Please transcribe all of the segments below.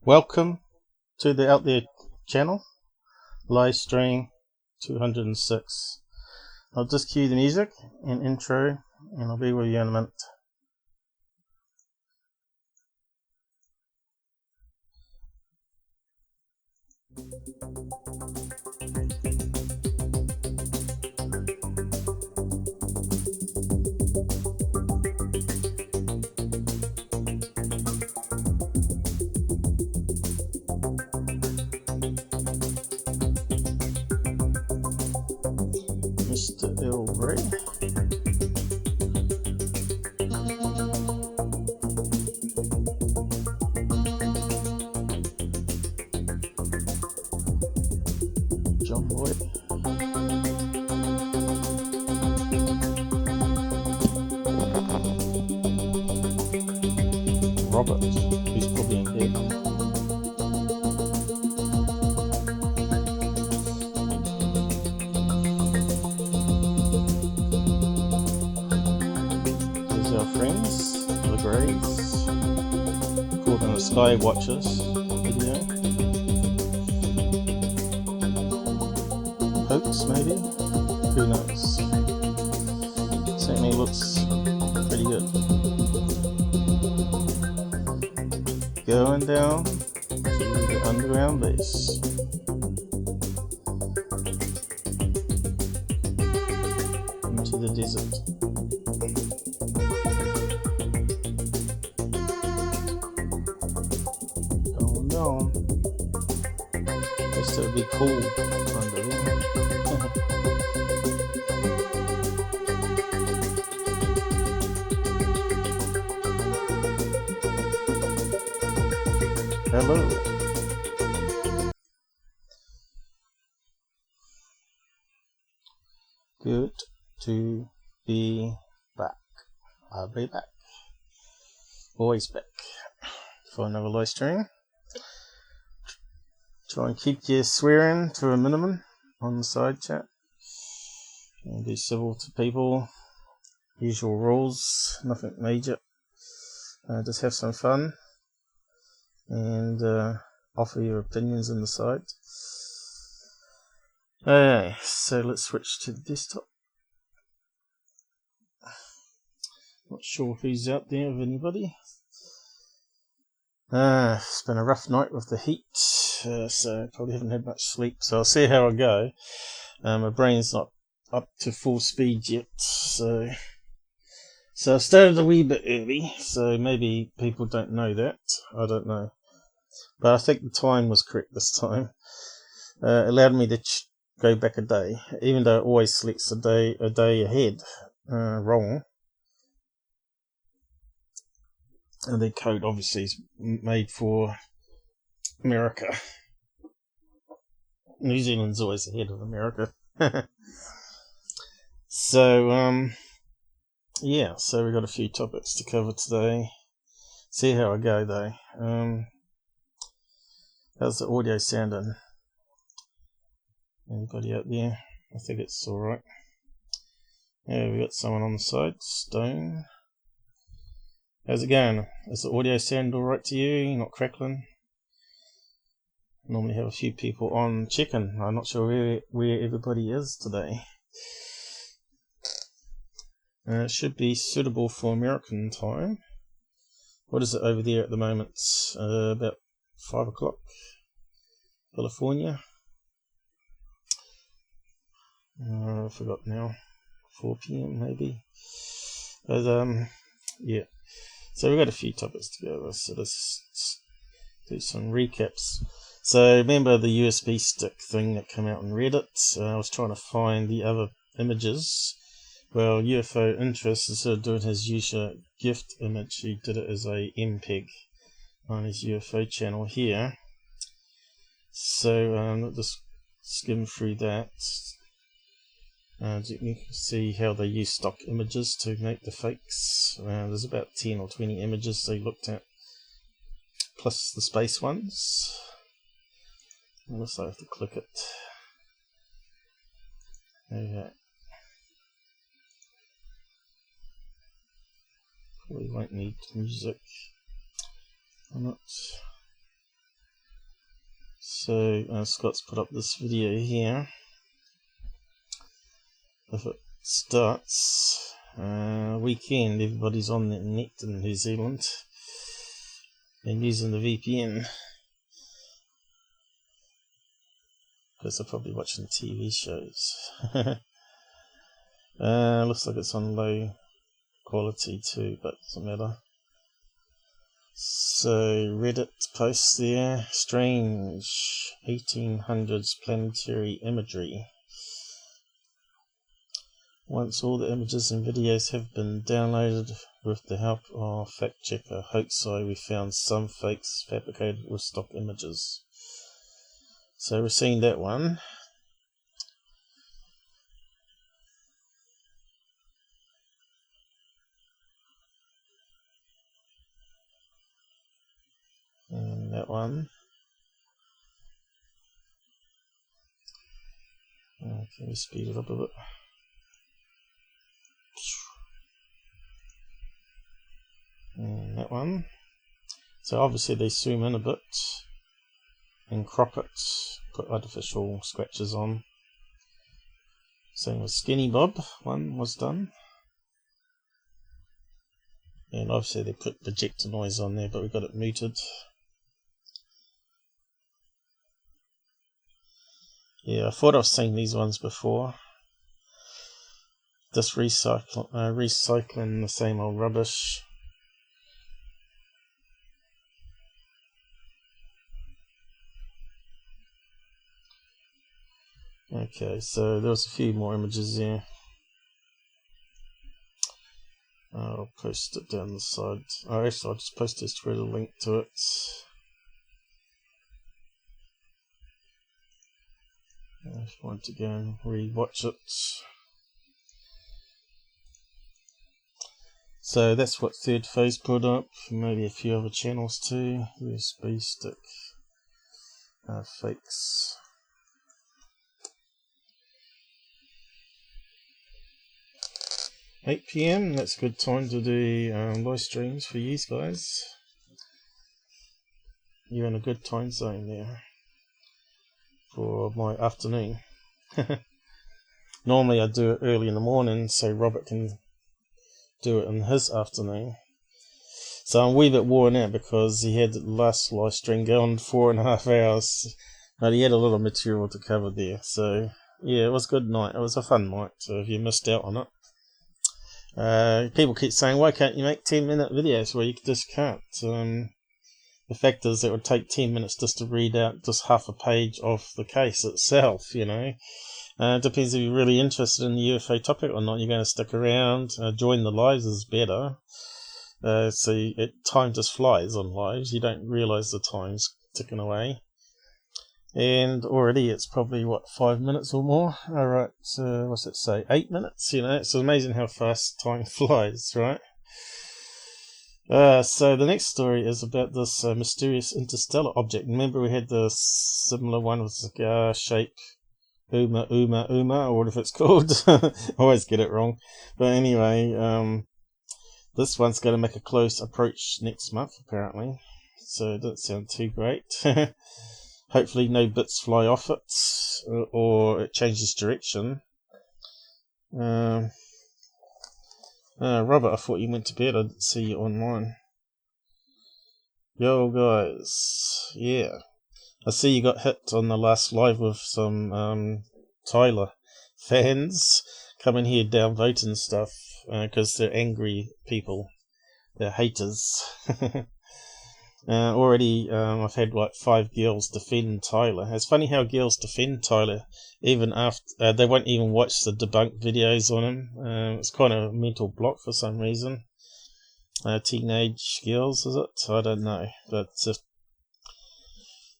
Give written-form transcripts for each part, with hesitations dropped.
Welcome to the Out There channel, live stream 206. I'll just cue the music and intro and I'll be with you in a minute. Mr. L. Ray. John Boy. Robert, who's probably in bed. Our friends, the Greys, called them the Sky Watchers video. Hoax, maybe? Who knows? Certainly looks pretty good. Going down to the underground base. Into the desert. Guess it would be cool under there. Hello. Good to be back. I'll be back. Always back for another live stream. Try and keep your swearing to a minimum on the side chat. And be civil to people. Usual rules, nothing major. Just have some fun. And offer your opinions on the side. Okay, so let's switch to the desktop. Not sure who's out there, if anybody. It's been a rough night with the heat, so probably haven't had much sleep, so I'll see how I go. My brain's not up to full speed yet, so I started a wee bit early, so maybe people don't know that, I don't know. But I think the time was correct this time. It allowed me to go back a day, even though it always selects a day ahead, wrong. And the code obviously is made for America. New Zealand's always ahead of America. So, yeah, so we've got a few topics to cover today. See how I go though. How's the audio sounding? Anybody out there? I think it's alright. Yeah, we got someone on the side. Stone. How's it going? Does the audio sound alright to you? You're not crackling? Normally have a few people on checking. I'm not sure where everybody is today. It should be suitable for American time. What is it over there at the moment? About 5 o'clock. California. I forgot now. 4 p.m. maybe. But yeah. So we've got a few topics to go over, so let's do some recaps. So remember the USB stick thing that came out on Reddit? I was trying to find the other images. Well, UFO Interest, instead of doing his usual gift image, he did it as a MPEG on his UFO channel here. So I'll just skim through that. You can see how they use stock images to make the fakes. There's about 10 or 20 images they looked at, plus the space ones. I also have to click it. Okay. Probably won't need music on it. So Scott's put up this video here. If it starts weekend, everybody's on the net in New Zealand and using the VPN because they're probably watching TV shows. Looks like it's on low quality too, but doesn't matter. So Reddit posts there, strange 1800s planetary imagery. Once all the images and videos have been downloaded with the help of fact checker Hoaxeye, we found some fakes fabricated with stock images. So we're seeing that one. And that one. Can we speed it up a bit? And that one. So obviously they zoom in a bit and crop it, put artificial scratches on. Same with Skinny Bob, one was done. And obviously they put projector noise on there, but we got it muted. Yeah, I thought I've seen these ones before. Just recycling the same old rubbish. Okay, so there's a few more images there. I'll post it down the side. Oh, actually, I'll just post this Twitter link to it. If you want to go and re-watch it. So that's what Third Phase put up. Maybe a few other channels too. USB stick fakes. 8 PM, that's a good time to do live streams for you guys. You're in a good time zone there for my afternoon. Normally I do it early in the morning so Robert can do it in his afternoon. So I'm a wee bit worn out because he had the last live stream going 4.5 hours, but he had a lot of material to cover there. So yeah, it was a good night. It was a fun night. So if you missed out on it, people keep saying, why can't you make 10-minute videos? Well, you just can't. The fact is it would take 10 minutes just to read out just half a page of the case itself, you know. It depends if you're really interested in the UFO topic or not. You're going to stick around. Join the lives is better. So time just flies on lives. You don't realise the time's ticking away. And already it's probably, 5 minutes or more? Alright, what's it say? 8 minutes, you know. It's amazing how fast time flies, right? So the next story is about this mysterious interstellar object. Remember we had the similar one with the cigar shape, Uma, or whatever it's called. I always get it wrong. But anyway, this one's going to make a close approach next month, apparently. So it doesn't sound too great. Hopefully no bits fly off it, or it changes direction. Robert, I thought you went to bed. I didn't see you online. Yo, guys. Yeah. I see you got hit on the last live with some Tyler fans coming here downvoting stuff because they're angry people. They're haters. Already I've had 5 girls defend Tyler. It's funny how girls defend Tyler even after they won't even watch the debunked videos on him. It's kind of a mental block for some reason. Teenage girls, is it? I don't know. But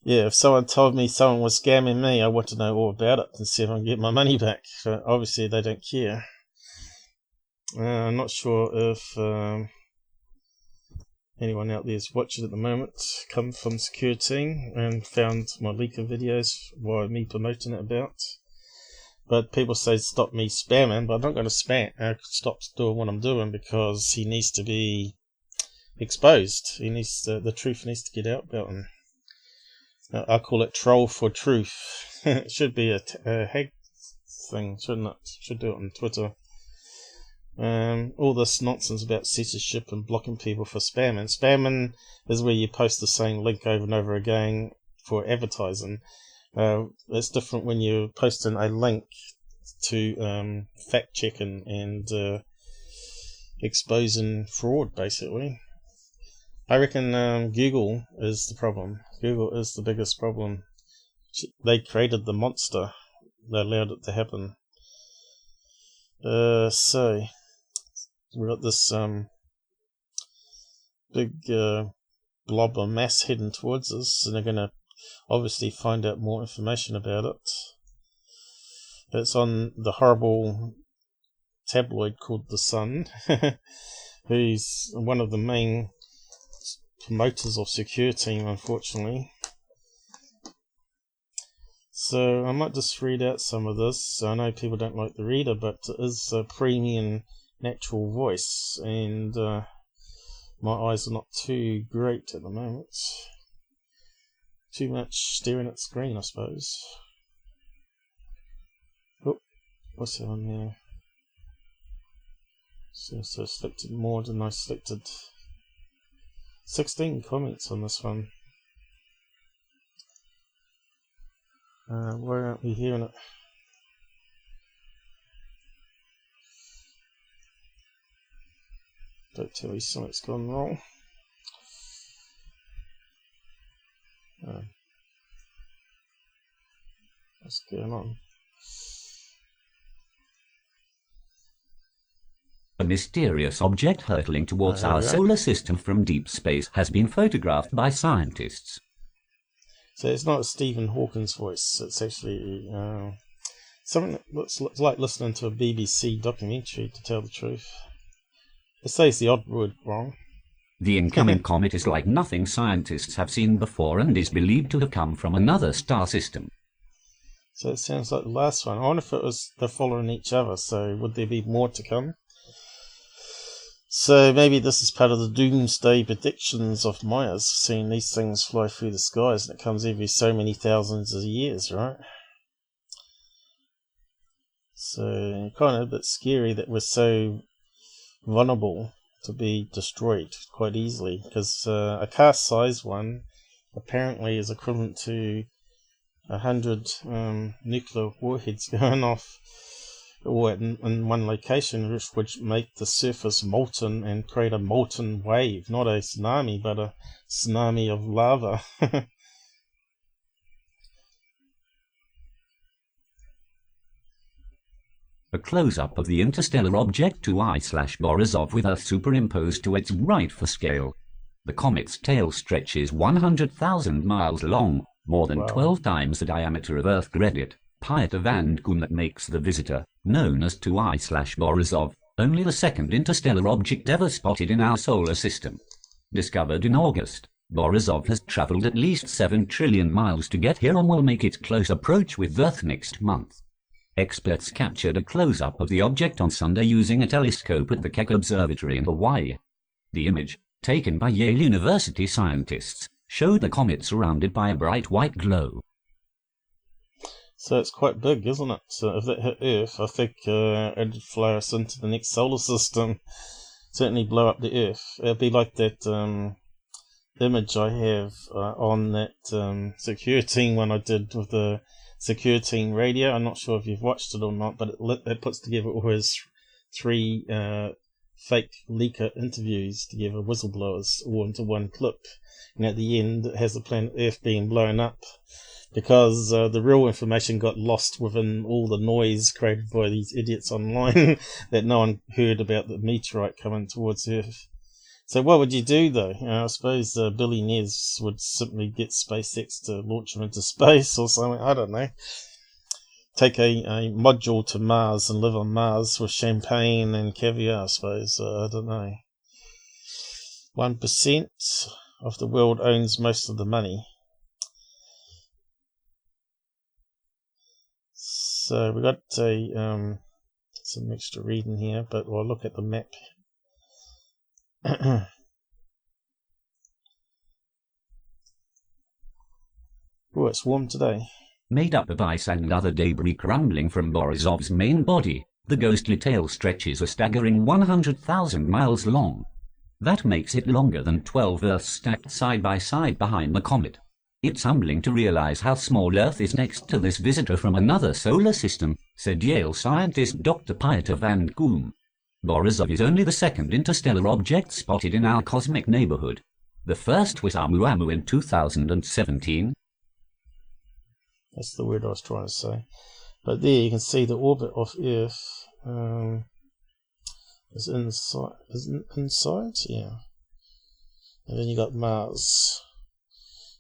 yeah, if someone told me someone was scamming me, I want to know all about it and see if I can get my money back. But obviously they don't care. I'm not sure if anyone out there is watching at the moment. Come from security and found my leak of videos while me promoting it about. But people say stop me spamming, but I'm not going to spam. Stop doing what I'm doing because he needs to be exposed. He needs the truth needs to get out about him. I call it troll for truth. It should be a hag thing, shouldn't it? Should do it on Twitter. All this nonsense about censorship and blocking people for spamming. Spamming is where you post the same link over and over again for advertising. It's different when you're posting a link to fact checking and exposing fraud, basically. I reckon Google is the problem. Google is the biggest problem. They created the monster. They allowed it to happen. So we've got this big blob of mass heading towards us, and they're going to obviously find out more information about it. It's on the horrible tabloid called The Sun, who's one of the main promoters of Secure Team, unfortunately. So I might just read out some of this. I know people don't like the reader, but it is a premium natural voice, and my eyes are not too great at the moment. Too much staring at the screen, I suppose. Oh, what's that on there? So selected more than I selected. 16 comments on this one. Why aren't we hearing it? Don't tell me something's gone wrong. What's going on? A mysterious object hurtling towards our solar system from deep space has been photographed by scientists. So it's not Stephen Hawking's voice. It's actually something that looks like listening to a BBC documentary, to tell the truth. It says the odd word wrong. The incoming comet is like nothing scientists have seen before and is believed to have come from another star system. So it sounds like the last one. I wonder if it was they're following each other, so would there be more to come? So maybe this is part of the doomsday predictions of Myers, seeing these things fly through the skies, and it comes every so many thousands of years, right? So kind of a bit scary that we're so vulnerable to be destroyed quite easily, because a car-sized one apparently is equivalent to 100 nuclear warheads going off or in one location, which would make the surface molten and create a molten wave, not a tsunami, but a tsunami of lava. A close-up of the interstellar object 2I/Borisov with Earth superimposed to its right for scale. The comet's tail stretches 100,000 miles long, more than 12 times the diameter of Earth credit. Part of and that makes the visitor, known as 2I/Borisov, only the second interstellar object ever spotted in our solar system. Discovered in August, Borisov has traveled at least 7 trillion miles to get here and will make its close approach with Earth next month. Experts captured a close-up of the object on Sunday using a telescope at the Keck Observatory in Hawaii. The image, taken by Yale University scientists, showed the comet surrounded by a bright white glow. So it's quite big, isn't it? So if it hit Earth, I think it'd fly us into the next solar system. Certainly blow up the Earth. It'd be like that image I have on that Secure Team one I did with the Secure Team radio. I'm not sure if you've watched it or not, but it puts together all his 3 fake leaker interviews together, whistleblowers, all into one clip. And at the end, it has the planet Earth being blown up, because the real information got lost within all the noise created by these idiots online that no one heard about the meteorite coming towards Earth. So what would you do, though? I suppose billionaires would simply get SpaceX to launch them into space or something. I don't know. Take a module to Mars and live on Mars with champagne and caviar, I suppose. I don't know. 1% of the world owns most of the money. So we got some extra reading here, but we'll look at the map. it's warm today. Made up of ice and other debris crumbling from Borisov's main body, the ghostly tail stretches a staggering 100,000 miles long. That makes it longer than 12 Earths stacked side by side behind the comet. It's humbling to realize how small Earth is next to this visitor from another solar system, said Yale scientist Dr. Pieter van Koom. Borisov is only the second interstellar object spotted in our cosmic neighborhood. The first was Oumuamua in 2017. That's the word I was trying to say. But there you can see the orbit of Earth is inside. Isn't it inside? Yeah. And then you got Mars.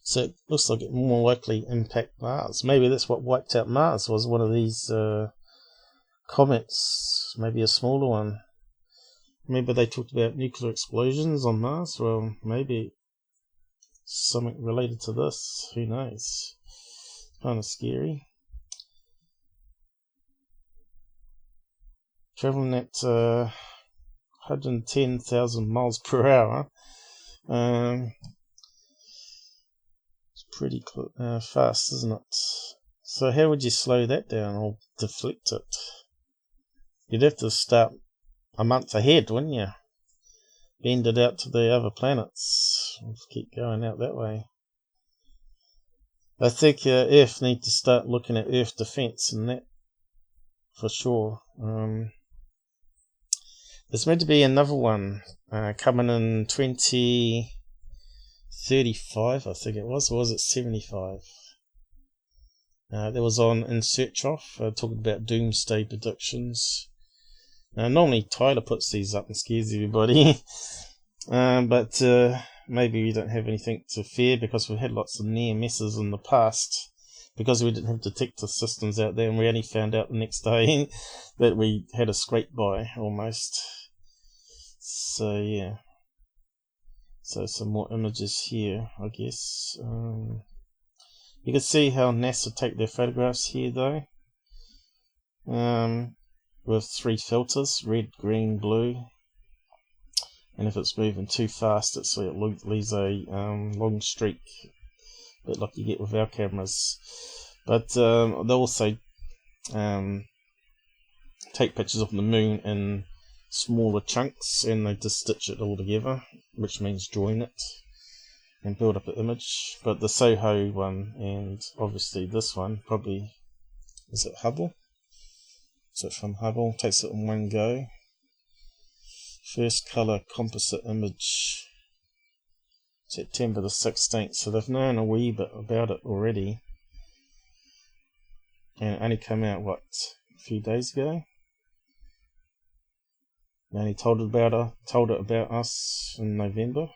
So it looks like it more likely impact Mars. Maybe that's what wiped out Mars, was one of these comets. Maybe a smaller one. Remember they talked about nuclear explosions on Mars? Well, maybe something related to this. Who knows? Kind of scary. Traveling at 110,000 miles per hour. It's pretty fast, isn't it? So how would you slow that down or deflect it? You'd have to start a month ahead, wouldn't you? Bend it out to the other planets. Just keep going out that way. I think Earth need to start looking at Earth defense and that for sure. There's meant to be another one coming in 2035, I think it was, or was it 75? That was on In Search Of, talking about doomsday predictions. Normally Tyler puts these up and scares everybody, but maybe we don't have anything to fear because we've had lots of near misses in the past because we didn't have detector systems out there, and we only found out the next day that we had a scrape by almost. So yeah, so some more images here, I guess. You can see how NASA take their photographs here though, with 3 filters: red, green, blue. And if it's moving too fast, it leaves a long streak, a bit like you get with our cameras. But they also take pictures of the moon in smaller chunks, and they just stitch it all together, which means join it and build up an image. But the Soho one, and obviously this one, probably, is it Hubble? So from Hubble, takes it in one go. First colour composite image, September the 16th. So they've known a wee bit about it already, and it only came out a few days ago. They only told it about us in November.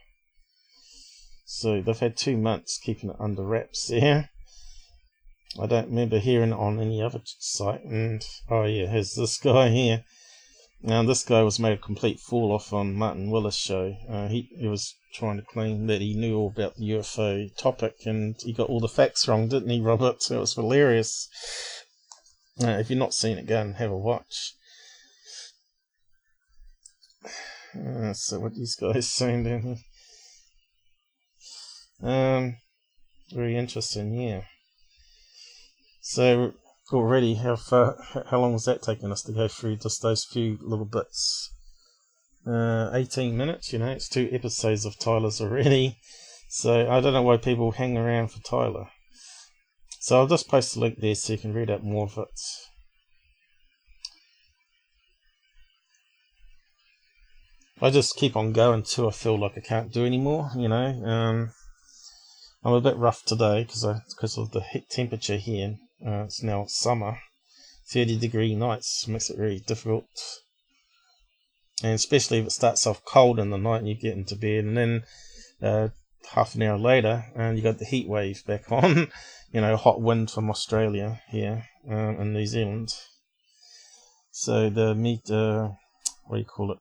So they've had 2 months keeping it under wraps there. I don't remember hearing it on any other site. And oh yeah, here's this guy here. Now this guy was made a complete fool off on Martin Willis' show. He was trying to claim that he knew all about the UFO topic, and he got all the facts wrong, didn't he, Robert? It was hilarious. If you've not seen it, go and have a watch. So what these guys saying down here? Very interesting, yeah. So already, how long was that taking us to go through just those few little bits? 18 minutes, it's 2 episodes of Tyler's already. So I don't know why people hang around for Tyler. So I'll just post a link there so you can read out more of it. I just keep on going until I feel like I can't do anymore, I'm a bit rough today because of the heat temperature here. It's now summer. 30-degree nights makes it very difficult. And especially if it starts off cold in the night and you get into bed, and then half an hour later and you got the heat wave back on. Hot wind from Australia here in New Zealand. So the what do you call it?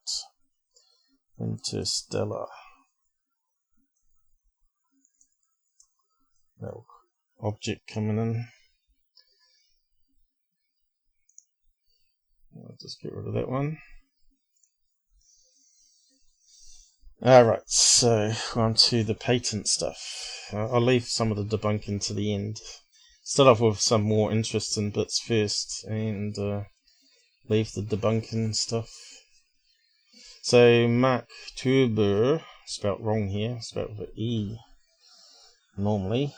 Interstellar Object coming in. I'll just get rid of that one. Alright, so on to the patent stuff. I'll leave some of the debunking to the end. Start off with some more interesting bits first, and leave the debunking stuff. So Mark Turber, spelt wrong here, spelt with an E normally,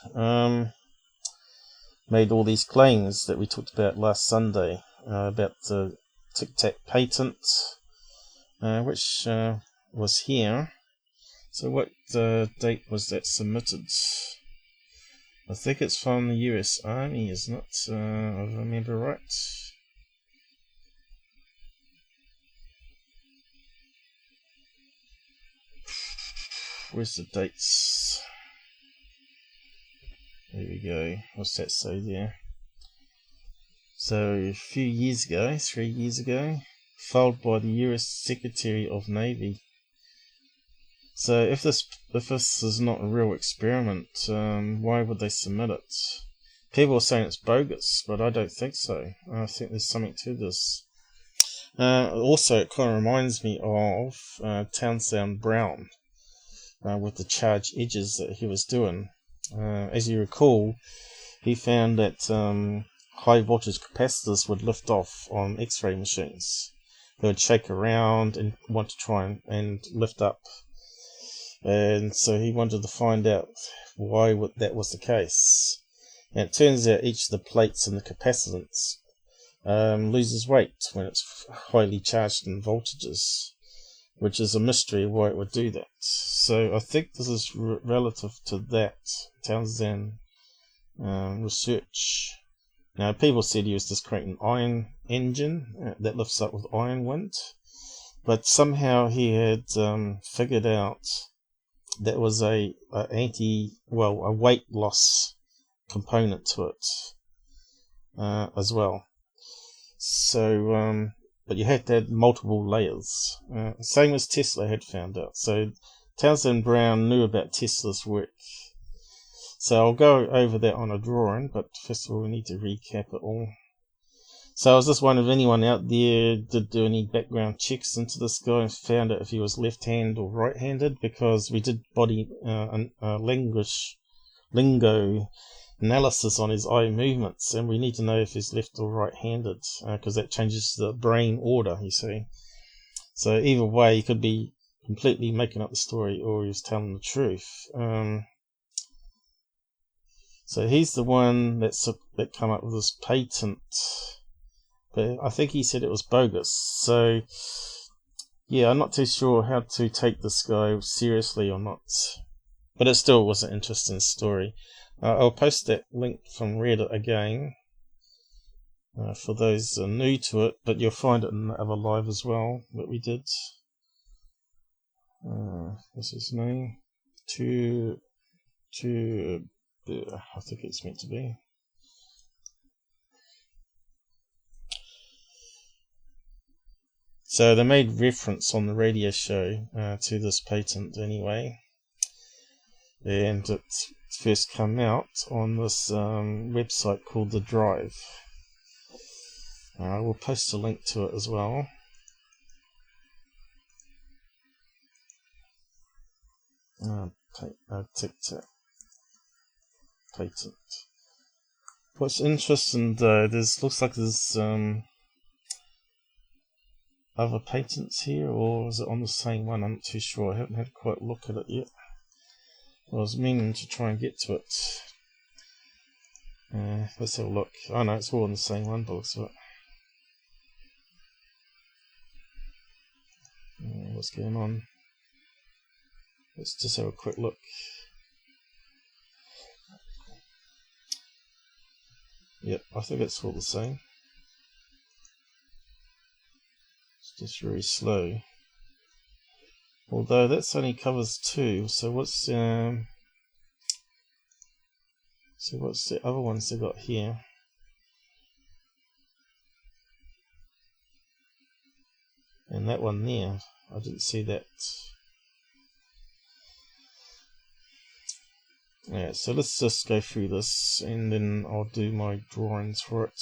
made all these claims that we talked about last Sunday about the Tic Tac patent, which was here. So what date was that submitted? I think it's from the US Army, isn't it? If I remember right. Where's the dates? There we go. What's that say there? So a few years ago, 3 years ago, filed by the US Secretary of Navy. So if this is not a real experiment, why would they submit it? People are saying it's bogus, but I don't think so. I think there's something to this. Also, it kind of reminds me of Townsend Brown with the charged edges that he was doing. As you recall, he found that high voltage capacitors would lift off on X-ray machines. They would shake around and want to try and lift up. And so he wanted to find out why that was the case. And it turns out each of the plates in the capacitance loses weight when it's highly charged in voltages, which is a mystery why it would do that. So I think this is relative to that Townsend research. Now, people said he was just creating an iron engine that lifts up with iron wind, but somehow he had figured out that was a weight loss component to it as well. So, but you had to have multiple layers, same as Tesla had found out. So Townsend Brown knew about Tesla's work. So I'll go over that on a drawing, but first of all we need to recap it all. So I was just wondering if anyone out there did do any background checks into this guy and found out if he was left-handed or right-handed, because we did body lingo analysis on his eye movements, and we need to know if he's left or right-handed, because that changes the brain order, you see. So either way, he could be completely making up the story or he was telling the truth. So he's the one that come up with this patent, but I think he said it was bogus. So yeah, I'm not too sure how to take this guy seriously or not, but it still was an interesting story. I'll post that link from Reddit again for those new to it, but you'll find it in the other live as well that we did. What's his name? I think it's meant to be. So they made reference on the radio show to this patent anyway, and it first came out on this website called The Drive. I will post a link to it as well. Tic Tac patent. What's interesting though, looks like there's other patents here, or is it on the same one? I'm not too sure. I haven't had quite a look at it yet. I was meaning to try and get to it. Let's have a look. Oh no, it's all on the same one, but looks like it. What's going on? Let's just have a quick look. Yep, I think it's all the same. It's just very slow. Although that's only covers 2, so what's the other ones they got here? And that one there, I didn't see that. Yeah, so let's just go through this and then I'll do my drawings for it.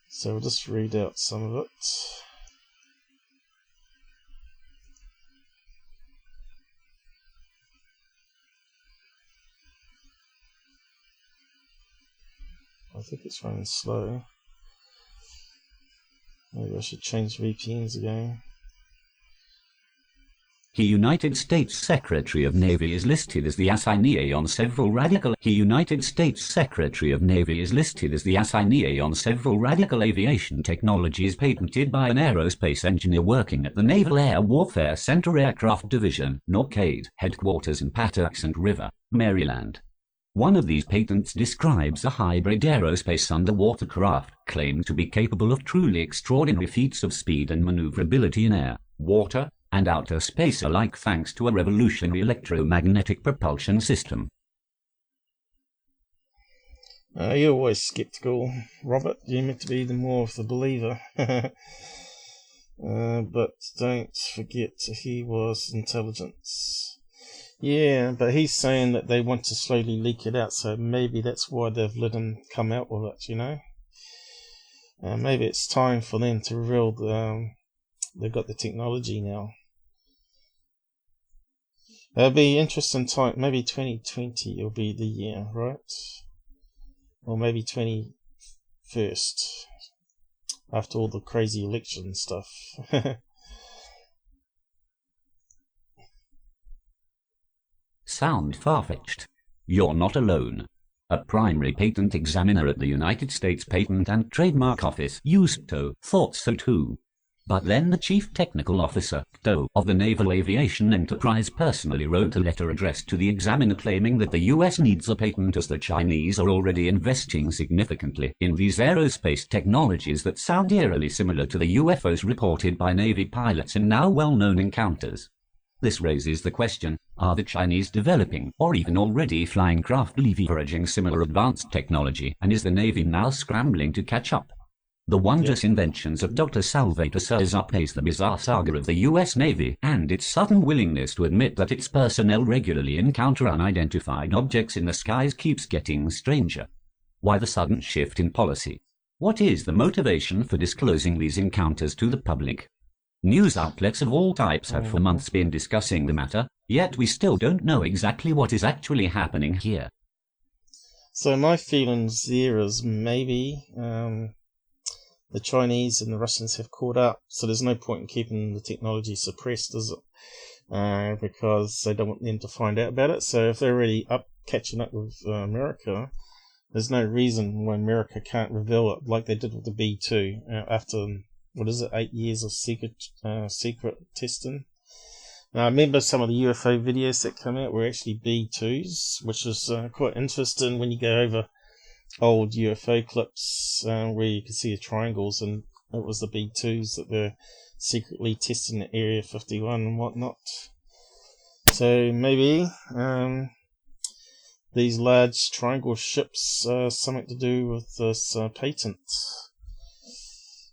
So we'll just read out some of it. I think it's running slow. Maybe I should change VPNs again. The United States Secretary of Navy is listed as the assignee on several radical. The United States Secretary of Navy is listed as the assignee on several radical aviation technologies patented by an aerospace engineer working at the Naval Air Warfare Center Aircraft Division, NORCADE, headquarters in Patuxent River, Maryland. One of these patents describes a hybrid aerospace underwater craft claimed to be capable of truly extraordinary feats of speed and maneuverability in air, water, and outer space alike, thanks to a revolutionary electromagnetic propulsion system. You're always skeptical, Robert. You're meant to be the more of the believer. But don't forget he was intelligence. Yeah, but he's saying that they want to slowly leak it out, so maybe that's why they've let him come out with it, you know? Maybe it's time for them to reveal they've got the technology now. It'll be interesting time. Maybe 2020 will be the year, right? Or maybe 21st, after all the crazy election stuff. Sound far-fetched? You're not alone. A primary patent examiner at the United States Patent and Trademark Office, USPTO, thought so too. But then the Chief Technical Officer, TPOM, of the Naval Aviation Enterprise personally wrote a letter addressed to the examiner claiming that the US needs a patent as the Chinese are already investing significantly in these aerospace technologies that sound eerily similar to the UFOs reported by Navy pilots in now well-known encounters. This raises the question, are the Chinese developing or even already flying craft leveraging similar advanced technology, and is the Navy now scrambling to catch up? The wondrous inventions of Dr. Salvatore Surzapa's the bizarre saga of the US Navy and its sudden willingness to admit that its personnel regularly encounter unidentified objects in the skies keeps getting stranger. Why the sudden shift in policy? What is the motivation for disclosing these encounters to the public? News outlets of all types have for months been discussing the matter, yet we still don't know exactly what is actually happening here. So my feelings there is maybe the Chinese and the Russians have caught up, so there's no point in keeping the technology suppressed, is it? Because they don't want them to find out about it. So if they're already catching up with America, there's no reason why America can't reveal it like they did with the B-2 after, 8 years of secret testing. Now, I remember some of the UFO videos that come out were actually B-2s, which was quite interesting when you go over old UFO clips where you can see the triangles, and it was the B-2s that were secretly testing at Area 51 and whatnot. So maybe these large triangle ships something to do with this patent.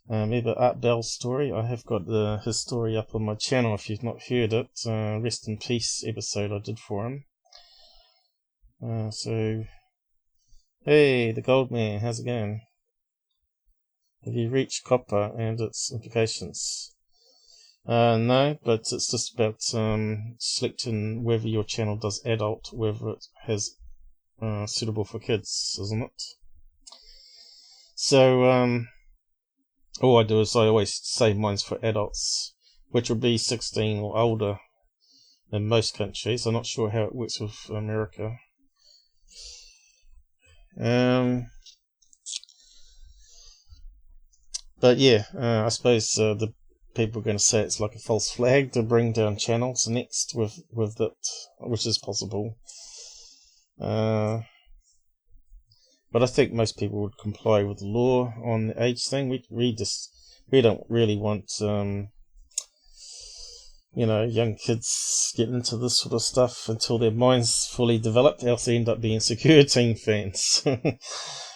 Maybe Art Bell's story. I have got his story up on my channel if you've not heard it. Rest in Peace episode I did for him. So, hey, the Gold Man, how's it going? Have you reached copper and its implications? No, but it's just about selecting whether your channel does adult, whether it has suitable for kids, isn't it? So, all I do is I always say mine's for adults, which would be 16 or older in most countries. I'm not sure how it works with America. But yeah, I suppose the people are going to say it's like a false flag to bring down channels next with that, which is possible. But I think most people would comply with the law on the age thing. We don't really want young kids getting into this sort of stuff until their minds fully developed, else they end up being security fans.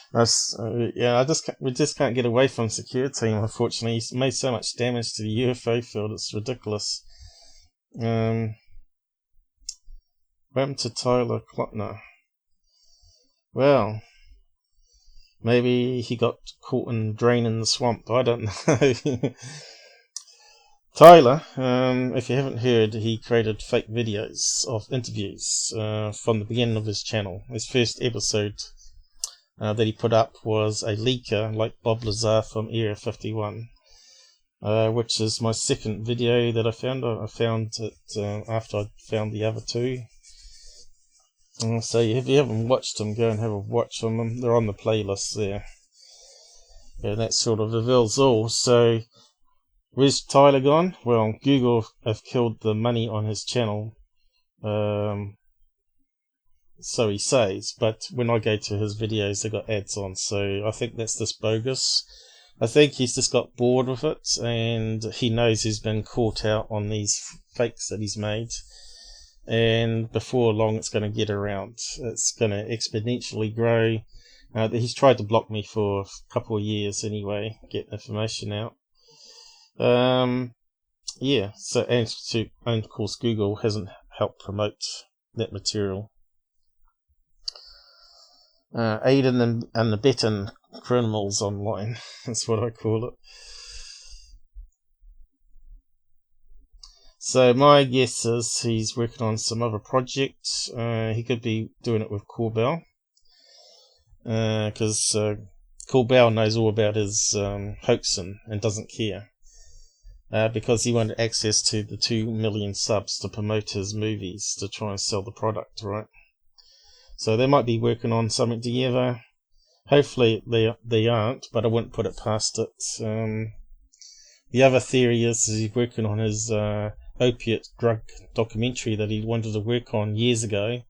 We just can't get away from security, unfortunately. He's made so much damage to the UFO field, it's ridiculous. What happened to Tyler Klotner? Well, maybe he got caught in draining the swamp, I don't know. Tyler, if you haven't heard, he created fake videos of interviews from the beginning of his channel. His first episode that he put up was a leaker like Bob Lazar from Area 51, which is my second video that I found. I found it after I found the other two. So if you haven't watched them, go and have a watch on them. They're on the playlist there. And that sort of reveals all. So where's Tyler gone? Well, Google have killed the money on his channel. So he says, but when I go to his videos, they got ads on, so I think that's just bogus. I think he's just got bored with it, and he knows he's been caught out on these fakes that he's made, and before long it's going to get around. It's going to exponentially grow. He's tried to block me for a couple of years anyway, get information out. Yeah, so and of course Google hasn't helped promote that material. Aiding and abetting criminals online. That's what I call it. So my guess is he's working on some other project. He could be doing it with Corbell, because Corbell knows all about his hoaxing and doesn't care, because he wanted access to the 2 million subs to promote his movies to try and sell the product, right? So they might be working on something together. Hopefully they aren't, but I wouldn't put it past it. The other theory is he's working on his opiate drug documentary that he wanted to work on years ago.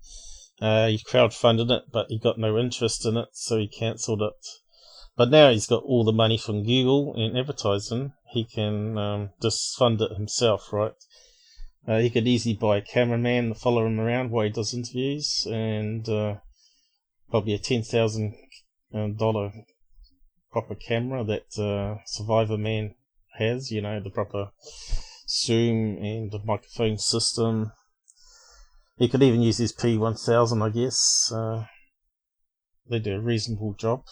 He crowdfunded it, but he got no interest in it, so he cancelled it. But now he's got all the money from Google and advertising. He can just fund it himself, right? He could easily buy a cameraman to follow him around while he does interviews, and probably a $10,000 proper camera that Survivor Man has, you know, the proper zoom and the microphone system. He could even use his P1000, I guess. They do a reasonable job.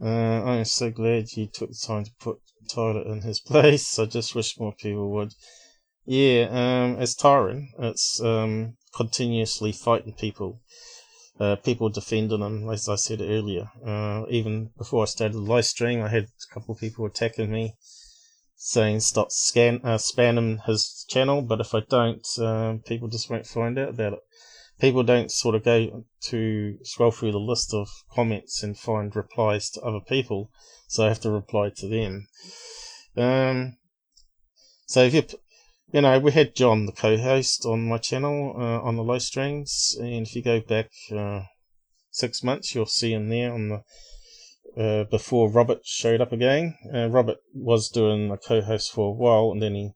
I'm so glad you took the time to put Tyler in his place. I just wish more people would. Yeah, it's tiring. It's continuously fighting people. People defending him, as I said earlier. Even before I started the live stream, I had a couple of people attacking me, saying stop spamming his channel, but if I don't, people just won't find out about it. People don't sort of go to scroll through the list of comments and find replies to other people, so I have to reply to them. So if you know, we had John, the co-host, on my channel on the live streams, and if you go back 6 months, you'll see him there on the before Robert showed up again. Robert was doing a co-host for a while, and then he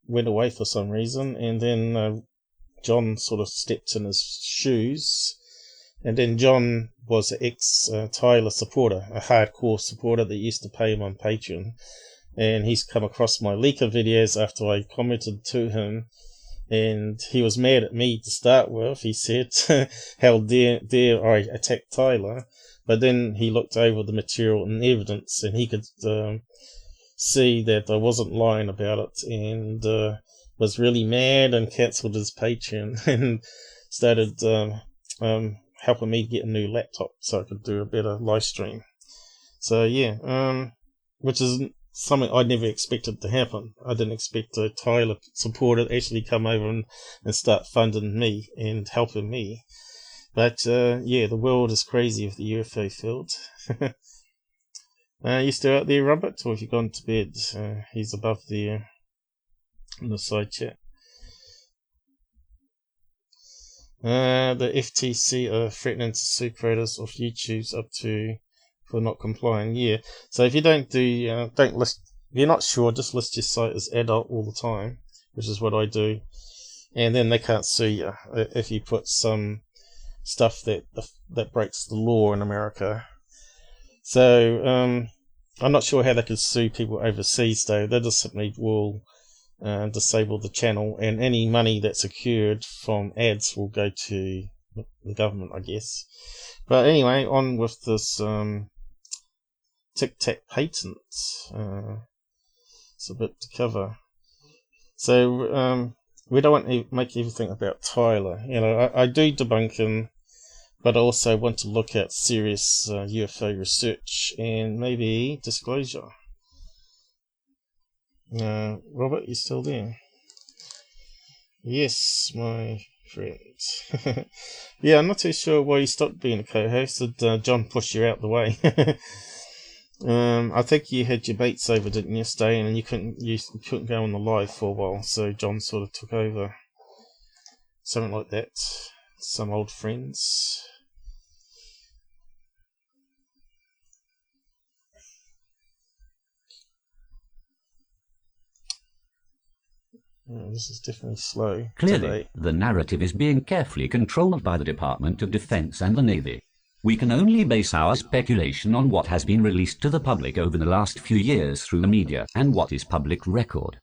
went away for some reason, and then John sort of stepped in his shoes, and then John was an ex-Tyler supporter, a hardcore supporter that used to pay him on Patreon, and he's come across my leaker videos after I commented to him, and he was mad at me to start with. He said, how dare I attack Tyler, but then he looked over the material and evidence, and he could see that I wasn't lying about it, and was really mad and cancelled his Patreon and started helping me get a new laptop so I could do a better live stream. So yeah, which is something I never expected to happen. I didn't expect a Tyler supporter to actually come over and start funding me and helping me. But yeah, the world is crazy with the UFO field. You still out there, Robert, or have you gone to bed? He's above there in the side chat. The FTC are threatening to sue creators of YouTube's up to for not complying. Yeah. So if you don't do, don't list. If you're not sure, just list your site as adult all the time, which is what I do, and then they can't sue you if you put some stuff that breaks the law in America. So I'm not sure how they could sue people overseas though. They just simply will disable the channel, and any money that's accrued from ads will go to the government, I guess. But anyway, on with this Tic Tac patent. It's a bit to cover. So we don't want to make everything about Tyler. You know, I do debunk him, but I also want to look at serious UFO research and maybe disclosure. Robert, you still there? Yes, my friend. Yeah, I'm not too sure why you stopped being a co-host. Did John push you out the way? I think you had your baits over, didn't you, staying, and you couldn't go on the live for a while, so John sort of took over. Something like that. Some old friends. This is definitely slow. Clearly, today. The narrative is being carefully controlled by the Department of Defense and the Navy. We can only base our speculation on what has been released to the public over the last few years through the media and what is public record.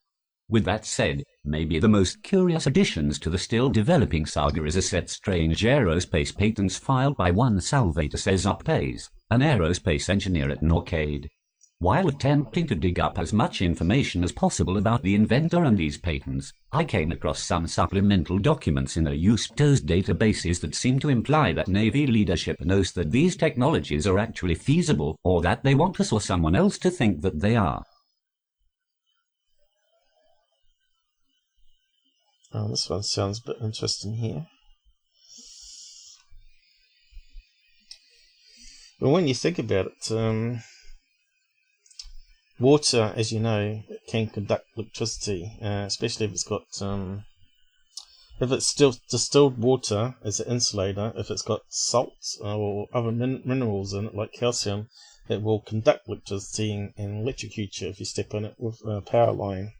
With that said, maybe the most curious additions to the still developing saga is a set strange aerospace patents filed by one Salvatore Cesarpes, an aerospace engineer at Norcade. While attempting to dig up as much information as possible about the inventor and these patents, I came across some supplemental documents in the UFOS databases that seem to imply that Navy leadership knows that these technologies are actually feasible, or that they want us or someone else to think that they are. Oh, this one sounds a bit interesting here. Well, when you think about it, water, as you know, can conduct electricity, especially if it's got, if it's still distilled water as an insulator. If it's got salt or other minerals in it, like calcium, it will conduct electricity and electrocute you if you step on it with a power line.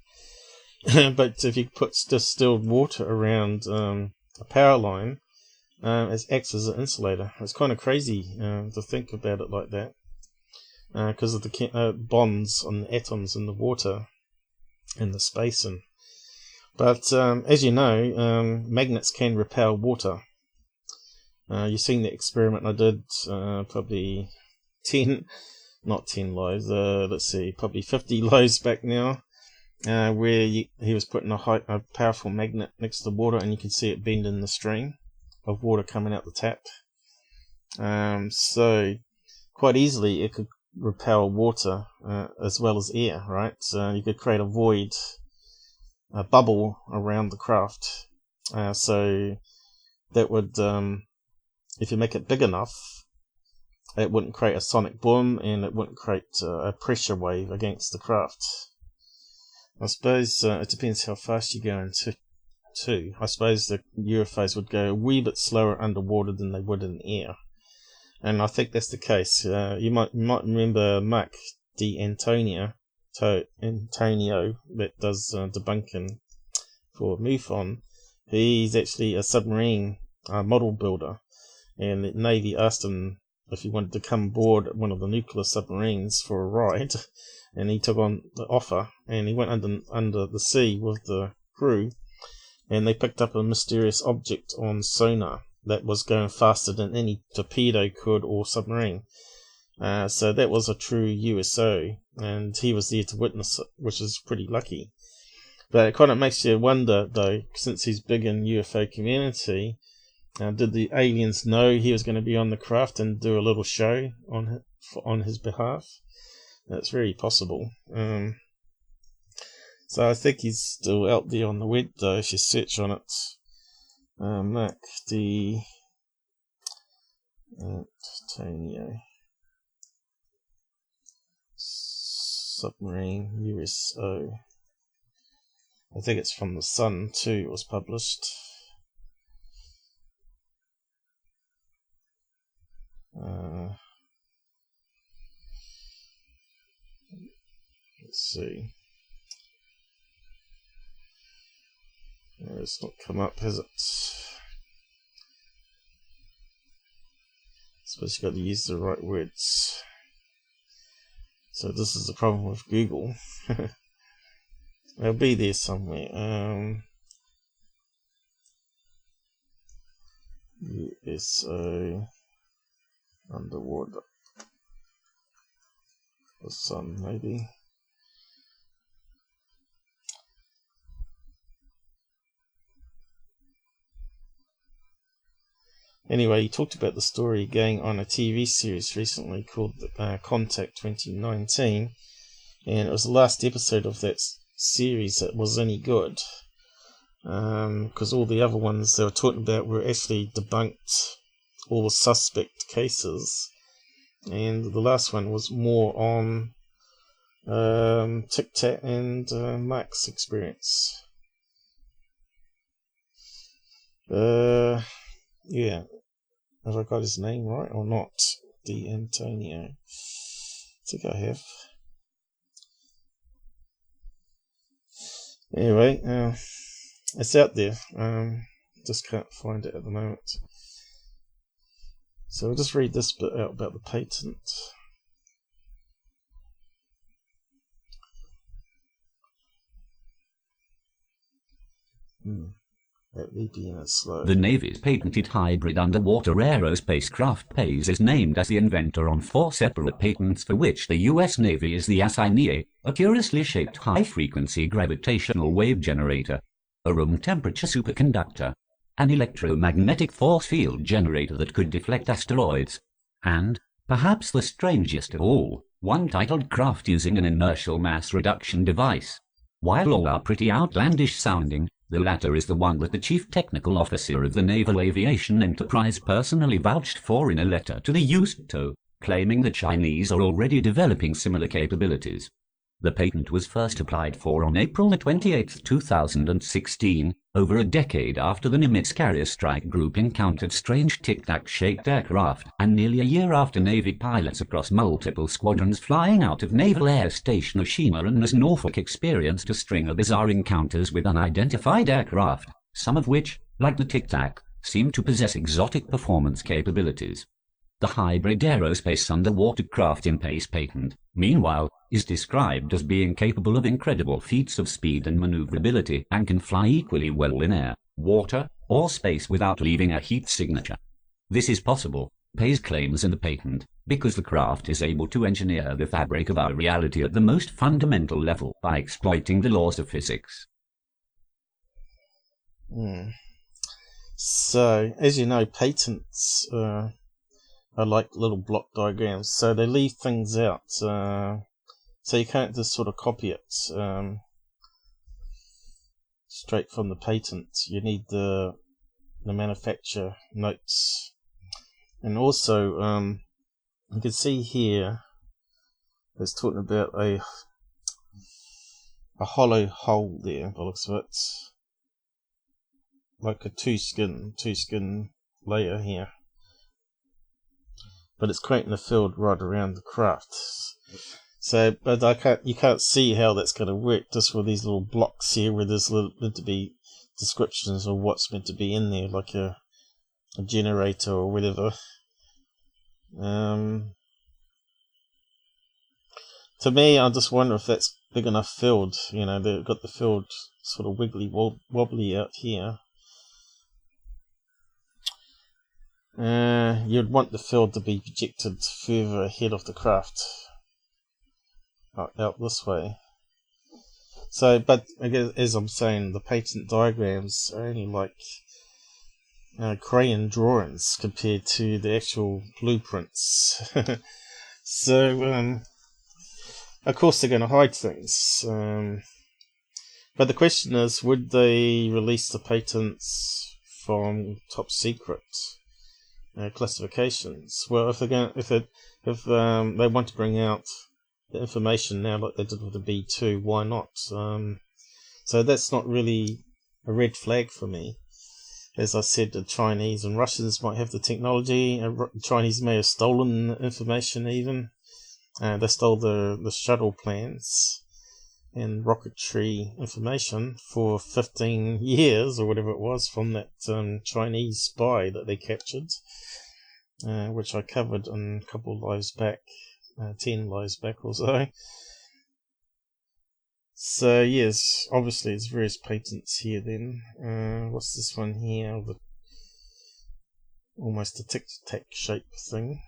But if you put distilled water around a power line, it acts as an insulator. It's kind of crazy to think about it like that. Because of the bonds on the atoms in the water and the spacing. But as you know, magnets can repel water. You've seen the experiment I did probably 10, not 10 lives, let's see, probably 50 lives back now, where he was putting a powerful magnet next to the water, and you can see it bend in the stream of water coming out the tap. So quite easily it could repel water as well as air, right? So you could create a void, a bubble around the craft. So that would, if you make it big enough, it wouldn't create a sonic boom, and it wouldn't create a pressure wave against the craft. I suppose it depends how fast you're going too. I suppose the UFOs would go a wee bit slower underwater than they would in air. And I think that's the case. You might remember Mark Antonio that does debunking for MUFON. He's actually a submarine model builder, and the Navy asked him if he wanted to come aboard one of the nuclear submarines for a ride, and he took on the offer, and he went under the sea with the crew, and they picked up a mysterious object on sonar that was going faster than any torpedo could or submarine. So that was a true USO, and he was there to witness it, which is pretty lucky. But it kind of makes you wonder, though, since he's big in UFO community, did the aliens know he was going to be on the craft and do a little show on his behalf? That's very possible. So I think he's still out there on the web, though, if you search on it. Mark Antonio Submarine USO. I think it's from the Sun too. It was published. Let's see. It's not come up, has it? I suppose you've got to use the right words. So this is the problem with Google. It'll be there somewhere. USO underwater. The Sun, maybe. Anyway, he talked about the story going on a TV series recently called Contact 2019, and it was the last episode of that series that was any good, because all the other ones they were talking about were actually debunked, all the suspect cases, and the last one was more on Tic Tac and Merc's experience. Yeah, have I got his name right or not? D'Antonio. I think I have. Anyway, it's out there. Just can't find it at the moment. So I'll just read this bit out about the patent. That VPN is slow. The Navy's patented hybrid underwater aerospace craft PACE is named as the inventor on 4 separate patents for which the US Navy is the assignee: a curiously shaped high-frequency gravitational wave generator, a room temperature superconductor, an electromagnetic force field generator that could deflect asteroids, and, perhaps the strangest of all, one titled craft using an inertial mass reduction device. While all are pretty outlandish sounding, the latter is the one that the Chief Technical Officer of the Naval Aviation Enterprise personally vouched for in a letter to the USTO, claiming the Chinese are already developing similar capabilities. The patent was first applied for on April 28, 2016, over a decade after the Nimitz carrier strike group encountered strange Tic Tac-shaped aircraft, and nearly a year after Navy pilots across multiple squadrons flying out of Naval Air Station Oshima and as Norfolk experienced a string of bizarre encounters with unidentified aircraft, some of which, like the Tic Tac, seemed to possess exotic performance capabilities. The hybrid aerospace underwater craft in PACE patent, meanwhile, is described as being capable of incredible feats of speed and maneuverability and can fly equally well in air, water, or space without leaving a heat signature. This is possible, PACE claims in the patent, because the craft is able to engineer the fabric of our reality at the most fundamental level by exploiting the laws of physics. So, as you know, patents are like little block diagrams, so they leave things out, so you can't just sort of copy it straight from the patent. You need the manufacturer notes, and also you can see here it's talking about a hollow hole there by the looks of it, like a two skin layer here, but it's creating a field right around the craft. So, but you can't see how that's going to work just with these little blocks here, where there's meant to be descriptions of what's meant to be in there, like a generator or whatever. To me, I just wonder if that's big enough field. You know, they've got the field sort of wiggly wobbly out here. You'd want the field to be projected further ahead of the craft, out this way. So, but again, as I'm saying, the patent diagrams are only like crayon drawings compared to the actual blueprints. So, of course, they're going to hide things. But the question is, would they release the patents from top secret classifications? Well, if they want to bring out the information now like they did with the B2, why not? So that's not really a red flag for me. As I said, the Chinese and Russians might have the technology. The Chinese may have stolen the information even. They stole the shuttle plans and rocketry information for 15 years or whatever it was from that Chinese spy that they captured, which I covered in a couple of lives back. 10 lives back or so. So yes, obviously it's various patents here then. What's this one here? Almost a Tic Tac shape thing.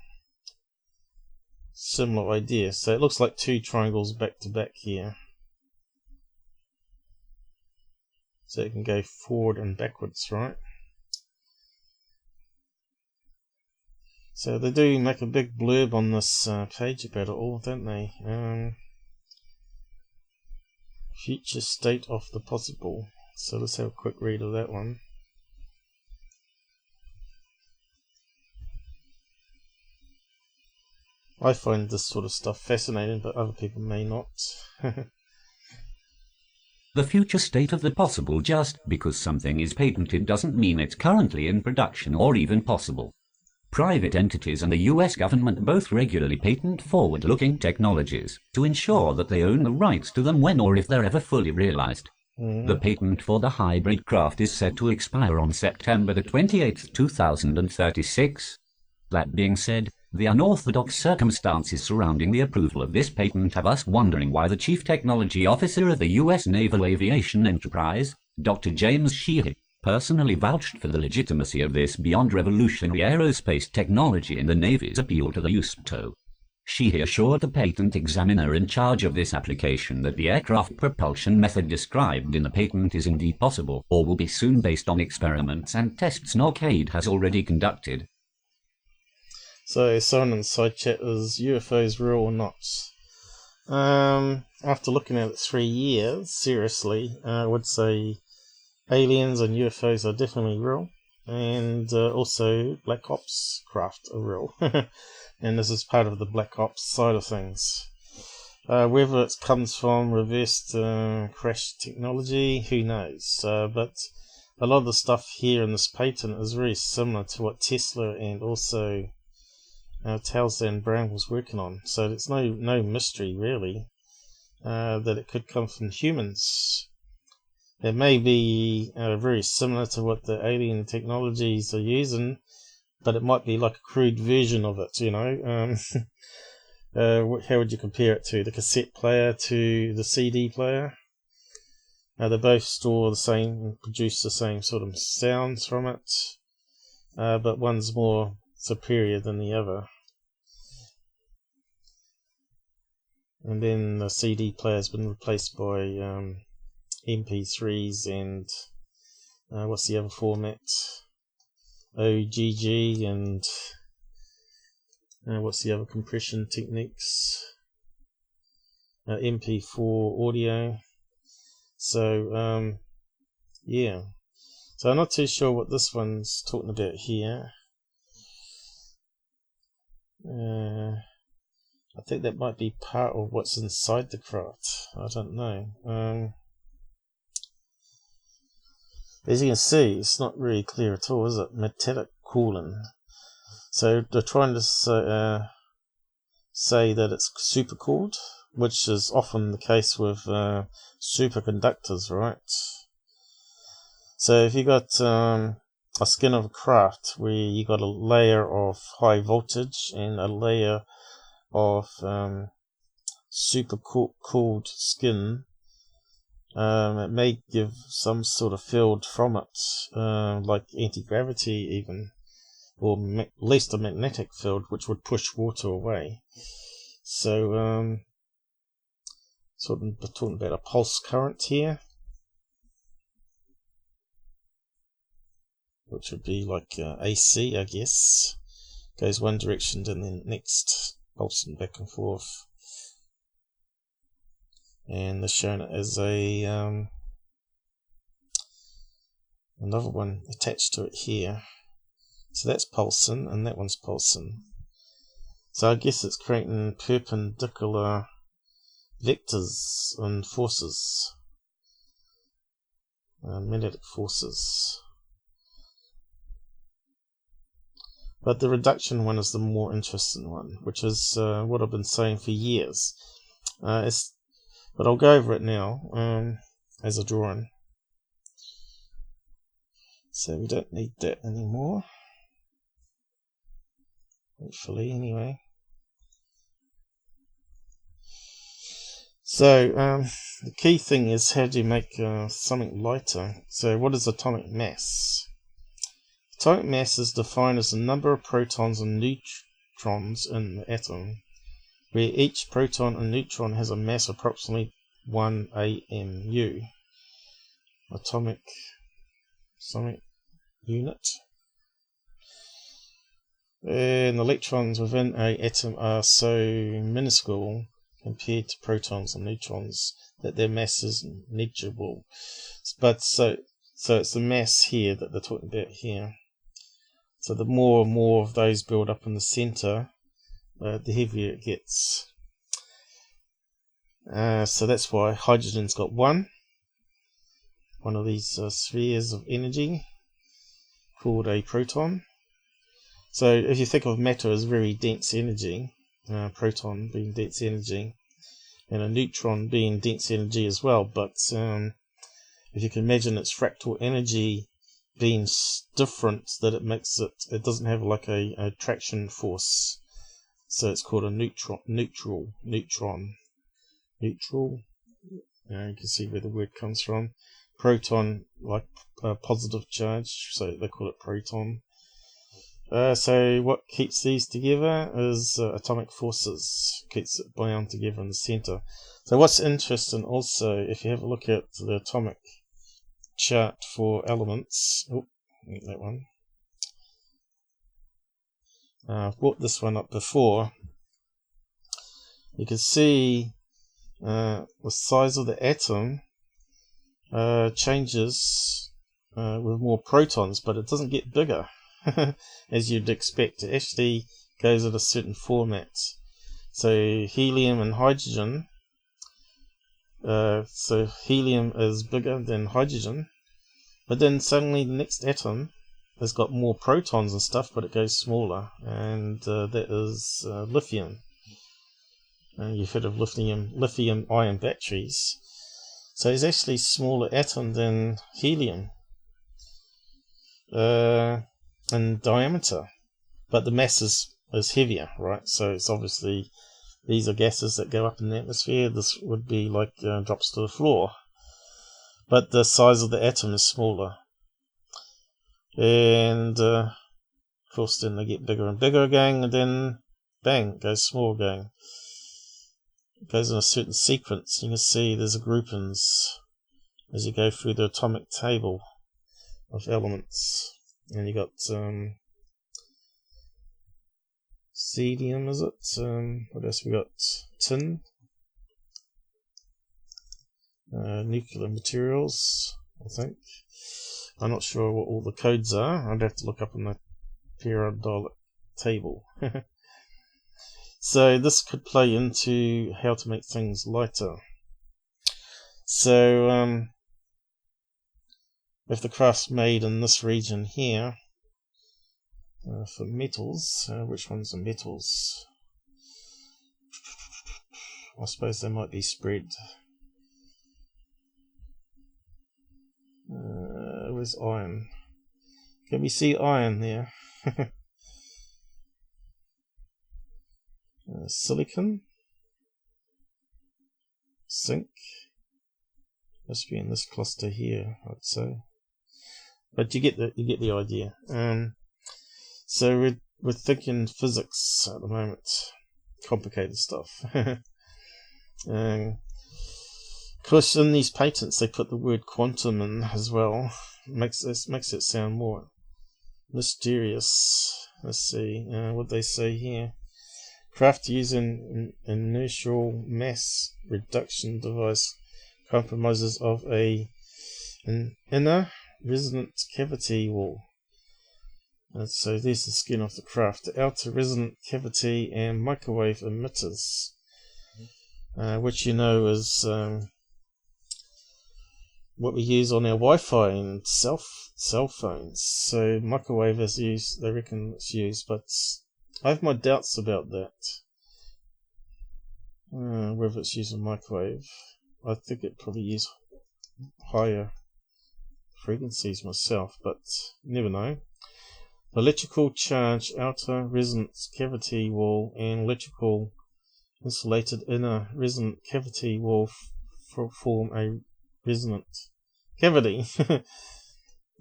Similar idea. So it looks like two triangles back to back here. So it can go forward and backwards, right? So they do make a big blurb on this page about it all, don't they? Future state of the possible. So let's have a quick read of that one. I find this sort of stuff fascinating, but other people may not. The future state of the possible. Just because something is patented doesn't mean it's currently in production or even possible. Private entities and the US government both regularly patent forward-looking technologies to ensure that they own the rights to them when or if they're ever fully realized. The patent for the hybrid craft is set to expire on September the 28th, 2036. That being said, the unorthodox circumstances surrounding the approval of this patent have us wondering why the Chief Technology Officer of the U.S. Naval Aviation Enterprise, Dr. James Sheehy, personally vouched for the legitimacy of this beyond revolutionary aerospace technology in the Navy's appeal to the USPTO. Sheehy assured the patent examiner in charge of this application that the aircraft propulsion method described in the patent is indeed possible, or will be soon based on experiments and tests Knockade has already conducted. So someone in the side chat is UFOs real or not? After looking at it 3 years, seriously, I would say aliens and UFOs are definitely real, and also Black Ops craft are real. And this is part of the Black Ops side of things. Whether it comes from reversed crash technology, who knows? But a lot of the stuff here in this patent is very similar to what Tesla and also Townsend Brown was working on. So it's no mystery really that it could come from humans. It may be very similar to what the alien technologies are using, but it might be like a crude version of it, you know. How would you compare it to the cassette player to the CD player? They both store the same, produce the same sort of sounds from it, but one's more superior than the other. And then the CD player has been replaced by MP3s and what's the other format? OGG and what's the other compression techniques? MP4 audio. So yeah. So I'm not too sure what this one's talking about here. I think that might be part of what's inside the craft. I don't know. As you can see, it's not really clear at all, is it? Metallic cooling. So they're trying to say that it's supercooled, which is often the case with superconductors, right? So if you got a skin of a craft where you got a layer of high voltage and a layer of super cooled skin, it may give some sort of field from it, like anti-gravity even, or at least a magnetic field which would push water away. So sort of talking about a pulse current here, which would be like AC, I guess, goes one direction and then next, pulsing back and forth. And they're showing it as a another one attached to it here. So that's pulsing and that one's pulsing. So I guess it's creating perpendicular vectors and forces, magnetic forces. But the reduction one is the more interesting one, which is what I've been saying for years. But I'll go over it now as a drawing. So we don't need that anymore. Hopefully, anyway. So the key thing is how do you make something lighter? So what is atomic mass? Atomic mass is defined as the number of protons and neutrons in the atom, where each proton and neutron has a mass approximately 1 AMU. Atomic unit. And electrons within a atom are so minuscule compared to protons and neutrons that their mass is negligible. But so it's the mass here that they're talking about here. So the more and more of those build up in the center, the heavier it gets. So that's why hydrogen's got one of these spheres of energy called a proton. So if you think of matter as very dense energy, proton being dense energy, and a neutron being dense energy as well, but if you can imagine its fractal energy being different, that it makes it doesn't have like a attraction force, so it's called a neutral. You can see where the word comes from. Proton, like positive charge, so they call it proton. So what keeps these together is atomic forces, keeps it bound together in the center. So what's interesting also, if you have a look at the atomic chart for elements, that one. I've brought this one up before. You can see the size of the atom changes with more protons, but it doesn't get bigger as you'd expect. It actually goes at a certain format. So helium and hydrogen, so helium is bigger than hydrogen, but then suddenly the next atom has got more protons and stuff, but it goes smaller, and that is lithium. You've heard of lithium ion batteries. So it's actually a smaller atom than helium in diameter, but the mass is heavier, right? So it's obviously, these are gases that go up in the atmosphere. This would be like drops to the floor, but the size of the atom is smaller, and of course then they get bigger and bigger again, and then bang, it goes small again. It goes in a certain sequence. You can see there's groupings as you go through the atomic table of elements, and you got cesium, is it? What else we got? Tin, nuclear materials, I think. I'm not sure what all the codes are. I'd have to look up in the periodic table. So this could play into how to make things lighter. So if the craft's made in this region here, for metals, which ones are metals? I suppose they might be spread. Where's iron? Can we see iron there? Silicon, zinc, must be in this cluster here, I'd say. But you get the idea. So we're thinking physics at the moment, complicated stuff. Of course, in these patents they put the word quantum in as well. Makes it sound more mysterious. Let's see what they say here. Craft using inertial mass reduction device compromises of an inner resonant cavity wall. So there's the skin of the craft. The outer resonant cavity and microwave emitters, which you know is what we use on our Wi-Fi and cell phones. So microwave is used, they reckon it's used, but I have my doubts about that. Whether it's using microwave. I think it probably use higher frequencies myself, but never know. Electrical charge, outer resonance cavity wall, and electrical insulated inner resonant cavity wall form a resonant cavity.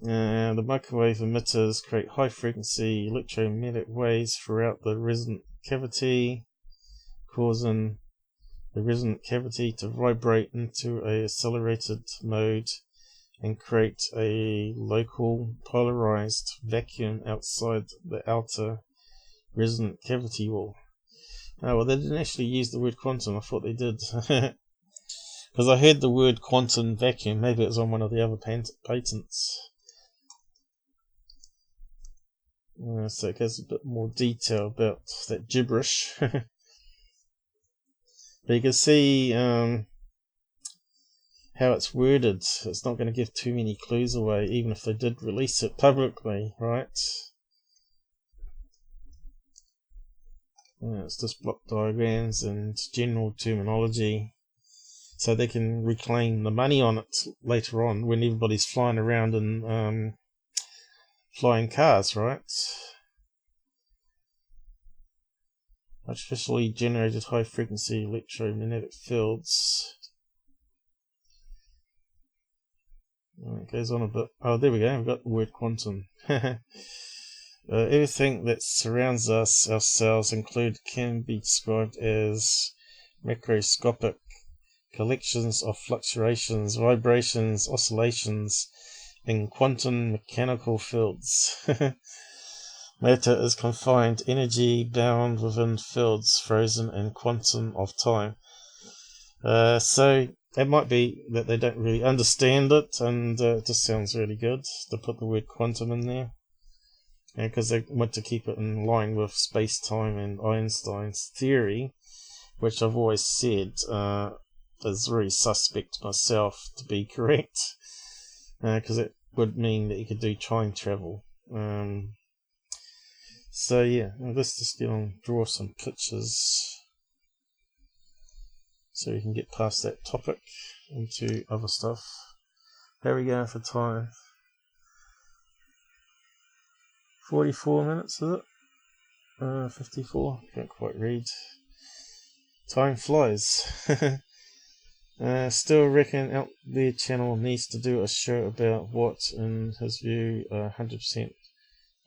The microwave emitters create high frequency electromagnetic waves throughout the resonant cavity, causing the resonant cavity to vibrate into a accelerated mode and create a local polarized vacuum outside the outer resonant cavity wall. Oh, well, they didn't actually use the word quantum. I thought they did. Because I heard the word quantum vacuum. Maybe it was on one of the other patents. So it gives a bit more detail about that gibberish. But you can see how it's worded. It's not going to give too many clues away, even if they did release it publicly, right? It's just block diagrams and general terminology, so they can reclaim the money on it later on when everybody's flying around in flying cars, right? Artificially generated high frequency electromagnetic fields. It goes on a bit. Oh, there we go. I've got the word quantum. Everything that surrounds us, ourselves included, can be described as macroscopic collections of fluctuations, vibrations, oscillations in quantum mechanical fields. Matter is confined energy bound within fields frozen in quantum of time. So it might be that they don't really understand it, and it just sounds really good to put the word quantum in there. Because they want to keep it in line with space-time and Einstein's theory, which I've always said is very suspect myself to be correct, because it would mean that you could do time travel. So yeah, let's just get on, draw some pictures so we can get past that topic into other stuff. How are we going for time? 44 minutes, is it? 54? Can't quite read. Time flies. Still reckon Out There Channel needs to do a show about what, in his view, 100%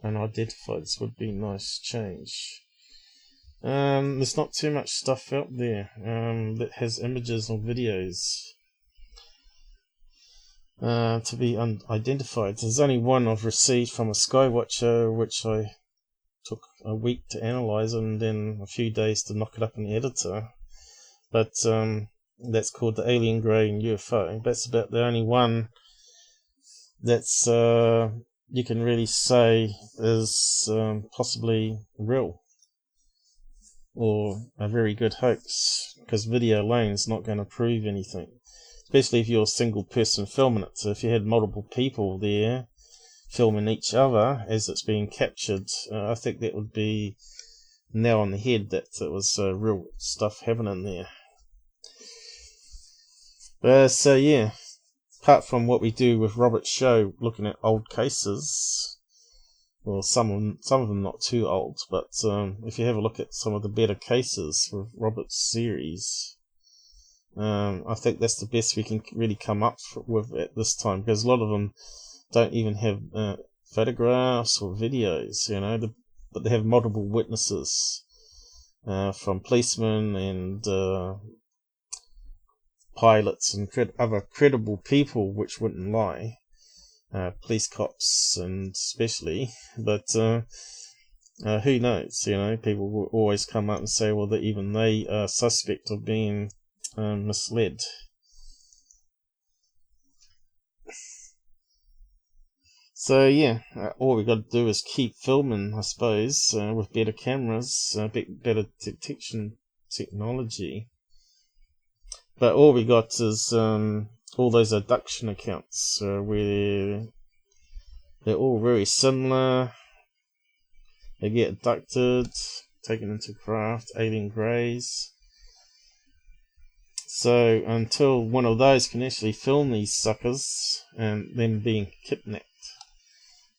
unidentified. This would be nice change. There's not too much stuff out there that has images or videos to be unidentified. There's only one I've received from a Skywatcher, which I took a week to analyze and then a few days to knock it up in the editor. But that's called the Alien Grey UFO. That's about the only one that's you can really say is possibly real or a very good hoax, because video alone is not going to prove anything, especially if you're a single person filming it. So if you had multiple people there filming each other as it's being captured, I think that would be nail on the head that it was real stuff happening there. So yeah, apart from what we do with Robert's show, looking at old cases, well, some of them not too old, but if you have a look at some of the better cases with Robert's series, I think that's the best we can really come up with at this time, because a lot of them don't even have photographs or videos, but they have multiple witnesses from policemen and pilots and other credible people which wouldn't lie, police cops and especially, but who knows, people will always come up and say, well, that even they are suspect of being misled. So yeah, all we got to do is keep filming, I suppose, with better cameras, better detection technology. But all we got is all those abduction accounts where they're all very similar. They get abducted, taken into craft, alien greys. So until one of those can actually film these suckers and them being kidnapped,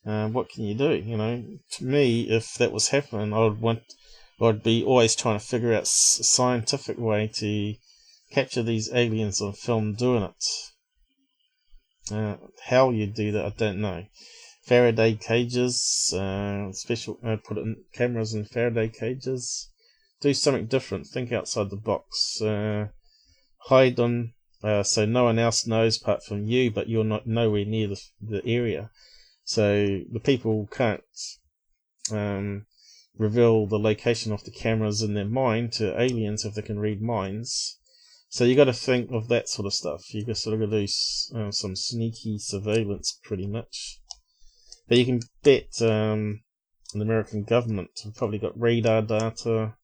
what can you do? To me, if that was happening, I'd be always trying to figure out a scientific way to capture these aliens on film doing it. How you do that, I don't know. Faraday cages, put cameras in Faraday cages. Do something different. Think outside the box. Hide them so no one else knows apart from you, but you're not nowhere near the area. So the people can't, reveal the location of the cameras in their mind to aliens if they can read minds. So you got to think of that sort of stuff. You got to sort of do some sneaky surveillance, pretty much. But you can bet the American government have probably got radar data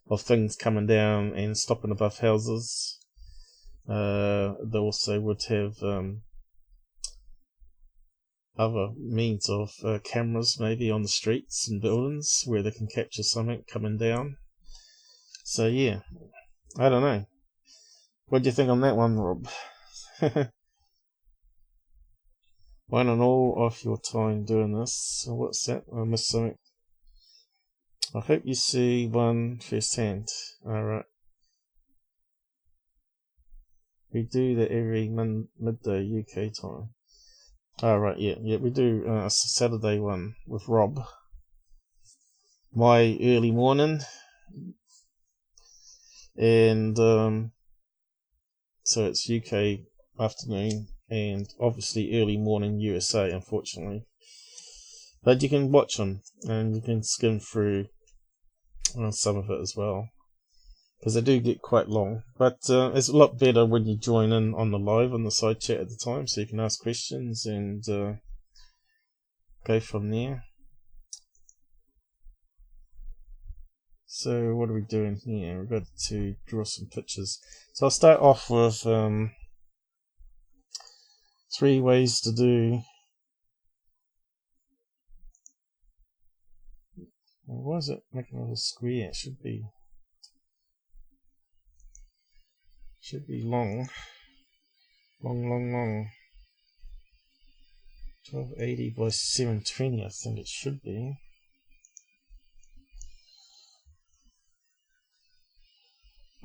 of things coming down and stopping above houses. They also would have other means of cameras, maybe on the streets and buildings where they can capture something coming down. So yeah, I don't know. What do you think on that one, Rob? One and all of your time doing this. So what's that? I missed something. I hope you see one firsthand. Alright. We do that every midday UK time. Alright, yeah, we do a Saturday one with Rob. My early morning. And so it's UK afternoon and obviously early morning USA, unfortunately. But you can watch them and you can skim through some of it as well, because they do get quite long. But it's a lot better when you join in on the live on the side chat at the time, so you can ask questions and go from there. So what are we doing here? We've got to draw some pictures. So I'll start off with 3 ways to do. Why is it making a little square? It should be long. Long. 1280 by 720, I think it should be.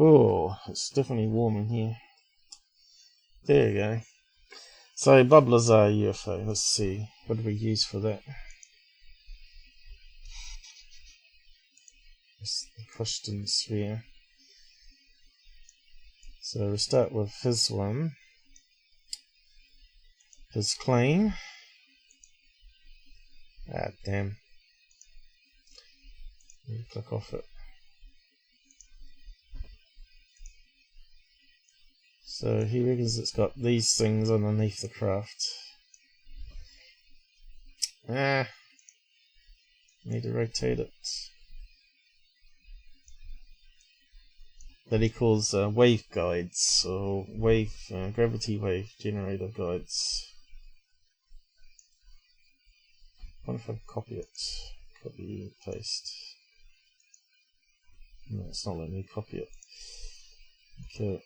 Oh, it's definitely warm in here. There you go. So bubblers are UFO. Let's see, what do we use for that? It's the question sphere. So we start with his one. His claim. Ah, damn. You click off it. So he reckons it's got these things underneath the craft. Need to rotate it. That he calls wave guides, or gravity wave generator guides. I wonder if I can copy it. Copy, paste. No, it's not letting me copy it. Okay.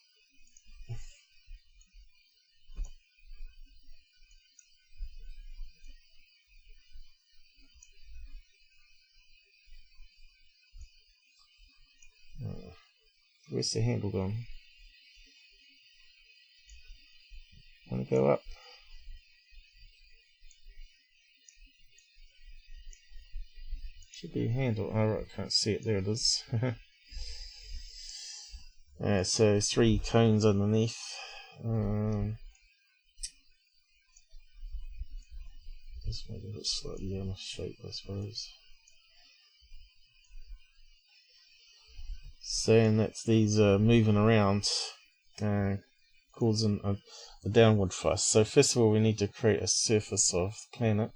Where's the handle gone? Want to go up? Should be a handle. Alright, I can't see it. There it is. So 3 cones underneath. Just make it slightly out of shape, I suppose. Saying that these are moving around, causing a downward thrust. So first of all, we need to create a surface of the planet.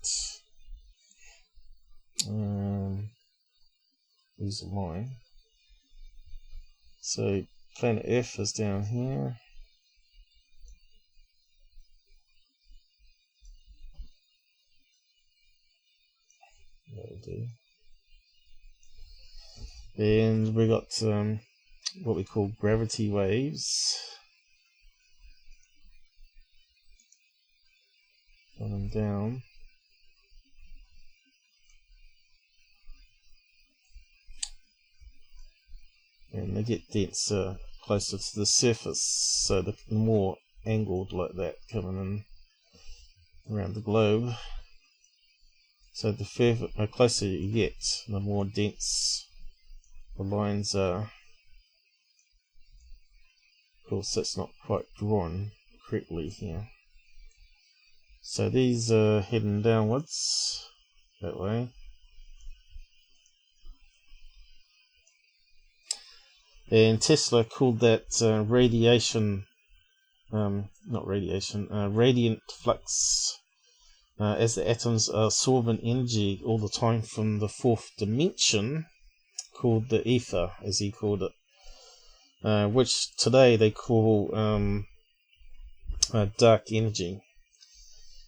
Use a line. So planet Earth is down here. That'll do. And we got what we call gravity waves. Coming down. And they get denser closer to the surface, so they're more angled like that, coming in around the globe. So the closer you get, the more dense the lines are. Of course, that's not quite drawn correctly here. So these are heading downwards that way. And Tesla called that radiant flux, as the atoms are absorbing energy all the time from the fourth dimension, called the ether, as he called it, which today they call dark energy.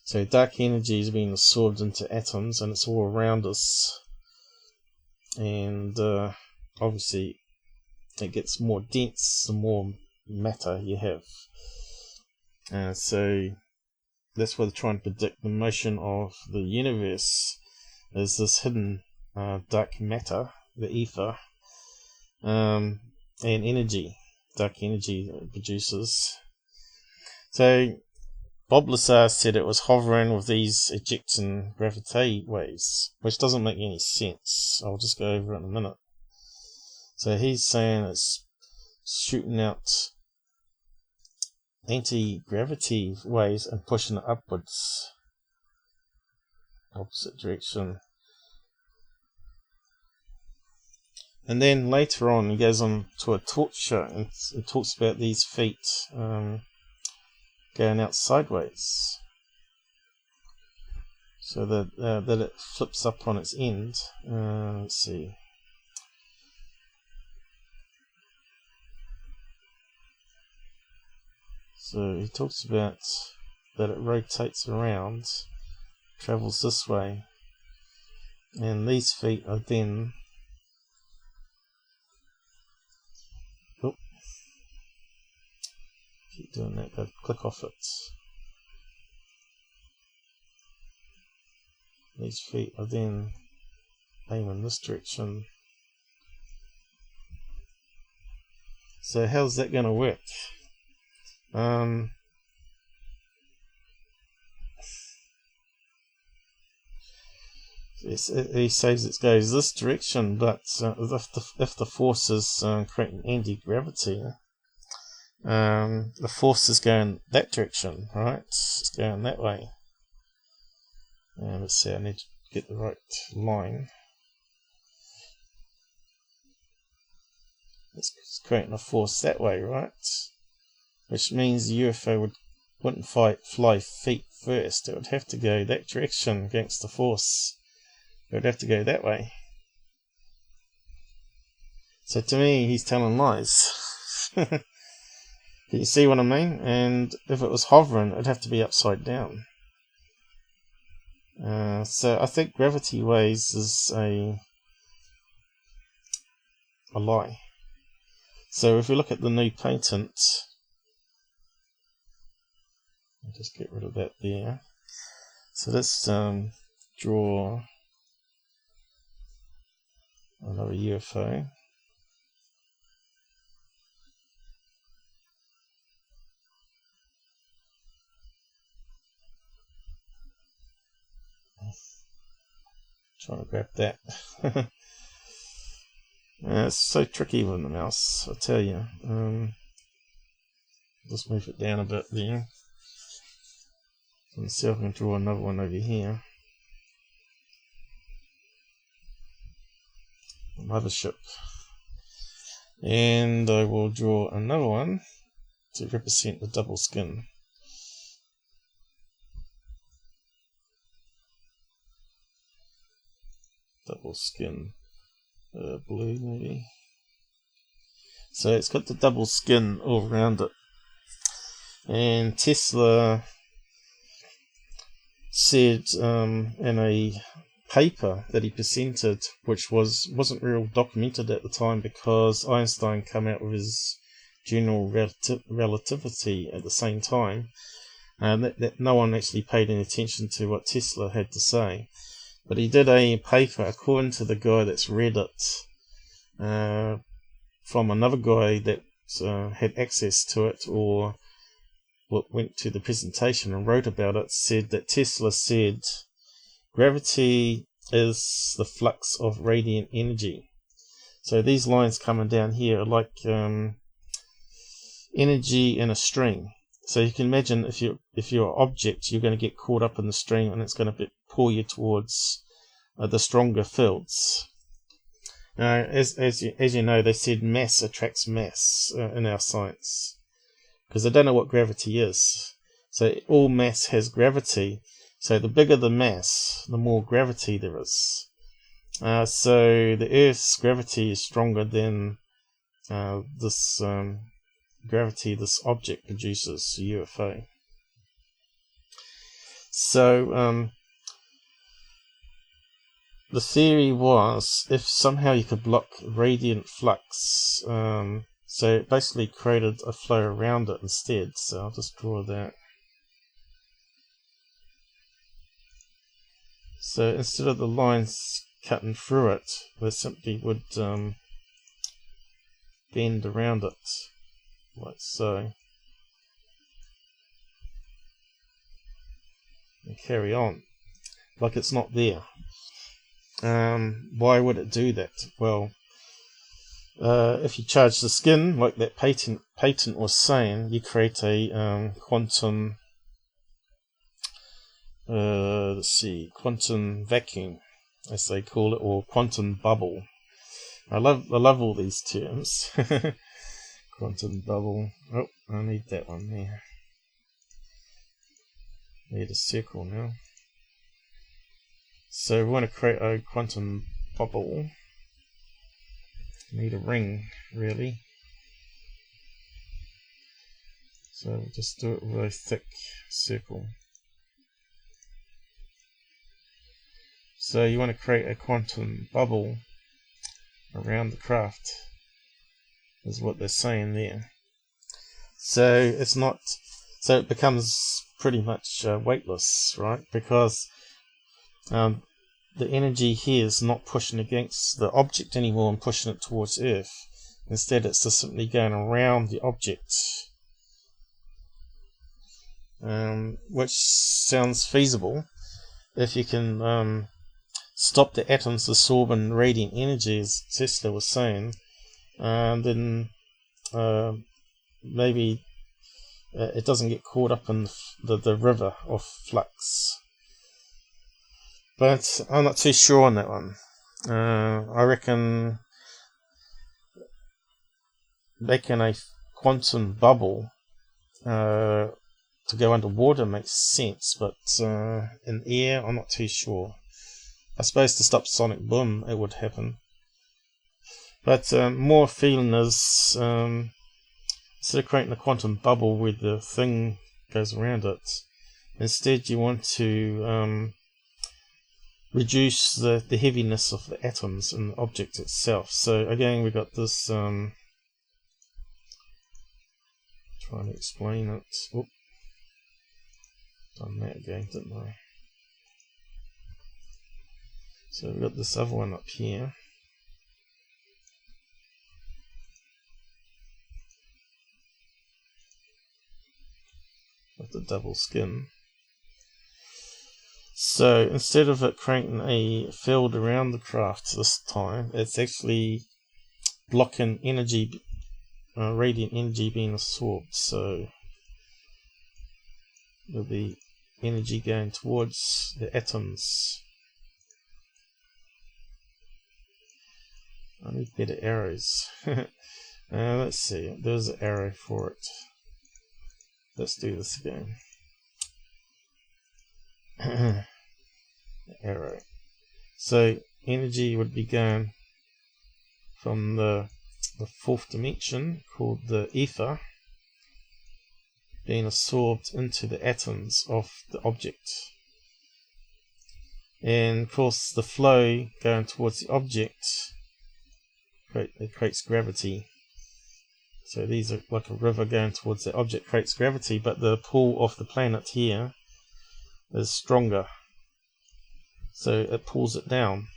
So dark energy is being absorbed into atoms, and it's all around us, and obviously it gets more dense the more matter you have. So that's why they're trying to predict the motion of the universe, is this hidden dark matter, the ether, and energy, dark energy that it produces. So Bob Lazar said it was hovering with these ejecting gravity waves, which doesn't make any sense. I'll just go over it in a minute. So he's saying it's shooting out anti-gravity waves and pushing it upwards, opposite direction. And then later on he goes on to a torch show and it talks about these feet going out sideways, so that it flips up on its end. Let's see. So he talks about that it rotates around, travels this way, and these feet are then keep doing that, go click off it. These feet are then aiming this direction. So how's that going to work? He says it goes this direction, but if the force is creating anti-gravity, the force is going that direction, right? It's going that way. Let's see, I need to get the right line. It's creating a force that way, right? Which means the UFO wouldn't fly feet first. It would have to go that direction against the force. It would have to go that way. So to me, he's telling lies. Can you see what I mean? And if it was hovering, it'd have to be upside down. So I think gravity waves is a lie. So if we look at the new patent, I'll just get rid of that there. So let's draw another UFO. Trying to grab that. It's so tricky with the mouse, I tell you. Just move it down a bit there. Let's see if I can draw another one over here. Mothership. And I will draw another one to represent the double skin. Double skin. Blue maybe. So it's got the double skin all around it. And Tesla said in a paper that he presented, which wasn't real documented at the time because Einstein came out with his general relativity at the same time, that no one actually paid any attention to what Tesla had to say. But he did a paper, according to the guy that's read it, from another guy that had access to it or went to the presentation and wrote about it, said that Tesla said gravity is the flux of radiant energy. So these lines coming down here are like energy in a string. So you can imagine if you're an object, you're going to get caught up in the string and it's going to pull you towards the stronger fields. As you know, they said mass attracts mass in our science, because they don't know what gravity is. So all mass has gravity. So the bigger the mass, the more gravity there is. So the Earth's gravity is stronger than this gravity this object produces, the UFO. So the theory was, if somehow you could block radiant flux, so it basically created a flow around it instead. So I'll just draw that. So instead of the lines cutting through it, they simply would bend around it, like so, and carry on, like it's not there. Why would it do that? Well, if you charge the skin, like that patent was saying, you create a quantum, quantum vacuum, as they call it, or quantum bubble. I love all these terms. Quantum bubble. Oh, I need that one there. Need a circle now. So we want to create a quantum bubble. Need a ring, really. So we'll just do it with a thick circle. So you want to create a quantum bubble around the craft, is what they're saying there. So it's not, so it becomes pretty much weightless, right? Because the energy here is not pushing against the object anymore and pushing it towards Earth. Instead, it's just simply going around the object, which sounds feasible if you can stop the atoms absorbing radiant energy, as Tesla was saying. Then maybe it doesn't get caught up in the river of flux. But I'm not too sure on that one. I reckon making a quantum bubble to go underwater makes sense, but in air, I'm not too sure. I suppose to stop sonic boom, it would happen. But more feeling is, instead of creating a quantum bubble where the thing goes around it, instead you want to reduce the heaviness of the atoms in the object itself. So again, we got this, trying to explain it. Oop. Done that again, didn't I? So we've got this other one up here. With the double skin. So instead of it creating a field around the craft this time, it's actually blocking energy, radiant energy being absorbed. So there'll be energy going towards the atoms. I need better arrows. Let's see, there's an arrow for it. Let's do this again. Arrow. So energy would be going from the fourth dimension, called the ether, being absorbed into the atoms of the object. And of course the flow going towards the object, it creates gravity. So these are like a river going towards the object, creates gravity, but the pull of the planet here is stronger, so it pulls it down.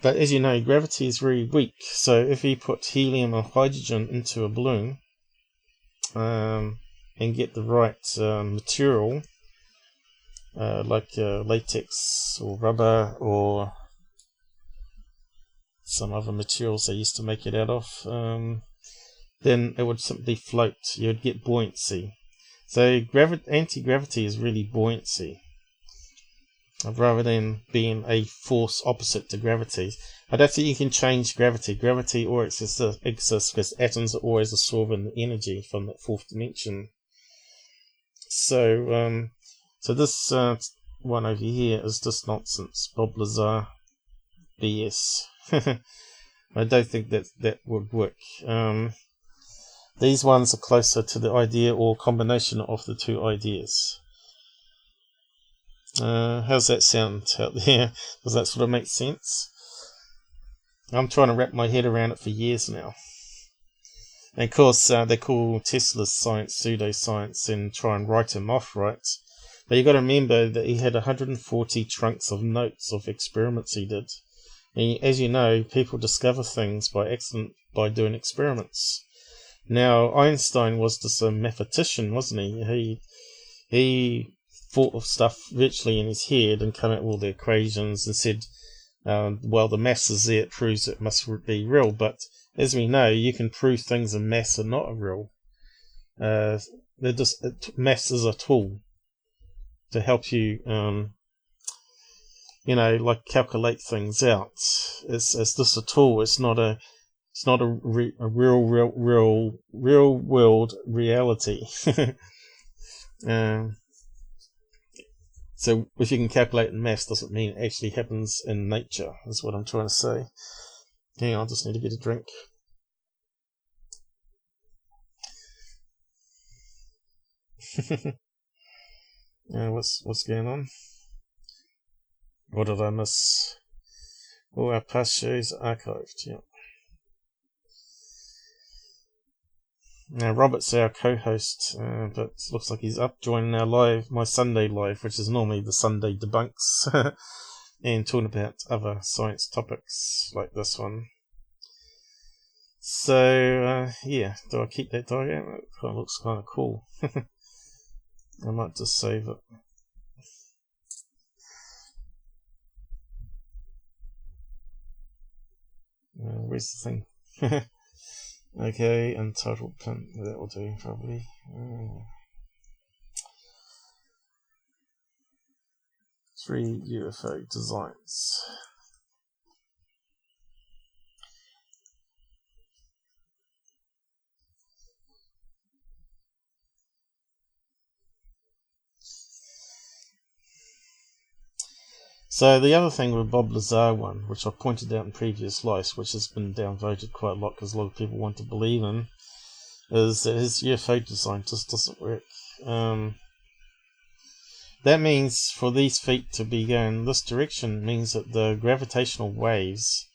But as you know, gravity is very weak, so if you put helium or hydrogen into a balloon and get the right material, like latex or rubber or some other materials they used to make it out of, then it would simply float. You would get buoyancy. So anti-gravity is really buoyancy. rather than being a force opposite to gravity. I don't think you can change gravity. Gravity always exists because atoms are always absorbing energy from that fourth dimension. So, so this one over here is just nonsense. Bob Lazar BS. I don't think that would work. These ones are closer to the idea or combination of the two ideas. How's that sound out there? Does that sort of make sense? I'm trying to wrap my head around it for years now. And of course, they call Tesla's science pseudoscience and try and write him off, right? But you got to remember that he had 140 trunks of notes of experiments he did. And as you know, people discover things by accident by doing experiments. Now, Einstein was just a mathematician, wasn't he? He thought of stuff virtually in his head and came up with all the equations and said, well, the maths is there, it proves it must be real. But as we know, you can prove things in maths are not real. Maths is a tool to help you, like calculate things out. It's just a tool. It's not a real world reality. So if you can calculate in maths, doesn't mean it actually happens in nature, is what I'm trying to say. Hang on, I just need to get a drink. What's going on? What did I miss? All our past shows are archived, yeah. Now Robert's our co-host, but looks like he's up joining my Sunday live, which is normally the Sunday Debunks, and talking about other science topics like this one. So, yeah, do I keep that diagram? It kind of looks kind of cool. I might just save it. Where's the thing? Okay, untitled pin. That will do, probably. 3 UFO designs. So the other thing with Bob Lazar one, which I pointed out in previous lives, which has been downvoted quite a lot because a lot of people want to believe in, is that his UFO design just doesn't work. That means for these feet to be going this direction means that the gravitational waves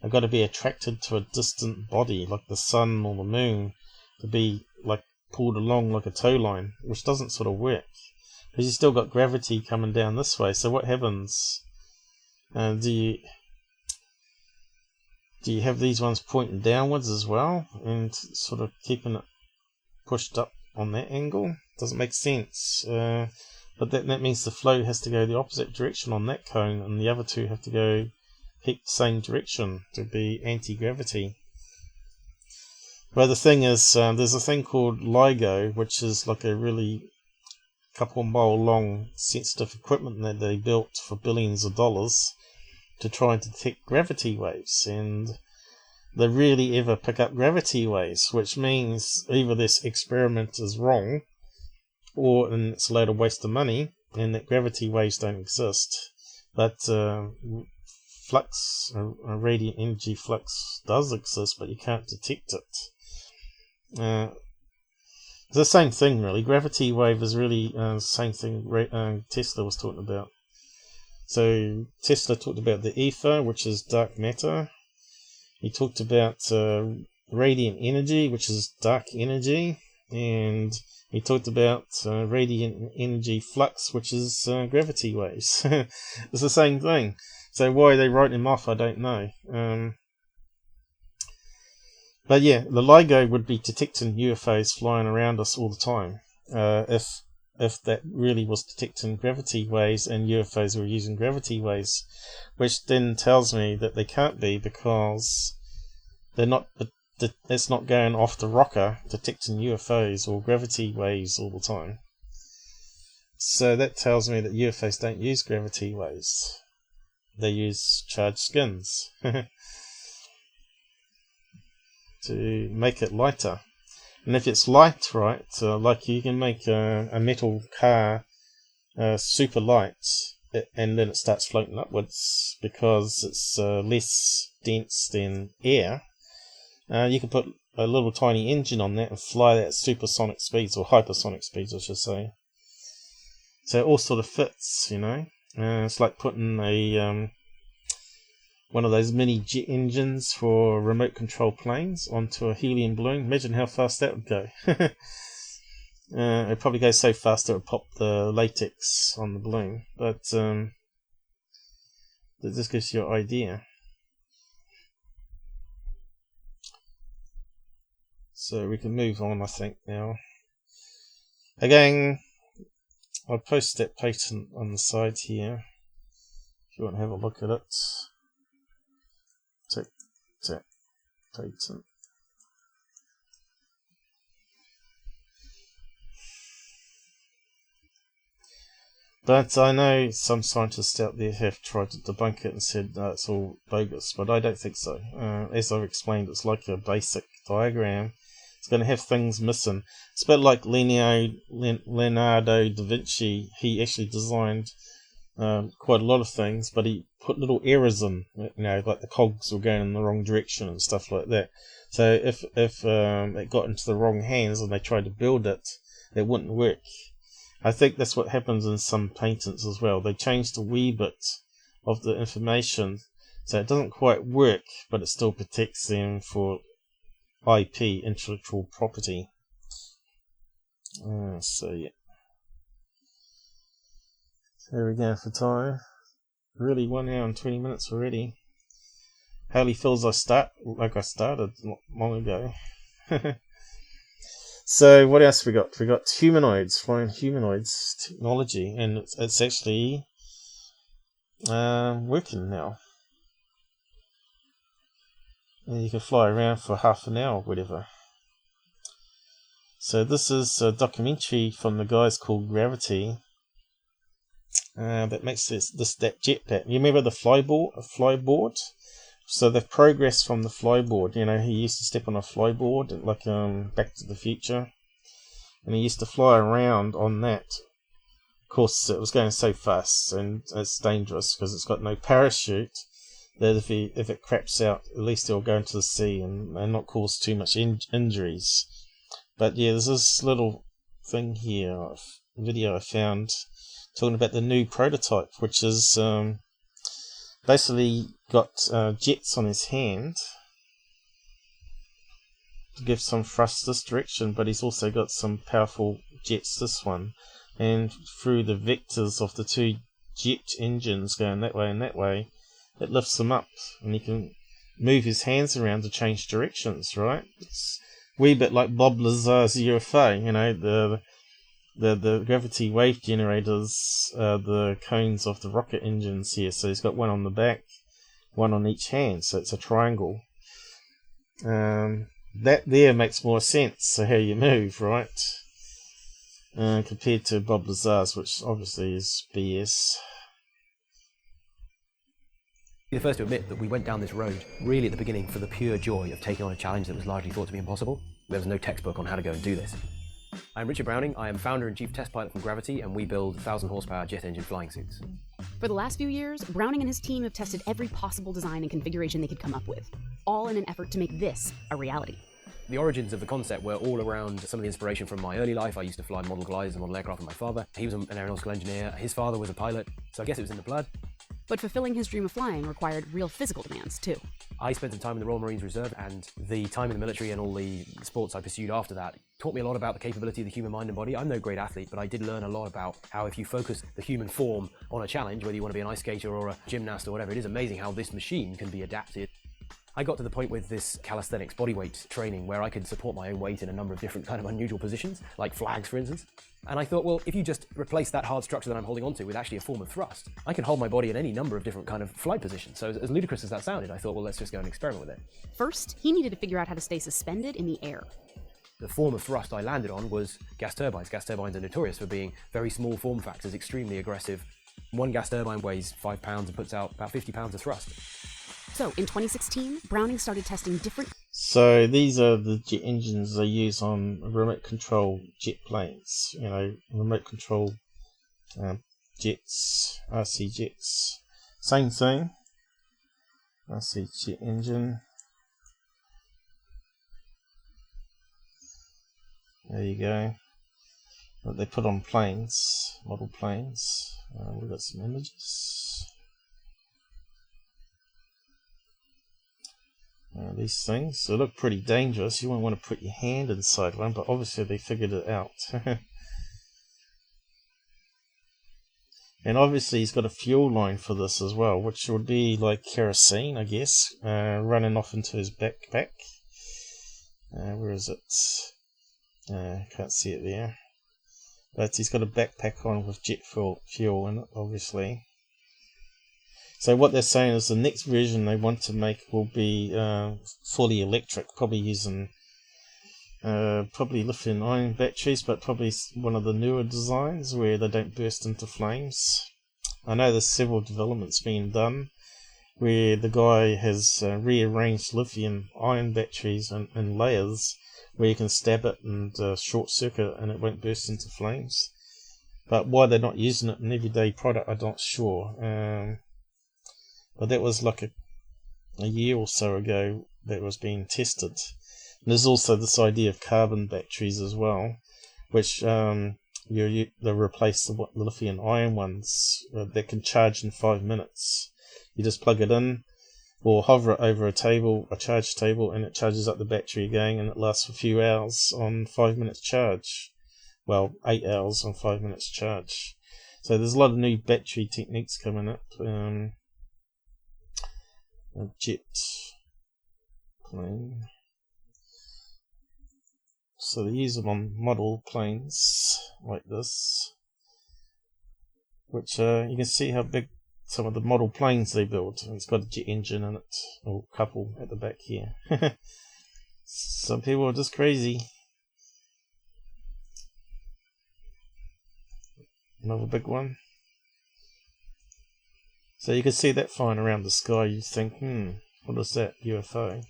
have got to be attracted to a distant body like the sun or the moon to be like pulled along like a tow line, which doesn't sort of work. Because you still got gravity coming down this way. So what happens? Do you have these ones pointing downwards as well, and sort of keeping it pushed up on that angle? Doesn't make sense. But that means the flow has to go the opposite direction on that cone, and the other two have to go keep the same direction to be anti-gravity. Well, the thing is, there's a thing called LIGO, which is like a really couple mile long sensitive equipment that they built for billions of dollars to try and detect gravity waves, and they rarely ever pick up gravity waves, which means either this experiment is wrong or it's a load of waste of money and that gravity waves don't exist, but flux, radiant energy flux does exist, but you can't detect it. It's the same thing, really. Gravity wave is really the same thing Tesla was talking about. So Tesla talked about the ether, which is dark matter. He talked about radiant energy, which is dark energy. And he talked about radiant energy flux, which is gravity waves. It's the same thing. So why they wrote him off, I don't know. But yeah, the LIGO would be detecting UFOs flying around us all the time. If that really was detecting gravity waves and UFOs were using gravity waves, which then tells me that they can't be because they're not. It's not going off the rocker detecting UFOs or gravity waves all the time. So that tells me that UFOs don't use gravity waves. They use charged skins to make it lighter. And if it's light, right, like you can make a metal car super light, and then it starts floating upwards because it's less dense than air. You can put a little tiny engine on that and fly that at supersonic speeds, or hypersonic speeds I should say. So it all sort of fits, you know. It's like putting a one of those mini jet engines for remote control planes onto a helium balloon. Imagine how fast that would go. It'd probably go so fast it would pop the latex on the balloon. But that just gives you an idea. So we can move on, I think, now. Again, I'll post that patent on the side here if you want to have a look at it. Tic Tac patent. But I know some scientists out there have tried to debunk it and said it's all bogus, but I don't think so. As I've explained, it's like a basic diagram. It's going to have things missing. It's a bit like Leonardo da Vinci. He actually designed quite a lot of things, but he put little errors in, you know, like the cogs were going in the wrong direction and stuff like that. So if it got into the wrong hands and they tried to build it, it wouldn't work. I think that's what happens in some patents as well. They changed a wee bit of the information, so it doesn't quite work, but it still protects them for IP, intellectual property. So yeah. There we go for time. Really 1 hour and 20 minutes already. Hardly feels I started long ago. So what else we got? We got humanoids, flying humanoids technology, and it's actually working now. And you can fly around for half an hour or whatever. So this is a documentary from the guys called Gravity that makes that jetpack. You remember the flyboard? So they've progressed from the flyboard. You know, he used to step on a flyboard, like Back to the Future, and he used to fly around on that. Of course, it was going so fast, and it's dangerous because it's got no parachute. That if it craps out, at least it'll go into the sea and not cause too much injuries. But yeah, there's this little thing here, video I found, talking about the new prototype, which is basically got jets on his hand to give some thrust this direction, but he's also got some powerful jets this one, and through the vectors of the two jet engines going that way and that way, it lifts him up, and he can move his hands around to change directions, right? It's a wee bit like Bob Lazar's UFO, you know, the gravity wave generators, the cones of the rocket engines here. So he's got one on the back, one on each hand, so it's a triangle. That there makes more sense, so how you move, right? Compared to Bob Lazar's, which obviously is BS. Be the first to admit that we went down this road really at the beginning for the pure joy of taking on a challenge that was largely thought to be impossible. There was no textbook on how to go and do this. I'm Richard Browning, I am founder and chief test pilot from Gravity, and we build 1,000 horsepower jet engine flying suits. For the last few years, Browning and his team have tested every possible design and configuration they could come up with, all in an effort to make this a reality. The origins of the concept were all around some of the inspiration from my early life. I used to fly model gliders and model aircraft with my father. He was an aeronautical engineer, his father was a pilot, so I guess it was in the blood. But fulfilling his dream of flying required real physical demands, too. I spent some time in the Royal Marines Reserve, and the time in the military and all the sports I pursued after that taught me a lot about the capability of the human mind and body. I'm no great athlete, but I did learn a lot about how if you focus the human form on a challenge, whether you want to be an ice skater or a gymnast or whatever, it is amazing how this machine can be adapted. I got to the point with this calisthenics bodyweight training where I could support my own weight in a number of different kind of unusual positions, like flags, for instance. And I thought, well, if you just replace that hard structure that I'm holding onto with actually a form of thrust, I can hold my body in any number of different kind of flight positions. So as ludicrous as that sounded, I thought, well, let's just go and experiment with it. First, he needed to figure out how to stay suspended in the air. The form of thrust I landed on was gas turbines. Gas turbines are notorious for being very small form factors, extremely aggressive. One gas turbine weighs 5 pounds and puts out about 50 pounds of thrust. So in 2016, Browning started testing different... So these are the jet engines they use on remote control jet planes. You know, remote control jets, RC jets. Same thing. RC jet engine. There you go. What they put on planes, model planes. We've got some images. These things, they look pretty dangerous. You wouldn't want to put your hand inside one, but obviously they figured it out. And obviously he's got a fuel line for this as well, which would be like kerosene, I guess, running off into his backpack. Where is it? Can't see it there. But he's got a backpack on with jet fuel in it, obviously. So what they're saying is the next version they want to make will be fully electric, probably using probably lithium-ion batteries, but probably one of the newer designs where they don't burst into flames. I know there's several developments being done where the guy has rearranged lithium-ion batteries in layers where you can stab it and short circuit and it won't burst into flames. But why they're not using it in everyday product, I'm not sure. But that was like a year or so ago that was being tested. And there's also this idea of carbon batteries as well, which they replace the lithium-ion ones that can charge in 5 minutes. You just plug it in or hover it over a charge table, and it charges up the battery again, and it lasts for a few hours on 5 minutes charge. Well, 8 hours on 5 minutes charge. So there's a lot of new battery techniques coming up. A jet plane. So they use them on model planes like this, which you can see how big some of the model planes they build. It's got a jet engine in it, or a couple at the back here. Some people are just crazy. Another big one. So you can see that flying around the sky. You think, what is that? UFO.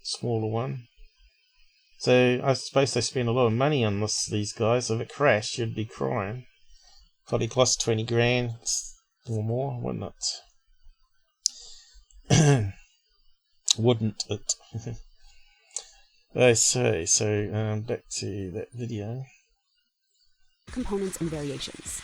Smaller one. So I suppose they spend a lot of money on these guys. If it crashed, you'd be crying. Probably cost 20 grand or more, wouldn't it? Wouldn't it? I say. So back to that video. Components and variations.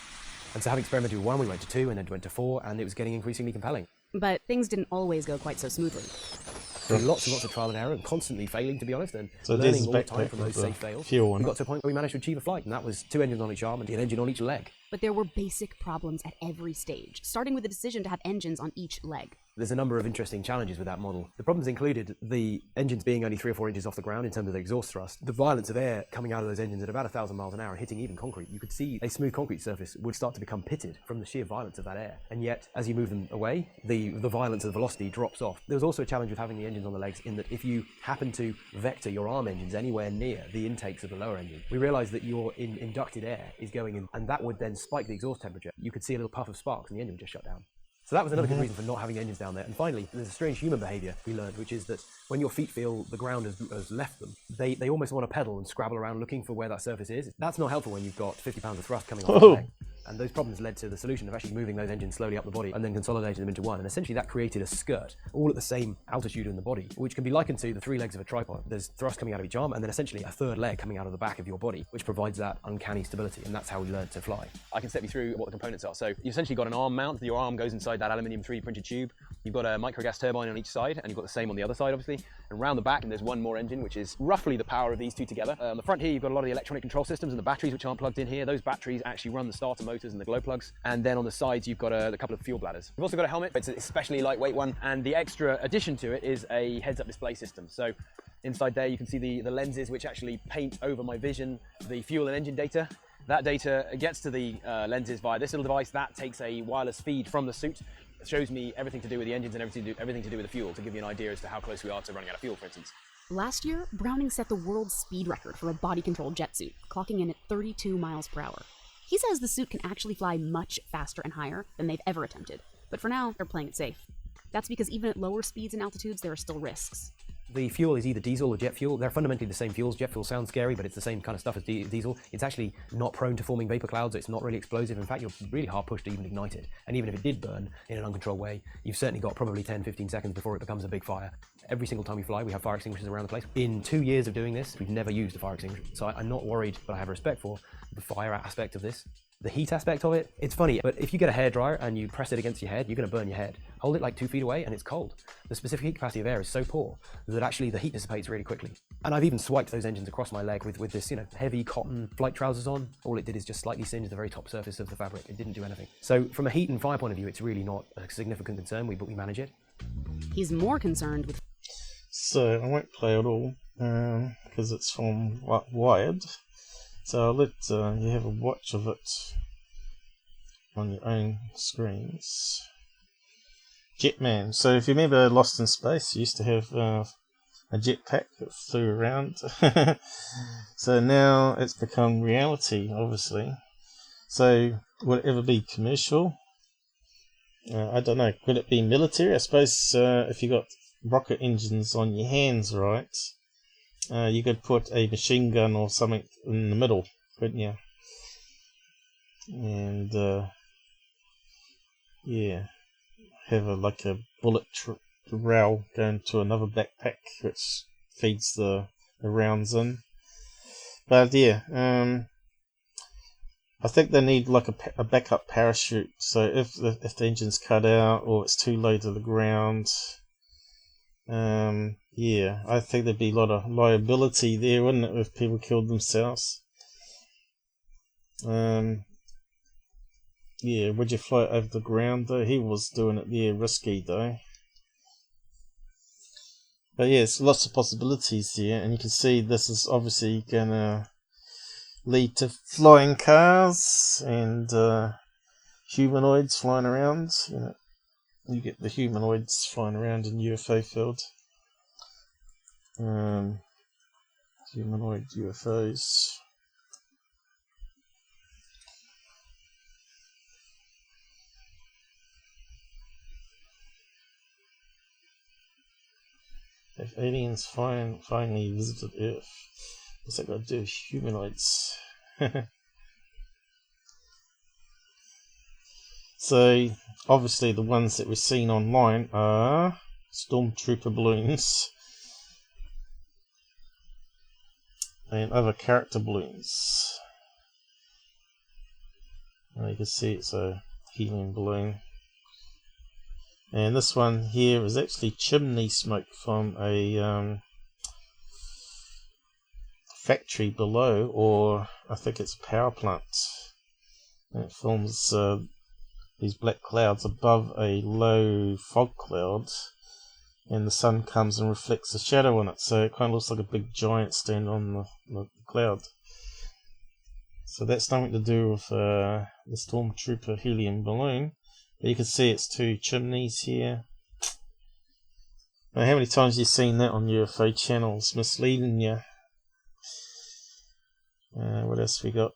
And so having experimented with 1, we went to 2, and then went to 4, and it was getting increasingly compelling. But things didn't always go quite so smoothly. Through lots and lots of trial and error, and constantly failing, to be honest, and so learning all the time from those safe fails. We got to a point where we managed to achieve a flight, and that was 2 engines on each arm and an engine on each leg. But there were basic problems at every stage, starting with the decision to have engines on each leg. There's a number of interesting challenges with that model. The problems included the engines being only 3 or 4 inches off the ground in terms of the exhaust thrust, the violence of air coming out of those engines at about 1,000 miles an hour and hitting even concrete. You could see a smooth concrete surface would start to become pitted from the sheer violence of that air. And yet, as you move them away, the violence of the velocity drops off. There was also a challenge with having the engines on the legs in that if you happen to vector your arm engines anywhere near the intakes of the lower engine, we realized that your inducted air is going in, and that would then spike the exhaust temperature. You could see a little puff of sparks and the engine would just shut down. So that was another good reason for not having the engines down there. And finally, there's a strange human behavior we learned, which is that when your feet feel the ground has left them, they almost want to pedal and scrabble around looking for where that surface is. That's not helpful when you've got 50 pounds of thrust coming off the leg. And those problems led to the solution of actually moving those engines slowly up the body and then consolidating them into one. And essentially that created a skirt, all at the same altitude in the body, which can be likened to the 3 legs of a tripod. There's thrust coming out of each arm and then essentially a 3rd leg coming out of the back of your body, which provides that uncanny stability. And that's how we learned to fly. I can step you through what the components are. So you essentially got an arm mount. Your arm goes inside that aluminium 3D printed tube. You've got a micro gas turbine on each side, and you've got the same on the other side, obviously. And around the back, and there's one more engine, which is roughly the power of these 2 together. On the front here, you've got a lot of the electronic control systems and the batteries, which aren't plugged in here. Those batteries actually run the starter motors and the glow plugs. And then on the sides, you've got a couple of fuel bladders. We've also got a helmet. It's an especially lightweight one. And the extra addition to it is a heads-up display system. So inside there, you can see the lenses, which actually paint over my vision the fuel and engine data. That data gets to the lenses via this little device. That takes a wireless feed from the suit. It shows me everything to do with the engines and everything to do with the fuel, to give you an idea as to how close we are to running out of fuel, for instance. Last year, Browning set the world speed record for a body-controlled jet suit, clocking in at 32 miles per hour. He says the suit can actually fly much faster and higher than they've ever attempted, but for now, they're playing it safe. That's because even at lower speeds and altitudes, there are still risks. The fuel is either diesel or jet fuel. They're fundamentally the same fuels. Jet fuel sounds scary, but it's the same kind of stuff as diesel. It's actually not prone to forming vapor clouds. It's not really explosive. In fact, you're really hard pushed to even ignite it. And even if it did burn in an uncontrolled way, you've certainly got probably 10, 15 seconds before it becomes a big fire. Every single time we fly, we have fire extinguishers around the place. In 2 years of doing this, we've never used a fire extinguisher. So I'm not worried, but I have respect for the fire aspect of this. The heat aspect of it, it's funny, but if you get a hairdryer and you press it against your head, you're going to burn your head. Hold it like 2 feet away and it's cold. The specific heat capacity of air is so poor that actually the heat dissipates really quickly. And I've even swiped those engines across my leg with this, heavy cotton flight trousers on. All it did is just slightly singe the very top surface of the fabric. It didn't do anything. So from a heat and fire point of view, it's really not a significant concern, but we manage it. He's more concerned with... So I won't play it all because it's from Wired. So I'll let you have a watch of it on your own screens. Jetman. So if you remember Lost in Space, you used to have a jetpack that flew around. So now it's become reality, obviously. So will it ever be commercial? I don't know. Could it be military? I suppose if you got rocket engines on your hands, right? You could put a machine gun or something in the middle, couldn't you? And yeah, have like a bullet rail going to another backpack which feeds the rounds in. But yeah, I think they need like a backup parachute. So if the engine's cut out or it's too low to the ground. Yeah, I think there'd be a lot of liability there, wouldn't it, if people killed themselves? Yeah, would you fly it over the ground though? He was doing it there, risky though. But yeah, it's lots of possibilities here, and you can see this is obviously gonna lead to flying cars and humanoids flying around. You get the humanoids flying around in UFO field. Humanoid UFOs. If aliens finally visited Earth, what's that got to do with humanoids? So, obviously the ones that we're seeing online are stormtrooper balloons and other character balloons. You can see it's a helium balloon. And this one here is actually chimney smoke from a factory below, or I think it's a power plant. And it forms these black clouds above a low fog cloud, and the sun comes and reflects a shadow on it, so it kind of looks like a big giant standing on the cloud. So that's nothing to do with the stormtrooper helium balloon. But you can see it's 2 chimneys here. Now, how many times have you seen that on UFO channels misleading you? What else we got?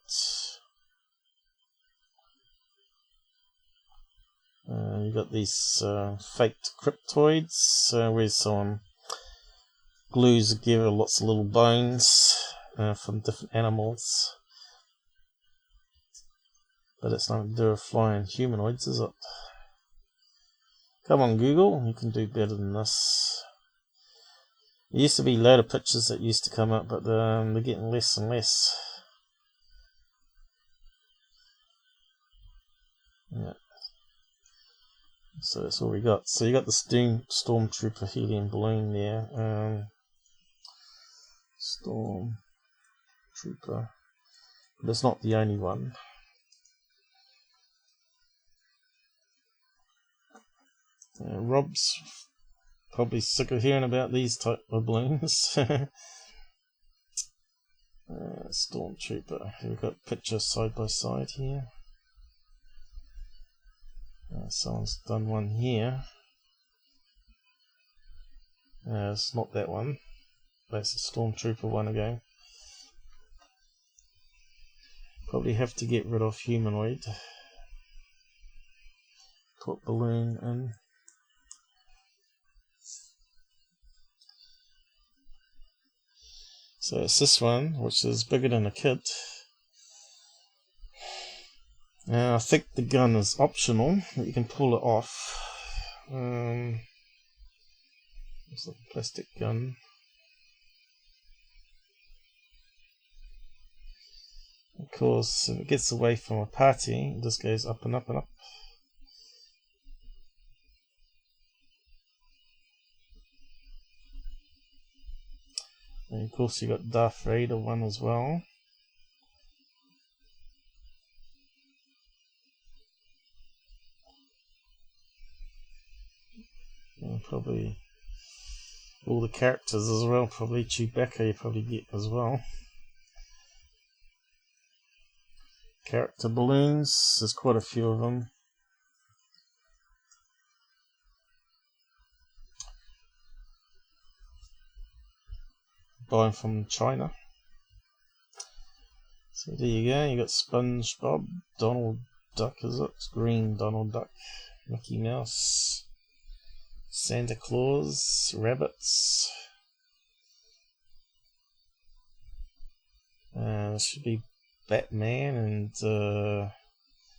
You got these faked cryptoids where someone glues together lots of little bones from different animals. But it's nothing to do with flying humanoids, is it? Come on, Google, you can do better than this. There used to be a load of pictures that used to come up, but they're getting less and less. Yeah. So that's all we got. So you got the stormtrooper helium balloon there. Stormtrooper. But it's not the only one. Rob's probably sick of hearing about these type of balloons. Stormtrooper. We've got pictures side by side here. Someone's done one here. It's not that one. that's a Stormtrooper one again. Probably have to get rid of Humanoid. Put Balloon in. So it's this one, which is bigger than a kid. Now I think the gun is optional, but you can pull it off. It's a plastic gun. Of course, if it gets away from a party, it just goes up and up and up. And of course you got Darth Vader one as well. And probably all the characters as well, probably Chewbacca you probably get as well. Character balloons, there's quite a few of them. Buying from China. So there you go, you got SpongeBob, Donald Duck is it? Green Donald Duck, Mickey Mouse, Santa Claus, rabbits. This should be Batman and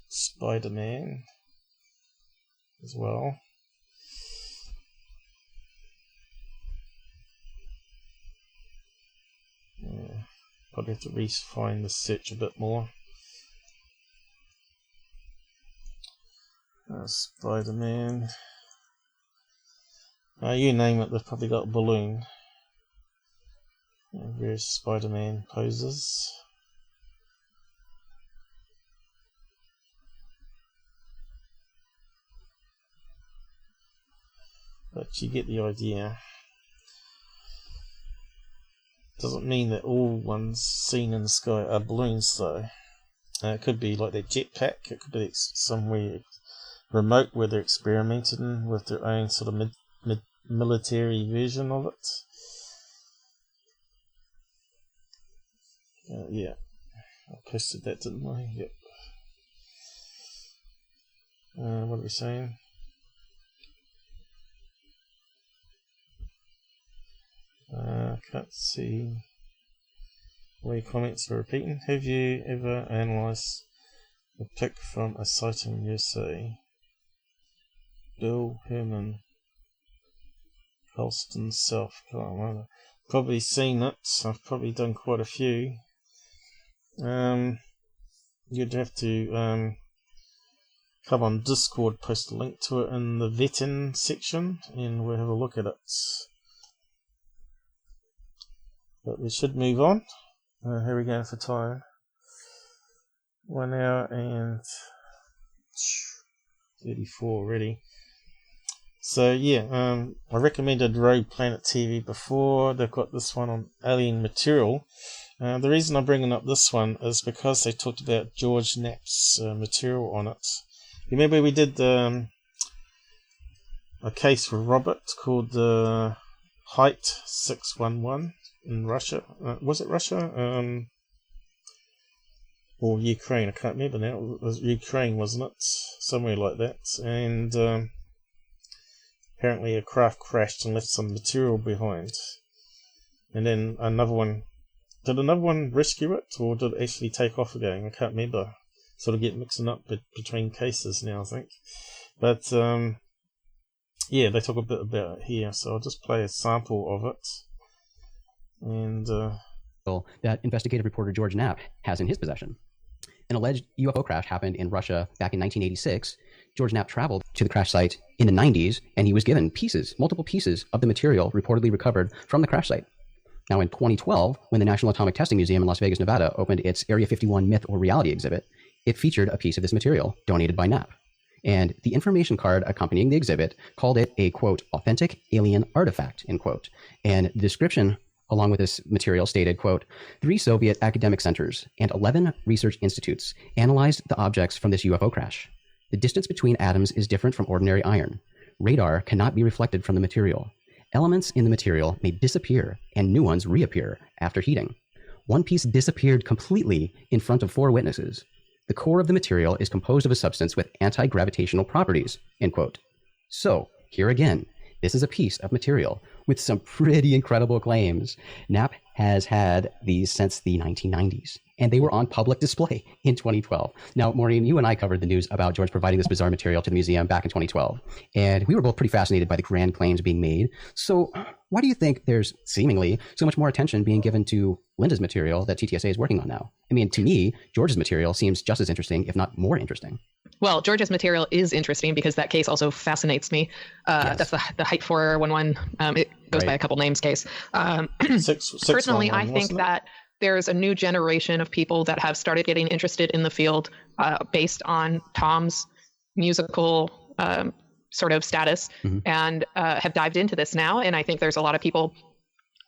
Spider-Man as well. Probably have to refine the search a bit more. Spider-Man. You name it, they've probably got a balloon. Various Spider-Man poses. But you get the idea. Doesn't mean that all ones seen in the sky are balloons though. It could be like their jetpack, it could be somewhere remote where they're experimenting with their own sort of military version of it. Yeah, I posted that, didn't I? Yep. What are we saying? Can't see where your comments are repeating. Have you ever analysed a pic from a sighting USA? Bill Herman, Colston, South Carolina. Probably seen it. I've probably done quite a few. You'd have to come on Discord, post a link to it in the vetting section, and we'll have a look at it. But we should move on. Here we go for time. 1 hour and 34 already. So yeah, I recommended Rogue Planet TV before. They've got this one on alien material. The reason I'm bringing up this one is because they talked about George Knapp's material on it. You remember we did a case for Robert called the Height 611 in Russia. Was it Russia? Or Ukraine? I can't remember now. It was Ukraine, wasn't it? Somewhere like that. And apparently a craft crashed and left some material behind. And then another one. Did another one rescue it, or did it actually take off again? I can't remember. Sort of get mixing up between cases now, I think. But yeah, they talk a bit about it here, so I'll just play a sample of it. And that investigative reporter George Knapp has in his possession. An alleged UFO crash happened in Russia back in 1986. George Knapp traveled to the crash site in the 90s, and he was given multiple pieces of the material reportedly recovered from the crash site. Now, in 2012, when the National Atomic Testing Museum in Las Vegas, Nevada opened its Area 51 Myth or Reality exhibit, it featured a piece of this material donated by Knapp. And the information card accompanying the exhibit called it a, quote, authentic alien artifact, end quote. And the description along with this material stated, quote, 3 Soviet academic centers and 11 research institutes analyzed the objects from this UFO crash. The distance between atoms is different from ordinary iron. Radar cannot be reflected from the material. Elements in the material may disappear and new ones reappear after heating. One piece disappeared completely in front of 4 witnesses. The core of the material is composed of a substance with anti-gravitational properties, end quote. So, here again, this is a piece of material with some pretty incredible claims. Knapp has had these since the 1990s, and they were on public display in 2012. Now, Maureen, you and I covered the news about George providing this bizarre material to the museum back in 2012, and we were both pretty fascinated by the grand claims being made. So why do you think there's seemingly so much more attention being given to Linda's material that TTSA is working on now? I mean, to me, George's material seems just as interesting, if not more interesting. Well, George's material is interesting because that case also fascinates me. Yes. That's the Height 411. It goes by a couple names case. Personally, I think that there's a new generation of people that have started getting interested in the field based on Tom's musical sort of status and have dived into this now. And I think there's a lot of people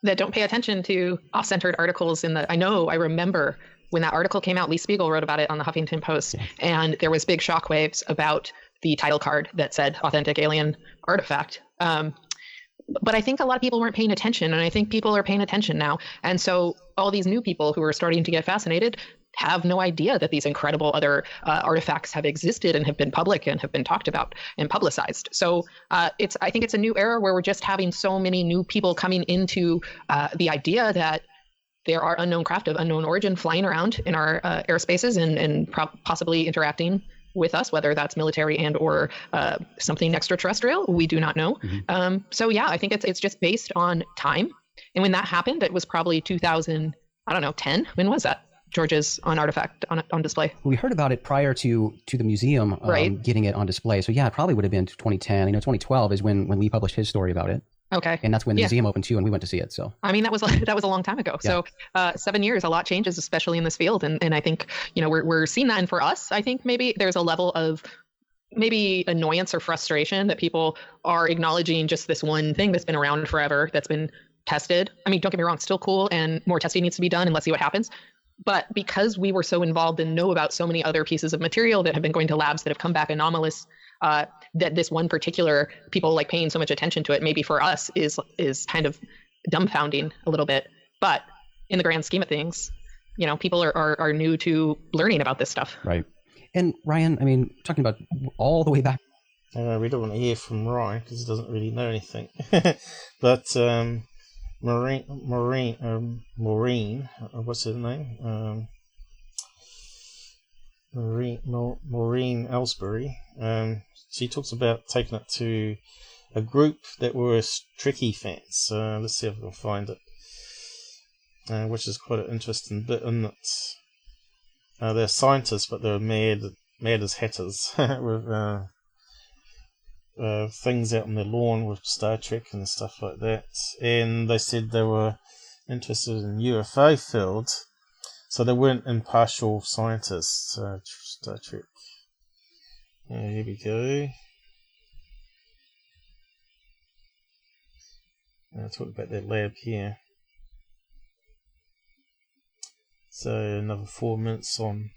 that don't pay attention to off-centered articles I remember when that article came out, Lee Spiegel wrote about it on the Huffington Post, and there was big shockwaves about the title card that said authentic alien artifact. But I think a lot of people weren't paying attention, and I think people are paying attention now. And so all these new people who are starting to get fascinated have no idea that these incredible other artifacts have existed and have been public and have been talked about and publicized. So I think it's a new era where we're just having so many new people coming into the idea that there are unknown craft of unknown origin flying around in our airspaces and possibly interacting with us, whether that's military and or something extraterrestrial. We do not know. So yeah, I think it's just based on time. And when that happened, it was probably 2010. When was that? George's on artifact on display. We heard about it prior to the museum getting it on display. So yeah, it probably would have been 2010. 2012 is when Lee published his story about it. Okay. And that's when the museum opened too, and we went to see it. So I mean, that was a long time ago. Yeah. So 7 years, a lot changes, especially in this field. And I think, we're seeing that. And for us, I think maybe there's a level of maybe annoyance or frustration that people are acknowledging just this one thing that's been around forever, that's been tested. I mean, don't get me wrong, it's still cool, and more testing needs to be done, and let's see what happens. But because we were so involved and know about so many other pieces of material that have been going to labs that have come back anomalous, that this one particular people like paying so much attention to it, maybe for us is kind of dumbfounding a little bit. But in the grand scheme of things, people are new to learning about this stuff. Right. And Ryan, I mean, talking about all the way back. We don't want to hear from Ryan because he doesn't really know anything. But Maureen, what's her name? Maureen Ellsbury. She talks about taking it to a group that were Trekkie fans. Let's see if I can find it. Which is quite an interesting bit in that they're scientists, but they're mad as hatters with things out on their lawn with Star Trek and stuff like that. And they said they were interested in UFO field, so they weren't impartial scientists. Star Trek. Here we go. I'll talk about that lab here. So another 4 minutes on.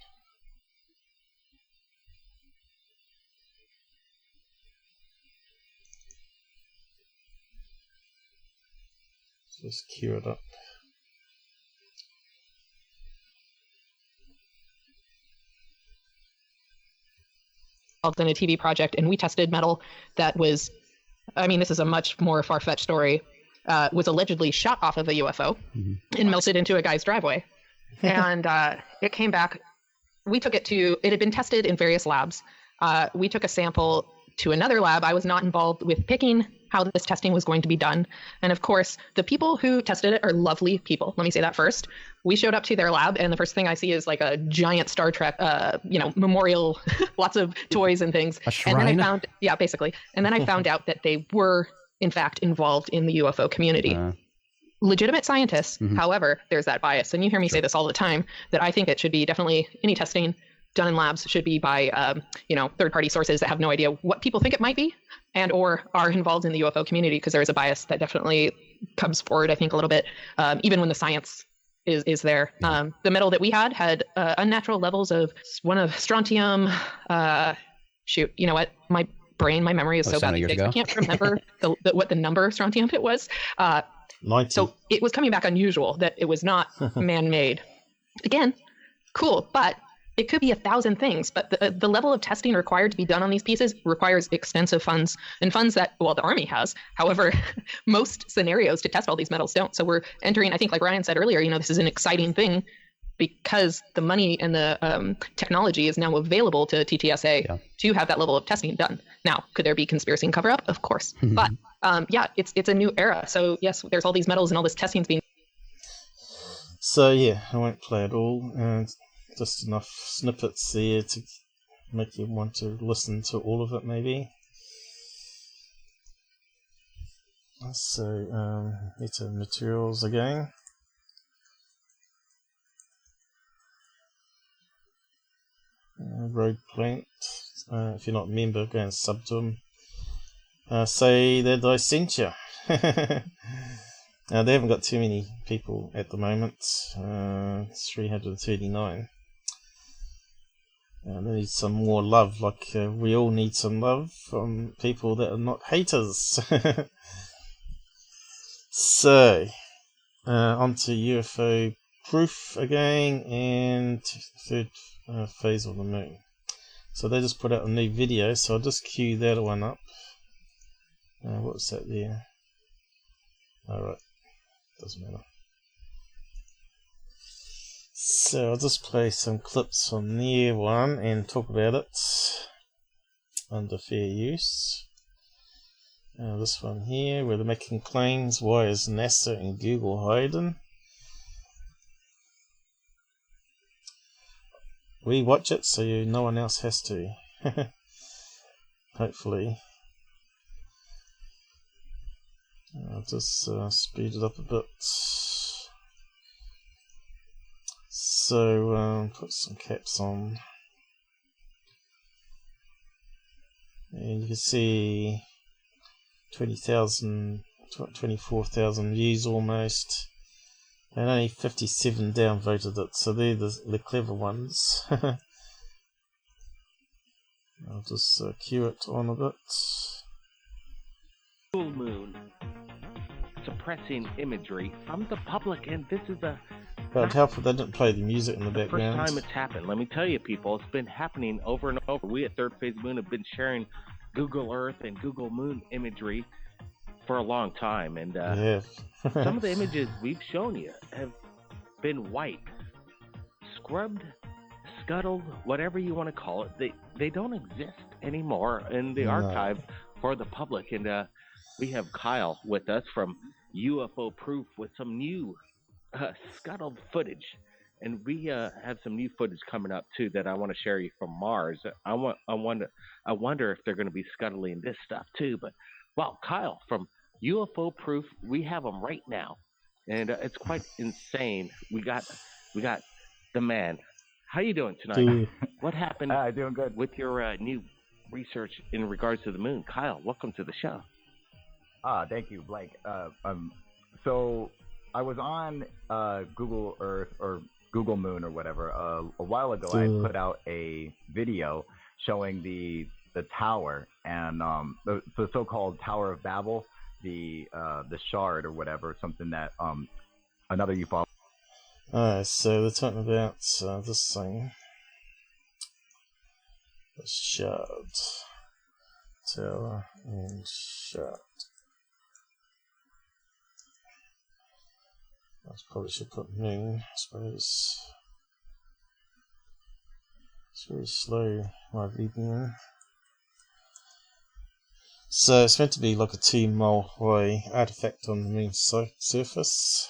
Just cue it up. In a TV project, and we tested metal that was, I mean, this is a much more far-fetched story, was allegedly shot off of a UFO and melted into a guy's driveway. And it came back. We took it had been tested in various labs. We took a sample to another lab. I was not involved with picking how this testing was going to be done. And of course, the people who tested it are lovely people. Let me say that first. We showed up to their lab, and the first thing I see is like a giant Star Trek, memorial, lots of toys and things. A shrine? And then I found, basically. And then I found out that they were, in fact, involved in the UFO community. Legitimate scientists. However, there's that bias. And you hear me say this all the time, that I think it should be definitely any testing done in labs should be by, third-party sources that have no idea what people think it might be and or are involved in the UFO community, because there is a bias that definitely comes forward, I think, a little bit, even when the science is there. The metal that we had unnatural levels of one of strontium. You know what? My brain, my memory is so bad these days. I can't remember what the number strontium it was. 90. So it was coming back unusual that it was not man-made. Again, cool, but it could be 1,000 things. But the level of testing required to be done on these pieces requires extensive funds, and funds that, well, the Army has. However, most scenarios to test all these metals don't. So we're entering, I think, like Ryan said earlier, this is an exciting thing because the money and the technology is now available to TTSA to have that level of testing done. Now, could there be conspiracy and cover-up? Of course. But yeah, it's a new era. So yes, there's all these metals and all this testing being. So yeah, I won't play it all. Just enough snippets there to make you want to listen to all of it, maybe. So meta materials again. Road Plant. If you're not a member, go and sub to them. Say that I sent you. They haven't got too many people at the moment. 339. They need some more love, like we all need some love from people that are not haters. So, on to UFO Proof again, and third phase of the moon. So they just put out a new video, so I'll just cue that one up. What was that there? Alright, doesn't matter. So I'll just play some clips from their one and talk about it under fair use. This one here, where they're making claims, why is NASA and Google hiding? We watch it so no one else has to. Hopefully. I'll just speed it up a bit. So put some caps on. And you can see 20,000, 24,000 views almost. And only 57 downvoted it, so they're the clever ones. I'll just cue it on a bit. Full moon. Suppressing imagery from the public, and this is a... But helpful they didn't play the music in the background. First time it's happened. Let me tell you, people, it's been happening over and over. We at Third Phase Moon have been sharing Google Earth and Google Moon imagery for a long time, and some of the images we've shown you have been wiped, scrubbed, scuttled, whatever you want to call it. They don't exist anymore in the archive for the public. And we have Kyle with us from UFO Proof with some new scuttled footage, and we have some new footage coming up too that I want to share you from Mars. I wonder if they're going to be scuttling this stuff too. But well, Kyle from UFO Proof, we have them right now, and it's quite insane. We got the man. How you doing tonight? What happened? Doing good. With your new research in regards to the moon. Kyle, welcome to the show. Thank you, Blake. So I was on Google Earth or Google Moon or whatever a while ago. I put out a video showing the tower and the so-called Tower of Babel, the Shard or whatever, something that another UFO. So they're talking about this thing, the Shard, Tower and Shard. I probably should put moon, I suppose. It's very slow, my VPN. So it's meant to be like a 2-mile high artifact on the moon's surface,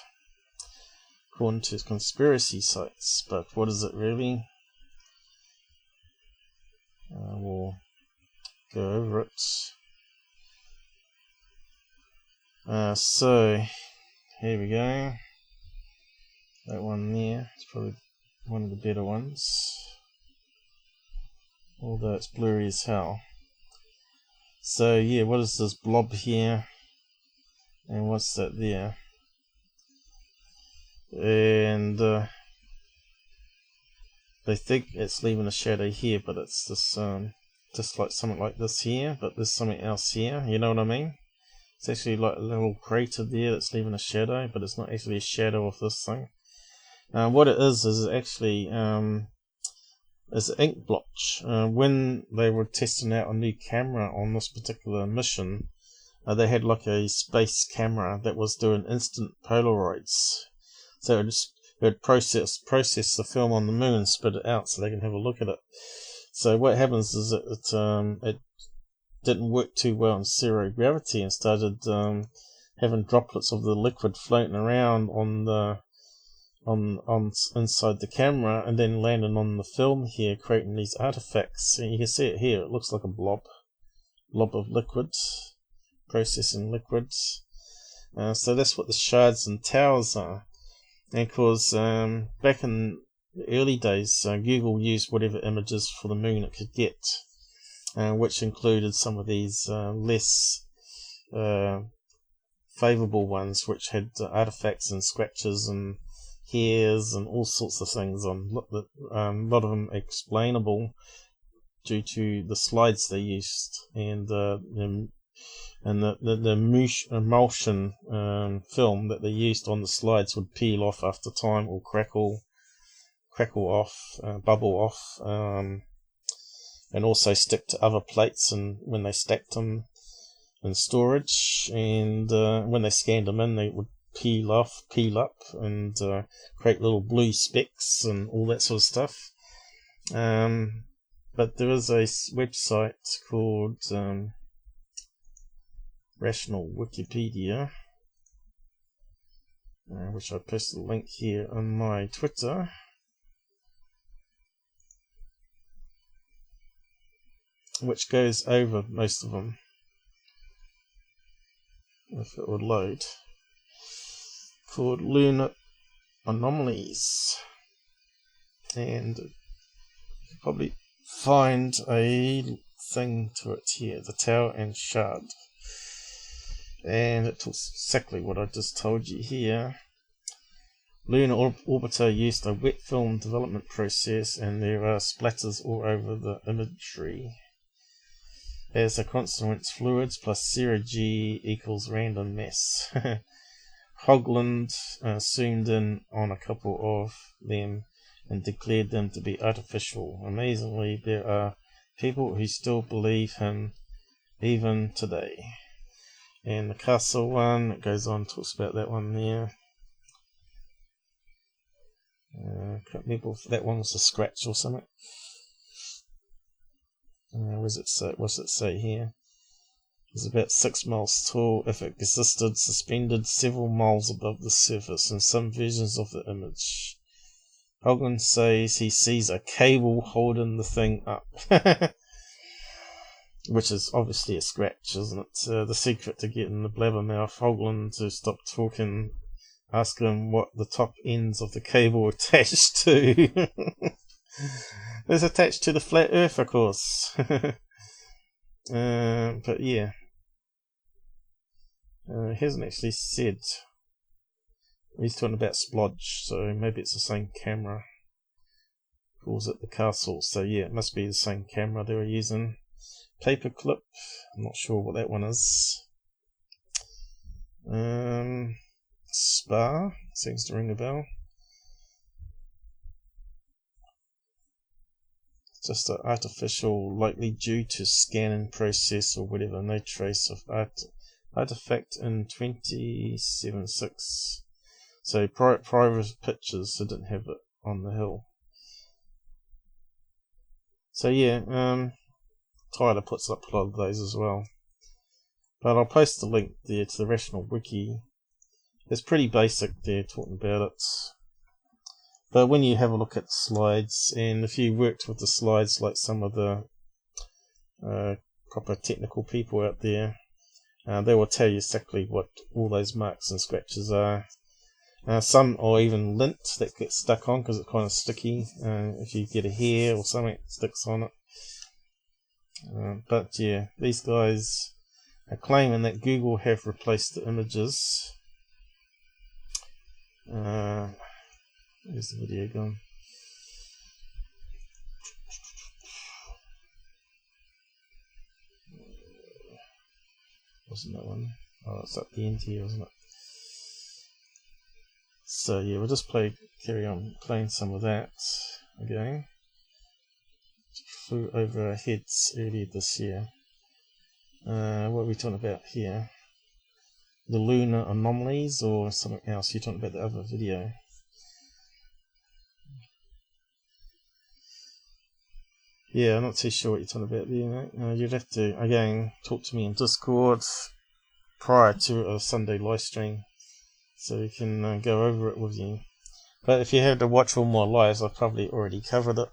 according to conspiracy sites. But what is it really? We'll go over it. So here we go. That one there is probably one of the better ones, although it's blurry as hell. So yeah, what is this blob here, and what's that there? And they think it's leaving a shadow here, but it's this just like something like this here, but there's something else here, you know what I mean? It's actually like a little crater there that's leaving a shadow, but it's not actually a shadow of this thing. What it is actually is an ink blotch. When they were testing out a new camera on this particular mission, they had like a space camera that was doing instant Polaroids. So it would process the film on the moon and spit it out so they can have a look at it. So what happens is it didn't work too well in zero gravity and started having droplets of the liquid floating around on inside the camera and then landing on the film here, creating these artifacts. And you can see it here. It looks like a blob of liquids, processing liquids. So that's what the shards and towers are. And of course, back in the early days, Google used whatever images for the moon it could get, which included some of these less favourable ones, which had artifacts and scratches and hairs and all sorts of things on. A lot of them explainable due to the slides they used and the emulsion film that they used on the slides would peel off after time or crackle off, bubble off, and also stick to other plates and when they stacked them in storage, and when they scanned them in they would peel up and create little blue specks and all that sort of stuff. But there is a website called Rational Wikipedia, which I posted a link here on my Twitter, which goes over most of them, if it would load, called Lunar Anomalies, and you can probably find a thing to it here, the tower and shard, and it talks exactly what I just told you here. Lunar Orbiter used a wet film development process, and there are splatters all over the imagery. As a consequence, fluids plus zero G equals random mass. Hogland zoomed in on a couple of them and declared them to be artificial. Amazingly, there are people who still believe him even today. And the castle one, it goes on, talks about that one there. Can't remember if that one was a scratch or something. What's it say here? It's about 6 miles tall if it existed, suspended several miles above the surface in some versions of the image. Hoagland says he sees a cable holding the thing up. Which is obviously a scratch, isn't it? The secret to getting the blabbermouth Hoagland to stop talking, ask him what the top ends of the cable attached to. It's attached to the flat earth, of course. But yeah. He hasn't actually said. He's talking about splodge, so maybe it's the same camera. Calls it the castle, so yeah, it must be the same camera they were using. Paperclip, I'm not sure what that one is. Spa, seems to ring a bell. Just an artificial, likely due to scanning process or whatever, no trace of artifact in 27.6. So private pictures, so didn't have it on the hill. So yeah, Tyler puts up a lot of those as well. But I'll post the link there to the Rational Wiki. It's pretty basic there, talking about it. But when you have a look at the slides, and if you worked with the slides like some of the proper technical people out there, they will tell you exactly what all those marks and scratches are. Some are even lint that gets stuck on because it's kind of sticky. If you get a hair or something, it sticks on it. But yeah, these guys are claiming that Google have replaced the images. Where's the video gone? wasn't that one? Oh, it's at the end here, isn't it? So yeah, we'll just carry on playing some of that again. Flew over our heads earlier this year. What are we talking about here? The lunar anomalies or something else? You're talking about the other video. Yeah, I'm not too sure what you're talking about there, mate. You'd have to, again, talk to me in Discord prior to a Sunday live stream so we can go over it with you. But if you had to watch all my lives, I've probably already covered it.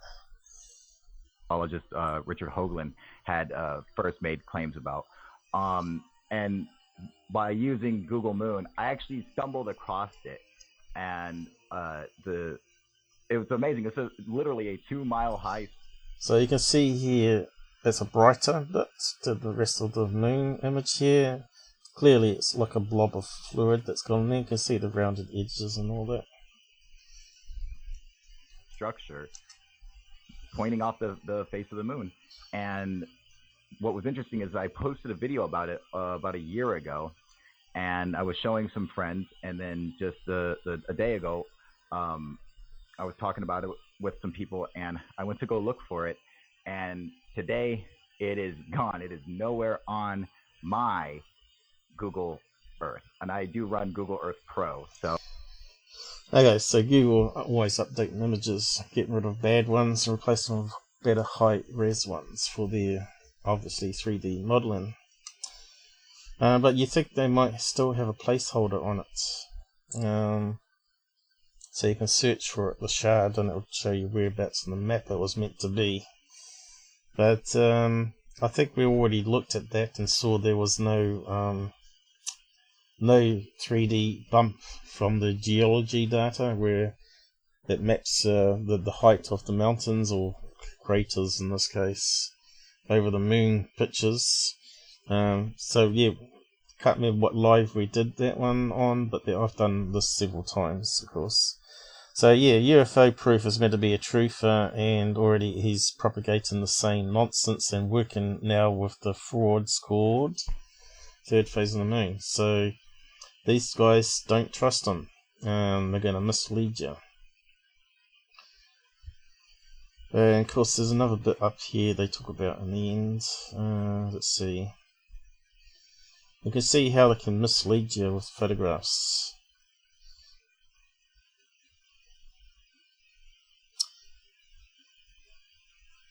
Just Richard Hoagland had first made claims about. And by using Google Moon, I actually stumbled across it. And it was amazing. It's literally a 2-mile high. So you can see here, it's a brighter bit to the rest of the moon image here. Clearly it's like a blob of fluid that's gone there. You can see the rounded edges and all that. Structure pointing off the face of the moon. And what was interesting is I posted a video about it about a year ago, and I was showing some friends, and then just a day ago I was talking about it with some people, and I went to go look for it, and today it is gone. It is nowhere on my Google Earth, and I do run Google Earth Pro. So okay, so Google always updating images, getting rid of bad ones and replacing them with better high-res ones for their obviously 3D modeling. But you think they might still have a placeholder on it. So you can search for it, the shard, and it will show you whereabouts on the map it was meant to be. But I think we already looked at that and saw there was no 3D bump from the geology data where it maps the height of the mountains, or craters in this case, over the moon pictures. So yeah, can't remember what live we did that one on, but I've done this several times, of course. So yeah, UFO Proof is meant to be a truther, and already he's propagating the same nonsense and working now with the frauds called Third Phase of the Moon. So these guys, don't trust them. They're going to mislead you. And of course there's another bit up here they talk about in the end. Let's see. You can see how they can mislead you with photographs.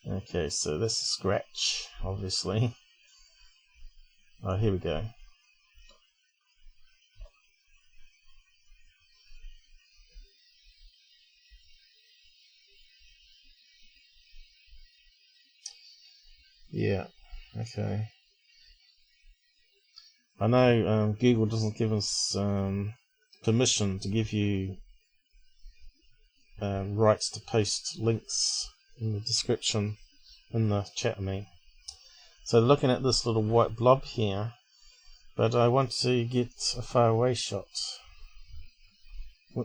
Okay, so that's a scratch, obviously. Oh, here we go. Yeah, okay. I know Google doesn't give us permission to give you rights to post links in the description in the chat, So looking at this little white blob here, but I want to get a far away shot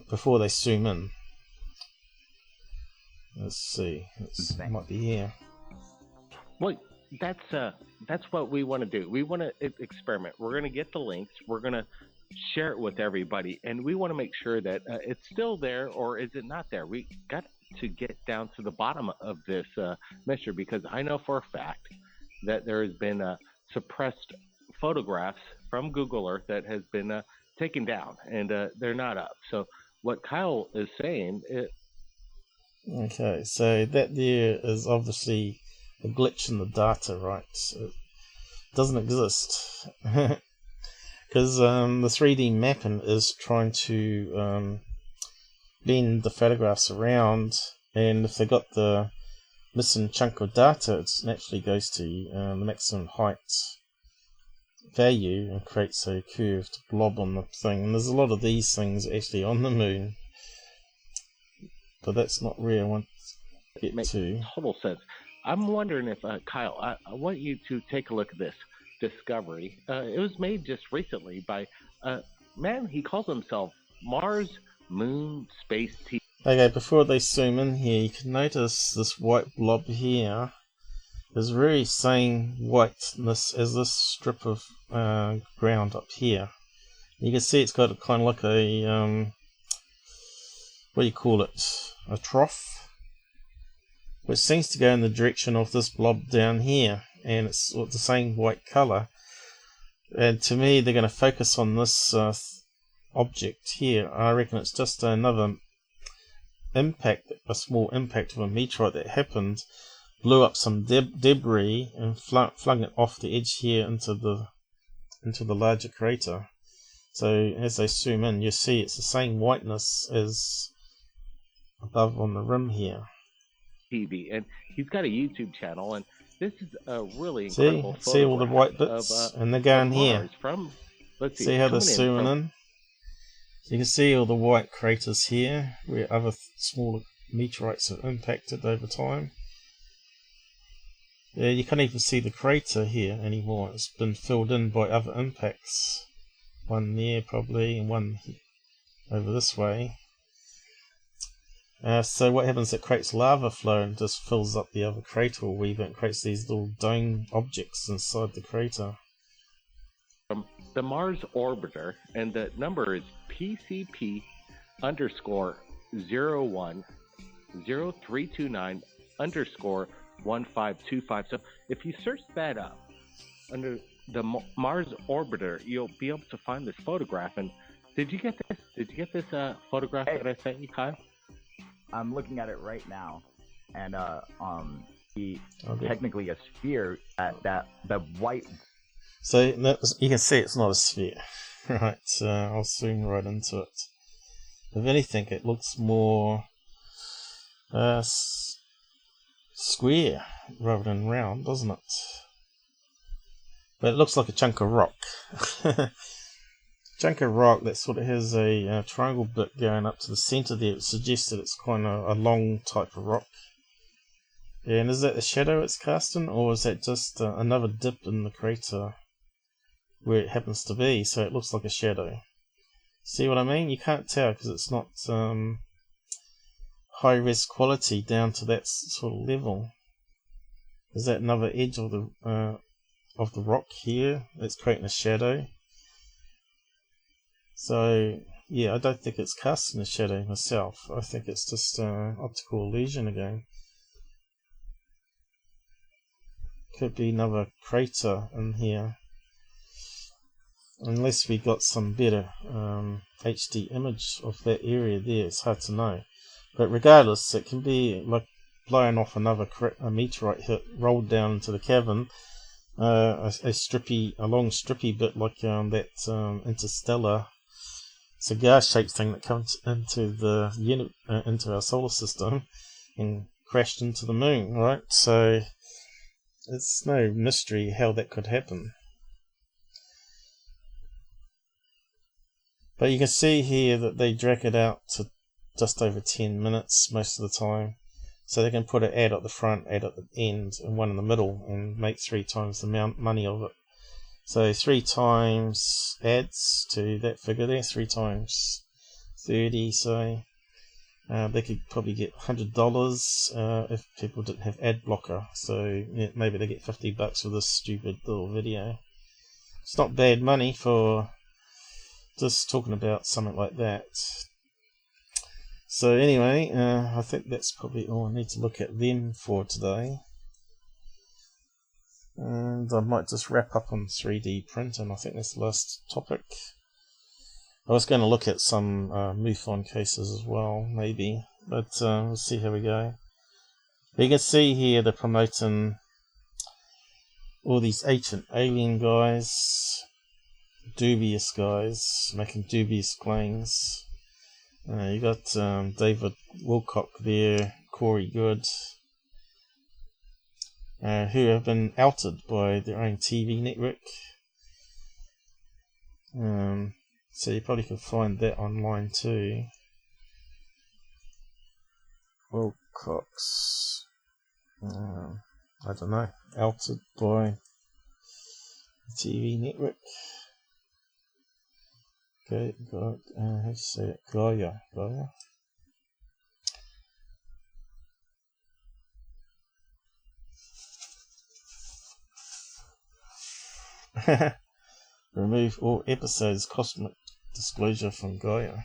before they zoom in. Let's see, it might be here. Well, that's what we want to do. We want to experiment. We're going to get the links. We're going to share it with everybody, and we want to make sure that it's still there, or is it not there. We got to get down to the bottom of this mystery, because I know for a fact that there has been suppressed photographs from Google Earth that has been taken down, and they're not up. So what Kyle is saying, okay, so that there is obviously a glitch in the data, right? It doesn't exist because the 3D mapping is trying to bend the photographs around, and if they got the missing chunk of data, it naturally goes to the maximum height value and creates a curved blob on the thing. And there's a lot of these things actually on the moon, but that's not where I want to get to. Total sense. I'm wondering if Kyle, I want you to take a look at this discovery. It was made just recently by man. He calls himself Mars Moon Space T. Okay, before they zoom in here, you can notice this white blob here is very same whiteness as this strip of ground up here. You can see it's got a kind of like a what do you call it? A trough, which seems to go in the direction of this blob down here, and it's the same white color. And to me, they're going to focus on this object here. I reckon it's just another impact, a small impact of a meteorite that happened, blew up some debris and flung it off the edge here into the larger crater. So as they zoom in, you see it's the same whiteness as above on the rim here. TV, and he's got a YouTube channel, and this is a really incredible see all the white bits, and they're going here. Let's see how they're zooming in. So you can see all the white craters here, where other smaller meteorites have impacted over time. Yeah, you can't even see the crater here anymore. It's been filled in by other impacts. One there probably, and one over this way. So what happens, it creates lava flow and just fills up the other crater a wee bit and creates these little dome objects inside the crater. From the Mars orbiter, and the number is PCP_010329_1525. So if you search that up under the Mars orbiter, you'll be able to find this photograph. And did you get this? Did you get this photograph that I sent you, Kyle? I'm looking at it right now, and technically a sphere. The white. So you can see it's not a sphere, right? I'll zoom right into it. If anything, it looks more square rather than round, doesn't it? But it looks like a chunk of rock. Chunk of rock that sort of has a triangle bit going up to the centre there. It suggests that it's kind of a long type of rock. Yeah, and is that the shadow it's casting, or is that just another dip in the crater where it happens to be, so it looks like a shadow? See what I mean? You can't tell because it's not high-res quality down to that sort of level. Is that another edge of the rock here that's creating a shadow? So, yeah, I don't think it's casting a shadow myself. I think it's just optical illusion again. Could be another crater in here. Unless we got some better HD image of that area there, it's hard to know. But regardless, it can be like blowing off another meteorite hit, rolled down into the cavern. A long strippy bit like that Interstellar cigar-shaped thing that comes into the into our solar system and crashed into the moon, right? So it's no mystery how that could happen. But you can see here that they drag it out to just over 10 minutes most of the time. So they can put an ad at the front, ad at the end, and one in the middle, and make 3 times the money of it. So 3 times ads to that figure there, 3 times 30, so they could probably get $100 if people didn't have ad blocker. So yeah, maybe they get $50 for this stupid little video. It's not bad money for just talking about something like that. So anyway, I think that's probably all I need to look at them for today. And I might just wrap up on 3D printing. I think that's the last topic. I was going to look at some MUFON cases as well, maybe. But we'll see how we go. But you can see here they're promoting all these ancient alien guys, dubious guys, making dubious claims. You got David Wilcock there, Corey Good, who have been outed by their own TV network. So you probably can find that online too. Wilcox, I don't know, outed by the TV network. Okay, how do you say it? Gaia. Remove all episodes cosmic disclosure from Gaia.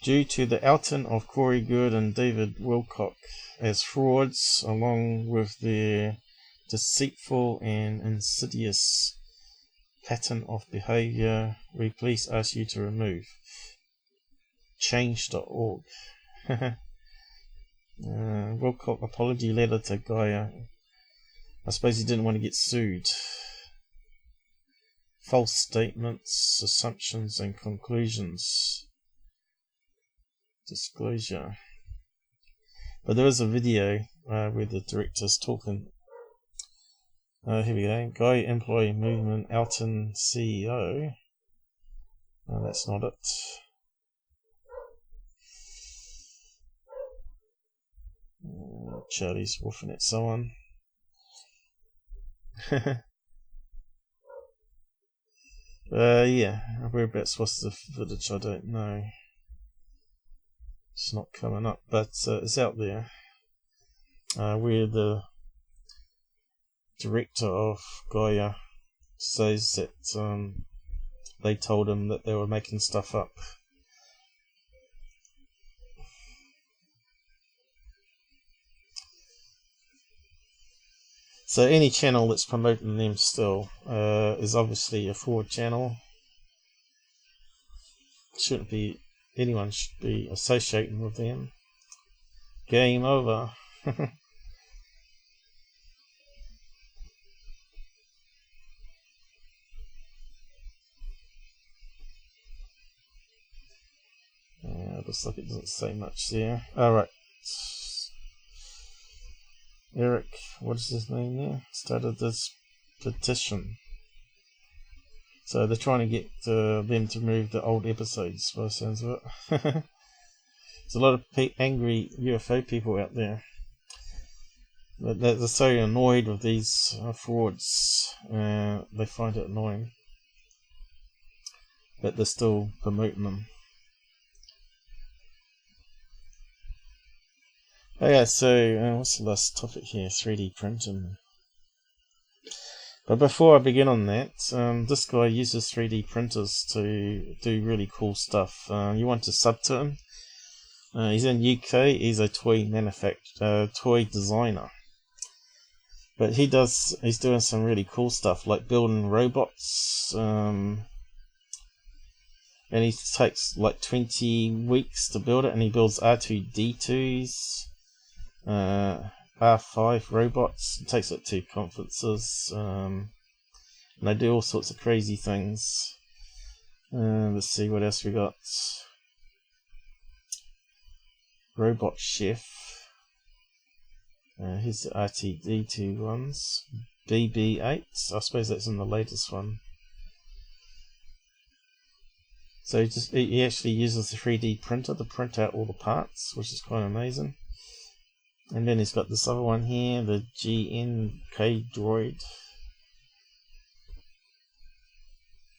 Due to the outing of Corey Good and David Wilcock as frauds, along with their deceitful and insidious pattern of behavior, we please ask you to remove. Change.org. Wilcock apology letter to Gaia. I suppose he didn't want to get sued. False statements, assumptions and conclusions. Disclosure. But there is a video where the director's talking. Here we go. Gaia Employee Movement Elton CEO. No, that's not it. Charlie's woofing at someone. Yeah, whereabouts was the footage? I don't know. It's not coming up, but it's out there. Where the director of Gaia says that they told him that they were making stuff up. So any channel that's promoting them still is obviously a fraud channel. Anyone should be associating with them. Game over. Looks like it doesn't say much there. Alright. Eric, what is his name there? Started this petition. So they're trying to get them to remove the old episodes, by the sounds of it. There's a lot of angry UFO people out there. But they're so annoyed with these frauds. They find it annoying. But they're still promoting them. Oh yeah, so what's the last topic here? 3D printing. But before I begin on that, this guy uses 3D printers to do really cool stuff. You want to sub to him? He's in UK. He's a toy toy designer. But he's doing some really cool stuff, like building robots. And he takes like 20 weeks to build it, and he builds R2-D2s. R5 robots. It takes it to conferences, and they do all sorts of crazy things. Let's see what else we got. Robot Chef. Here's the R2-D2 ones. BB-8. I suppose that's in the latest one. So he actually uses the 3D printer to print out all the parts, which is quite amazing. And then he's got this other one here, the GNK droid.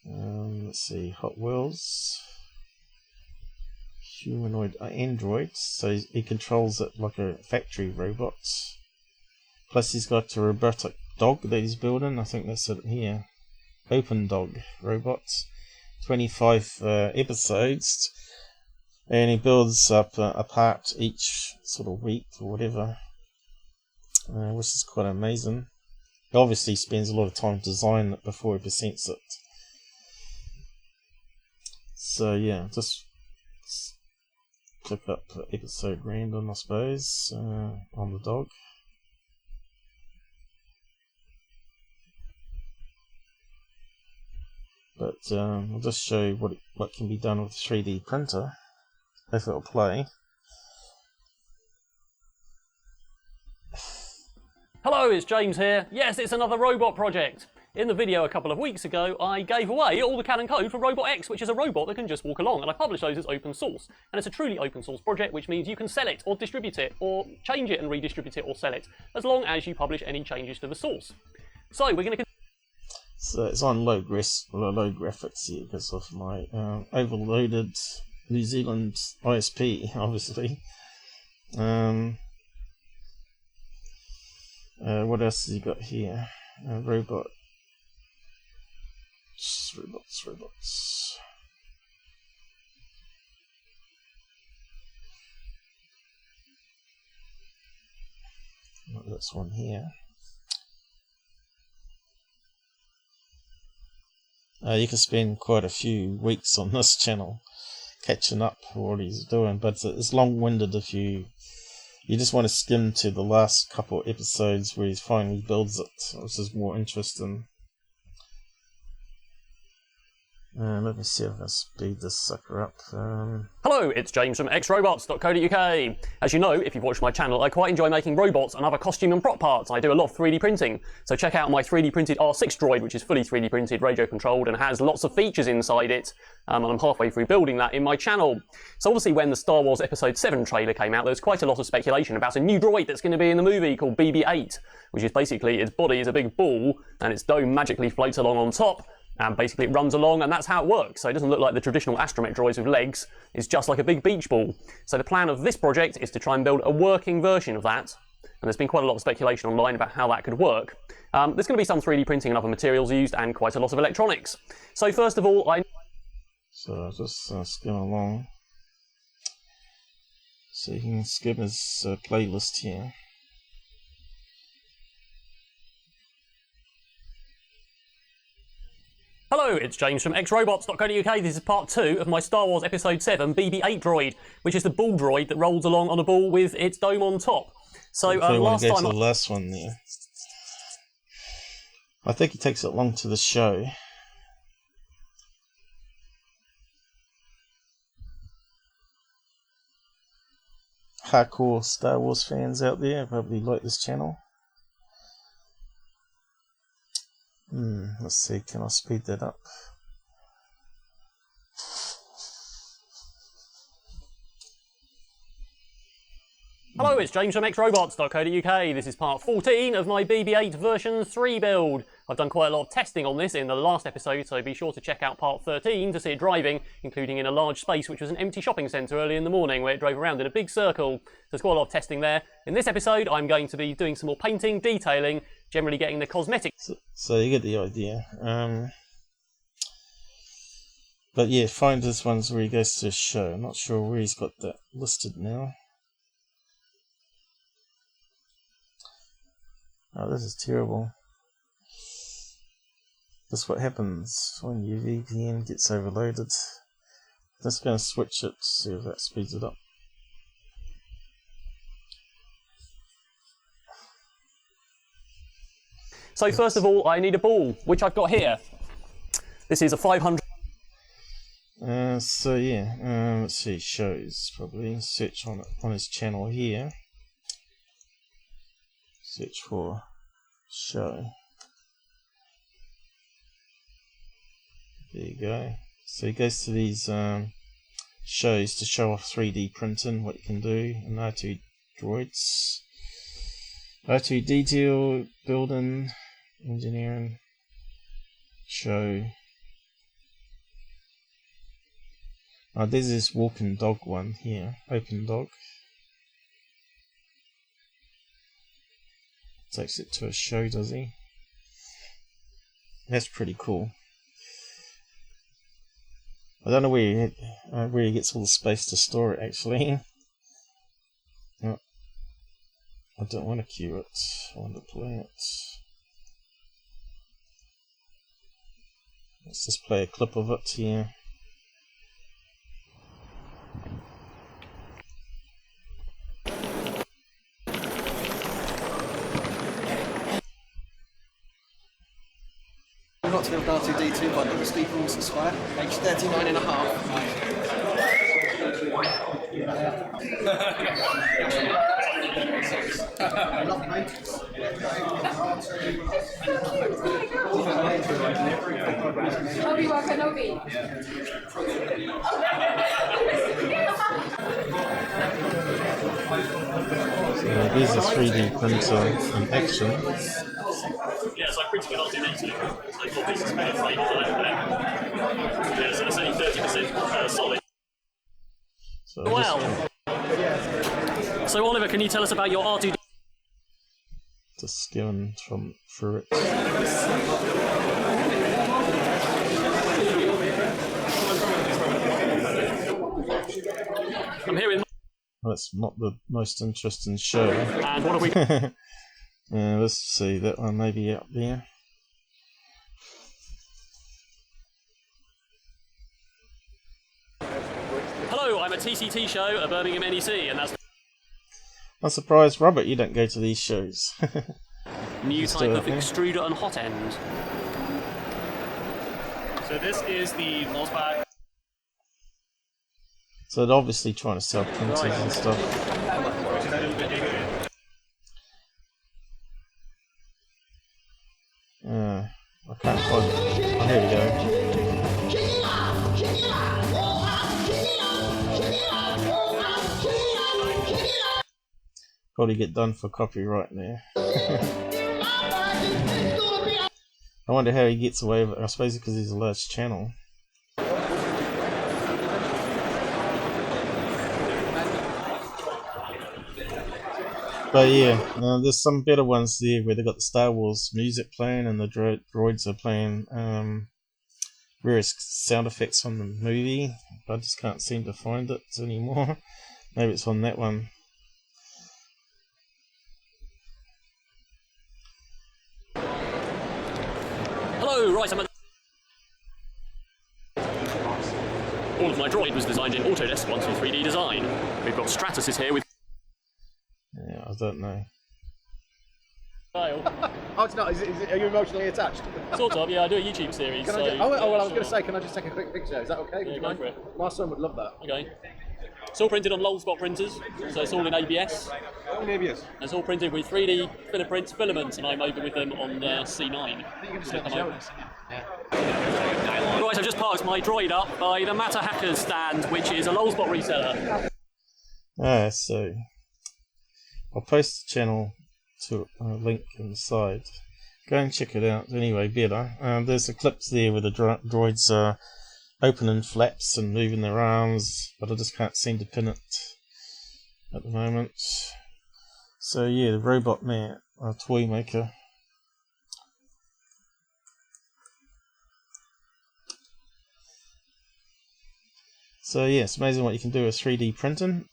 Let's see, Hot Wheels. Humanoid android. So he controls it like a factory robot. Plus he's got a robotic dog that he's building. I think that's it here. Open dog robot. 25 episodes. And he builds up a part each sort of week or whatever, which is quite amazing. He obviously spends a lot of time designing it before he presents it. So yeah, just click up episode random, I suppose, on the dog. But I'll just show you what can be done with a 3D printer. If it'll play. Hello, it's James here. Yes, it's another robot project. In the video a couple of weeks ago, I gave away all the canon code for Robot X, which is a robot that can just walk along, and I published those as open source. And it's a truly open source project, which means you can sell it or distribute it or change it and redistribute it or sell it, as long as you publish any changes to the source. So we're going to... So it's on low graphics here because of my overloaded New Zealand ISP, obviously. What else has he got here? Robots. Not this one here. You can spend quite a few weeks on this channel catching up for what he's doing, but it's long-winded if you just want to skim to the last couple episodes where he finally builds it, which is more interesting. Let me see if I can speed this sucker up. Hello, it's James from xrobots.co.uk. As you know, if you've watched my channel, I quite enjoy making robots and other costume and prop parts. I do a lot of 3D printing. So check out my 3D printed R6 droid, which is fully 3D printed, radio controlled, and has lots of features inside it. And I'm halfway through building that in my channel. So obviously when the Star Wars Episode 7 trailer came out, there was quite a lot of speculation about a new droid that's going to be in the movie called BB-8, which is basically its body is a big ball and its dome magically floats along on top. And basically it runs along, and that's how it works. So it doesn't look like the traditional astromech droids with legs. It's just like a big beach ball. So the plan of this project is to try and build a working version of that. And there's been quite a lot of speculation online about how that could work. There's going to be some 3D printing and other materials used, and quite a lot of electronics. So first of all, So I'll just skim along. So you can skim his playlist here. Hello, it's James from xrobots.co.uk. This is part 2 of my Star Wars Episode 7 BB-8 droid, which is the ball droid that rolls along on a ball with its dome on top. So last time, the last one there. I think he takes it along to the show. Hardcore Star Wars fans out there probably like this channel. Let's see, can I speed that up? Hello, it's James from xrobots.co.uk. This is part 14 of my BB-8 version 3 build. I've done quite a lot of testing on this in the last episode, so be sure to check out part 13 to see it driving, including in a large space which was an empty shopping centre early in the morning where it drove around in a big circle. There's quite a lot of testing there. In this episode, I'm going to be doing some more painting, detailing, generally getting the cosmetics. So you get the idea. But yeah, find this one's where he goes to a show. I'm not sure where he's got that listed now. Oh, this is terrible. This is what happens when your VPN gets overloaded. I'm just going to switch it to see if that speeds it up. So first of all, I need a ball, which I've got here. This is a 500. So yeah, let's see, shows probably. Search on his channel here. Search for show. There you go. So he goes to these shows to show off 3D printing, what you can do, and R2 droids. R2 detail, building, engineering, show. Oh, there's this walking dog one here, open dog. Takes it to a show, does he? That's pretty cool. I don't know where he gets all the space to store it, actually. No, I don't want to queue it. I want to play it. Let's just play a clip of it here. Not to build R2-D2 by the Steeples Aspire, age 39 and a half. So here's a 3D printer in action. Yeah, so I'm printing an R2-D2, so I've got this spare frame on there. Yeah, so it's only 30% solid. So So Oliver, can you tell us about your R2-D2? Just skimming through it. I'm here with. That's not the most interesting show. And what are we? Let's see, that one maybe out there. Hello, I'm a TCT show at Birmingham NEC, and that's. I'm surprised, Robert, you don't go to these shows. New type of extruder and hot end. So this is the MOSBAG. So they're obviously trying to sell printers and stuff. I can't find it. Oh, here we go. Probably get done for copyright there. I wonder how he gets away with it. I suppose because he's a large channel. But yeah, there's some better ones there where they got the Star Wars music playing and the droids are playing various sound effects from the movie. I just can't seem to find it anymore. Maybe it's on that one. Hello, right, all of my droid was designed in Autodesk 123D design. We've got Stratus is here with. Yeah, I don't know. Oh, it's not. Are you emotionally attached? Sort of, yeah. I do a YouTube series. Can I well, I was going to say, can I just take a quick picture? Is that okay? Yeah, go for it. My son would love that. Okay. It's all printed on Lowell spot printers, so it's all in ABS. All in ABS? And it's all printed with 3D Philiprint filaments, and I'm over with them on the C9. Right, I've just parked my droid up by the Matter Hackers stand, which is a Lowell spot reseller. So I'll post the channel to a link in the side. Go and check it out anyway, better. There's the clips there where the droids are opening flaps and moving their arms, but I just can't seem to pin it at the moment. So yeah, the Robot Man, toy maker. So yeah, it's amazing what you can do with 3D printing.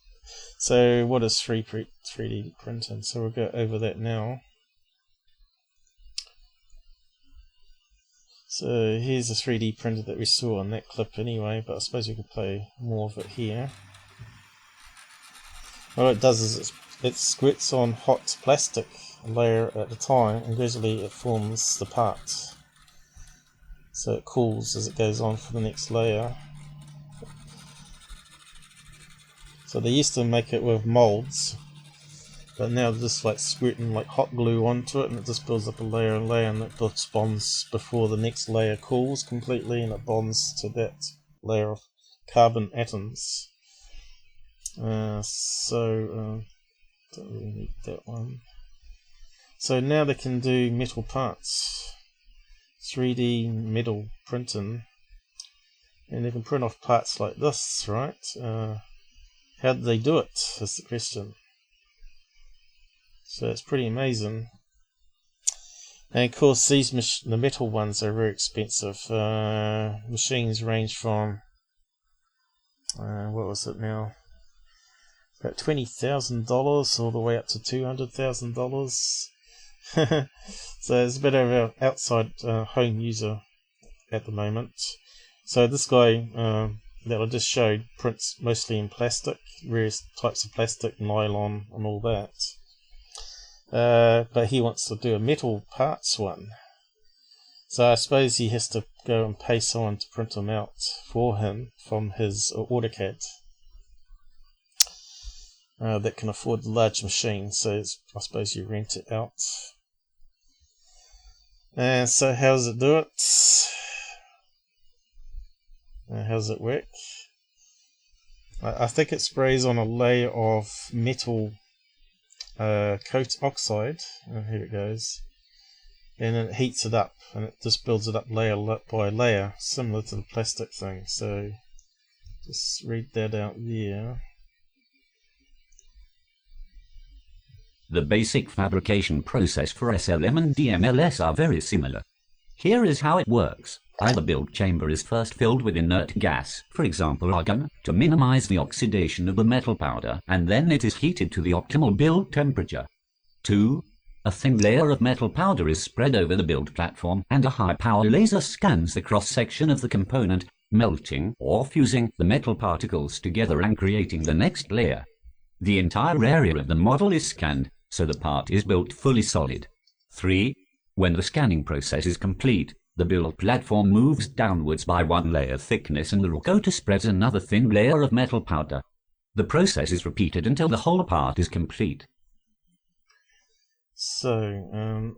So what is 3D printing? So we'll go over that now. So here's a 3D printer that we saw on that clip anyway, but I suppose we could play more of it here. What it does is it squirts on hot plastic a layer at a time, and gradually it forms the part. So it cools as it goes on for the next layer. So they used to make it with molds, but now they're just like squirting like hot glue onto it, and it just builds up a layer and layer, and it just bonds before the next layer cools completely, and it bonds to that layer of carbon atoms. Don't really need that one. So now they can do metal parts, 3D metal printing, and they can print off parts like this, right? How did they do it, is the question. So it's pretty amazing. And of course these the metal ones are very expensive. Machines range from, what was it now? About $20,000 all the way up to $200,000. So it's a bit of an outside home user at the moment. So this guy that I just showed prints mostly in plastic, various types of plastic, nylon and all that. But he wants to do a metal parts one. So I suppose he has to go and pay someone to print them out for him from his AutoCAD. That can afford the large machine, so I suppose you rent it out. And so how does it do it? How does it work? I think it sprays on a layer of metal coat oxide. Here it goes. And then it heats it up, and it just builds it up layer by layer, similar to the plastic thing. So just read that out there. The basic fabrication process for SLM and DMLS are very similar. Here is how it works. Either build chamber is first filled with inert gas, for example argon, to minimize the oxidation of the metal powder, and then it is heated to the optimal build temperature. 2. A thin layer of metal powder is spread over the build platform, and a high-power laser scans the cross-section of the component, melting or fusing the metal particles together and creating the next layer. The entire area of the model is scanned, so the part is built fully solid. 3. When the scanning process is complete, the build platform moves downwards by one layer thickness and the rotor spreads another thin layer of metal powder. The process is repeated until the whole part is complete. So,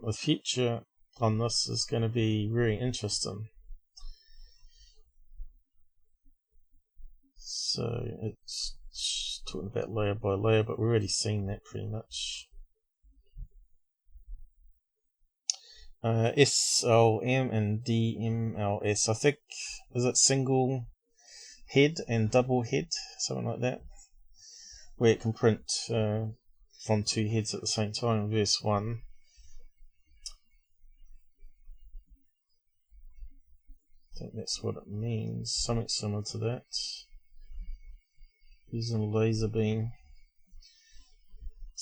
the future on this is going to be very interesting. So, it's talking about layer by layer, but we've already seen that pretty much. SLM and DMLS, I think, is it single head and double head, something like that, where it can print from two heads at the same time in verse 1. I think that's what it means, something similar to that, using a laser beam.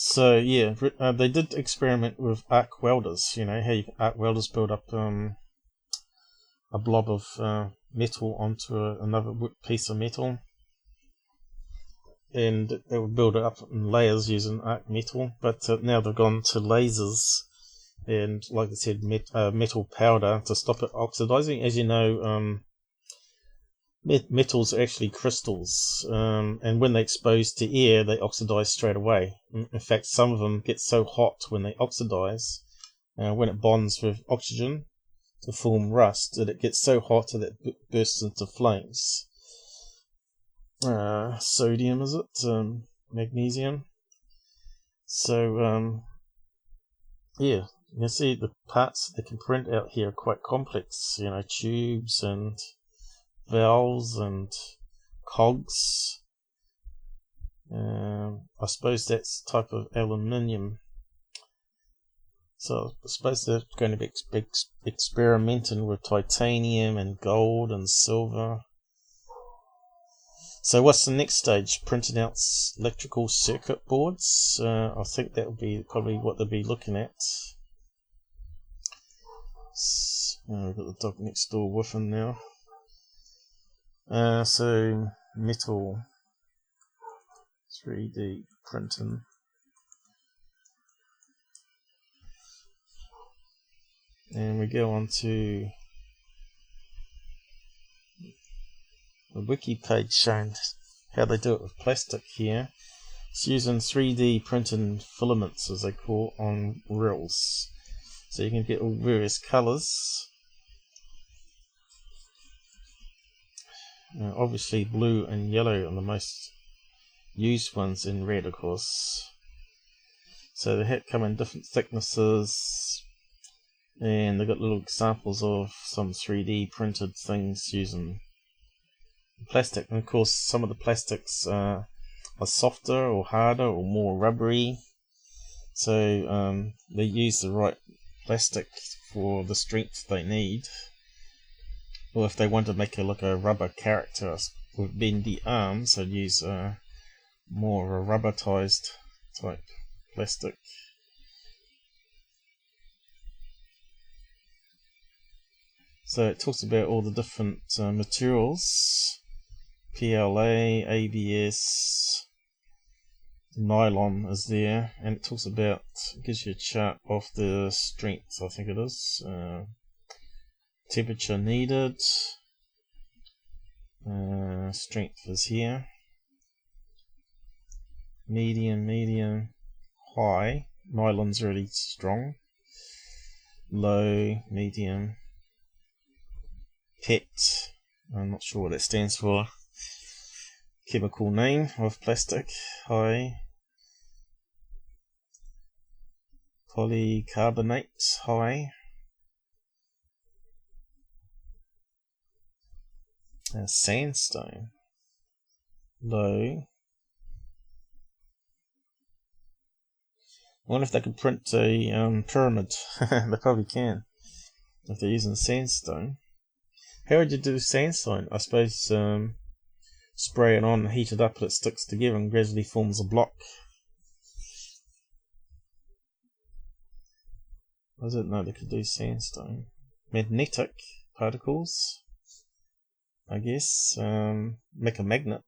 So yeah, they did experiment with arc welders, you know, how arc welders build up a blob of metal onto another piece of metal, and they would build it up in layers using arc metal, but now they've gone to lasers and, like I said, metal powder to stop it oxidizing. As you know, metals are actually crystals, and when they're exposed to air they oxidize straight away. In fact, some of them get so hot when they oxidize, when it bonds with oxygen to form rust, that it gets so hot that it bursts into flames. Sodium, is it? Magnesium. So yeah, you can see the parts they can print out here are quite complex, you know, tubes and valves and cogs. I suppose that's type of aluminium. So I suppose they're going to be experimenting with titanium and gold and silver. So what's the next stage? Printing out electrical circuit boards. I think that would be probably what they'll be looking at. We've got the dog next door woofing now. So metal 3D printing. And we go on to the wiki page showing how they do it with plastic here. It's using 3D printing filaments, as they call, on reels. So you can get all various colours. Obviously blue and yellow are the most used ones, in red of course. So they come in different thicknesses, and they've got little examples of some 3D printed things using plastic. And of course some of the plastics are softer or harder or more rubbery, so they use the right plastic for the strength they need. Or if they want to make it like a rubber character with bendy arms, they'd use more of a rubberized type plastic. So it talks about all the different materials: PLA, ABS, nylon is there, and it talks about, it gives you a chart of the strength, I think it is, temperature needed, strength is here, medium, high, nylon's really strong, low, medium, PET, I'm not sure what that stands for, chemical name of plastic, high, polycarbonate, high, sandstone, low. wonder if they could print a pyramid. They probably can, if they're using sandstone. How would you do sandstone? I suppose spray it on, heat it up, and it sticks together and gradually forms a block. I didn't know they could do sandstone. Magnetic particles, I guess. Make a magnet.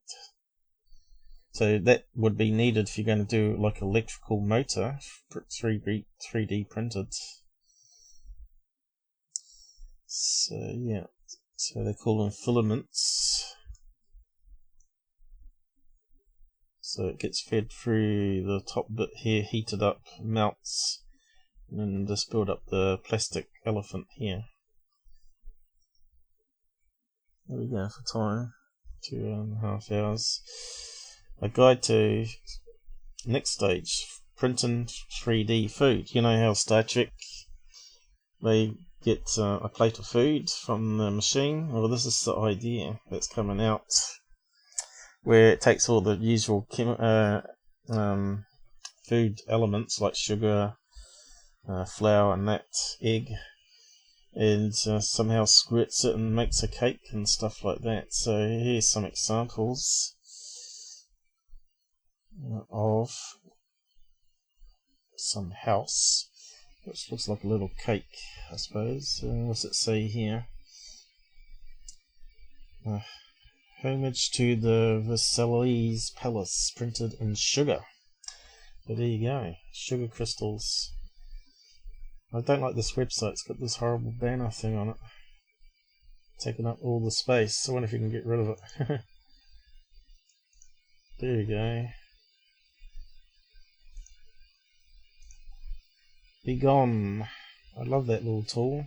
So that would be needed if you're going to do like electrical motor, 3D printed. So yeah, so they call them filaments. So it gets fed through the top bit here, heated up, melts, and then just build up the plastic elephant here. There we go for time, 2.5 hours. A guide to next stage, printing 3D food. You know how Star Trek, they get a plate of food from the machine? Well, this is the idea that's coming out, where it takes all the usual food elements like sugar, flour and that, egg, and somehow squirts it and makes a cake and stuff like that. So here's some examples of some house, which looks like a little cake, I suppose. What's it say here? Homage to the Versailles Palace, printed in sugar. But there you go, sugar crystals. I don't like this website, it's got this horrible banner thing on it, taking up all the space. I wonder if you can get rid of it. There you go. Be gone. I love that little tool.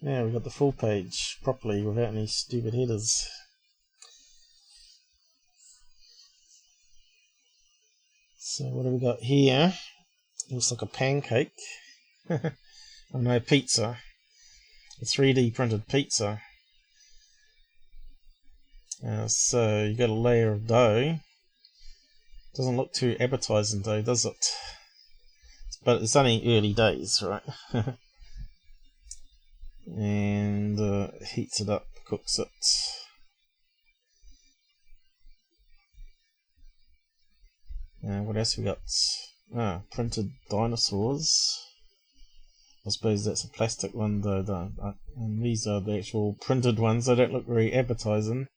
Now we've got the full page properly without any stupid headers. So what have we got here? Looks like a pancake. Oh no, pizza. A 3D printed pizza. So you got a layer of dough. Doesn't look too appetizing though, does it? But it's only early days, right? And heats it up, cooks it. What else we got? Printed dinosaurs. I suppose that's a plastic one though, and these are the actual printed ones. They don't look very appetizing.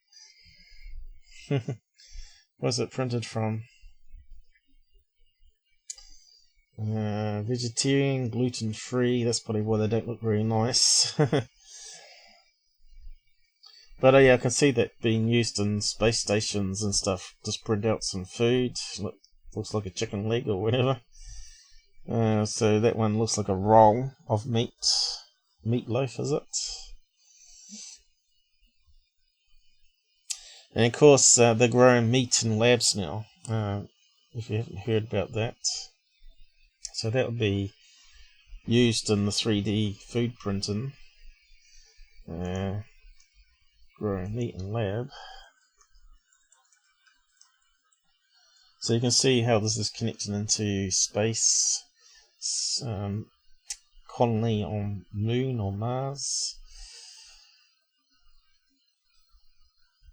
What's it printed from? Vegetarian, gluten free. That's probably why they don't look very nice. But yeah, I can see that being used in space stations and stuff. Just print out some food. Looks like a chicken leg or whatever. So that one looks like a roll of meat. Meatloaf, is it? And of course, they're growing meat in labs now. If you haven't heard about that. So that would be used in the 3D food printing. Growing meat in lab. So you can see how this is connecting into space. Colony on Moon or Mars.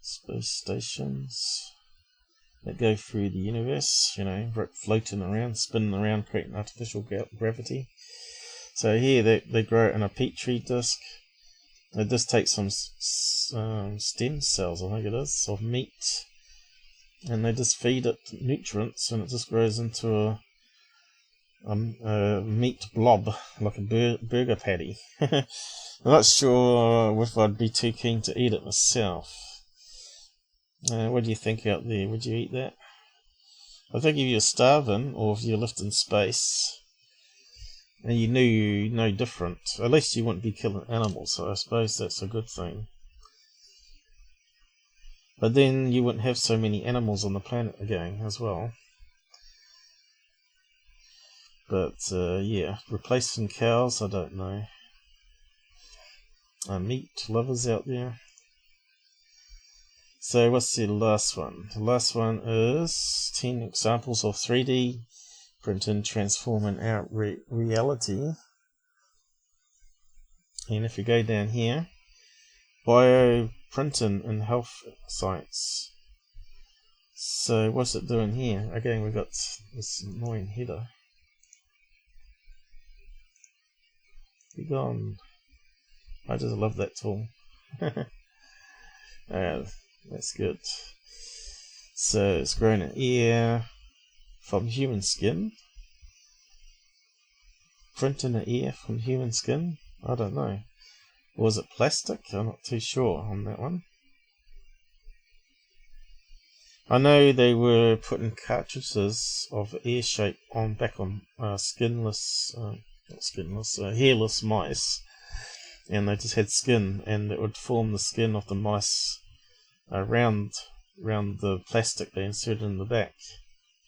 Space stations that go through the universe, you know, floating around, spinning around, creating artificial gravity. So here they grow it in a petri disc. They just take some stem cells, I think it is, of meat, and they just feed it nutrients, and it just grows into a meat blob, like a burger patty. I'm not sure if I'd be too keen to eat it myself. What do you think out there? Would you eat that? I think if you're starving, or if you're left in space, and you knew you no different, at least you wouldn't be killing animals, so I suppose that's a good thing. But then you wouldn't have so many animals on the planet again as well. But yeah, replacing cows, I don't know. Meat lovers out there. So what's the last one? The last one is 10 examples of 3D printing transforming our reality. And if you go down here, bioprinting in health science. So what's it doing here? Again, we've got this annoying header. Be gone. I just love that tool. That's good. So it's growing an ear from human skin. Printing an ear from human skin? I don't know. Was it plastic? I'm not too sure on that one. I know they were putting cartridges of ear shape back on hairless mice, and they just had skin, and it would form the skin of the mice around the plastic they inserted in the back.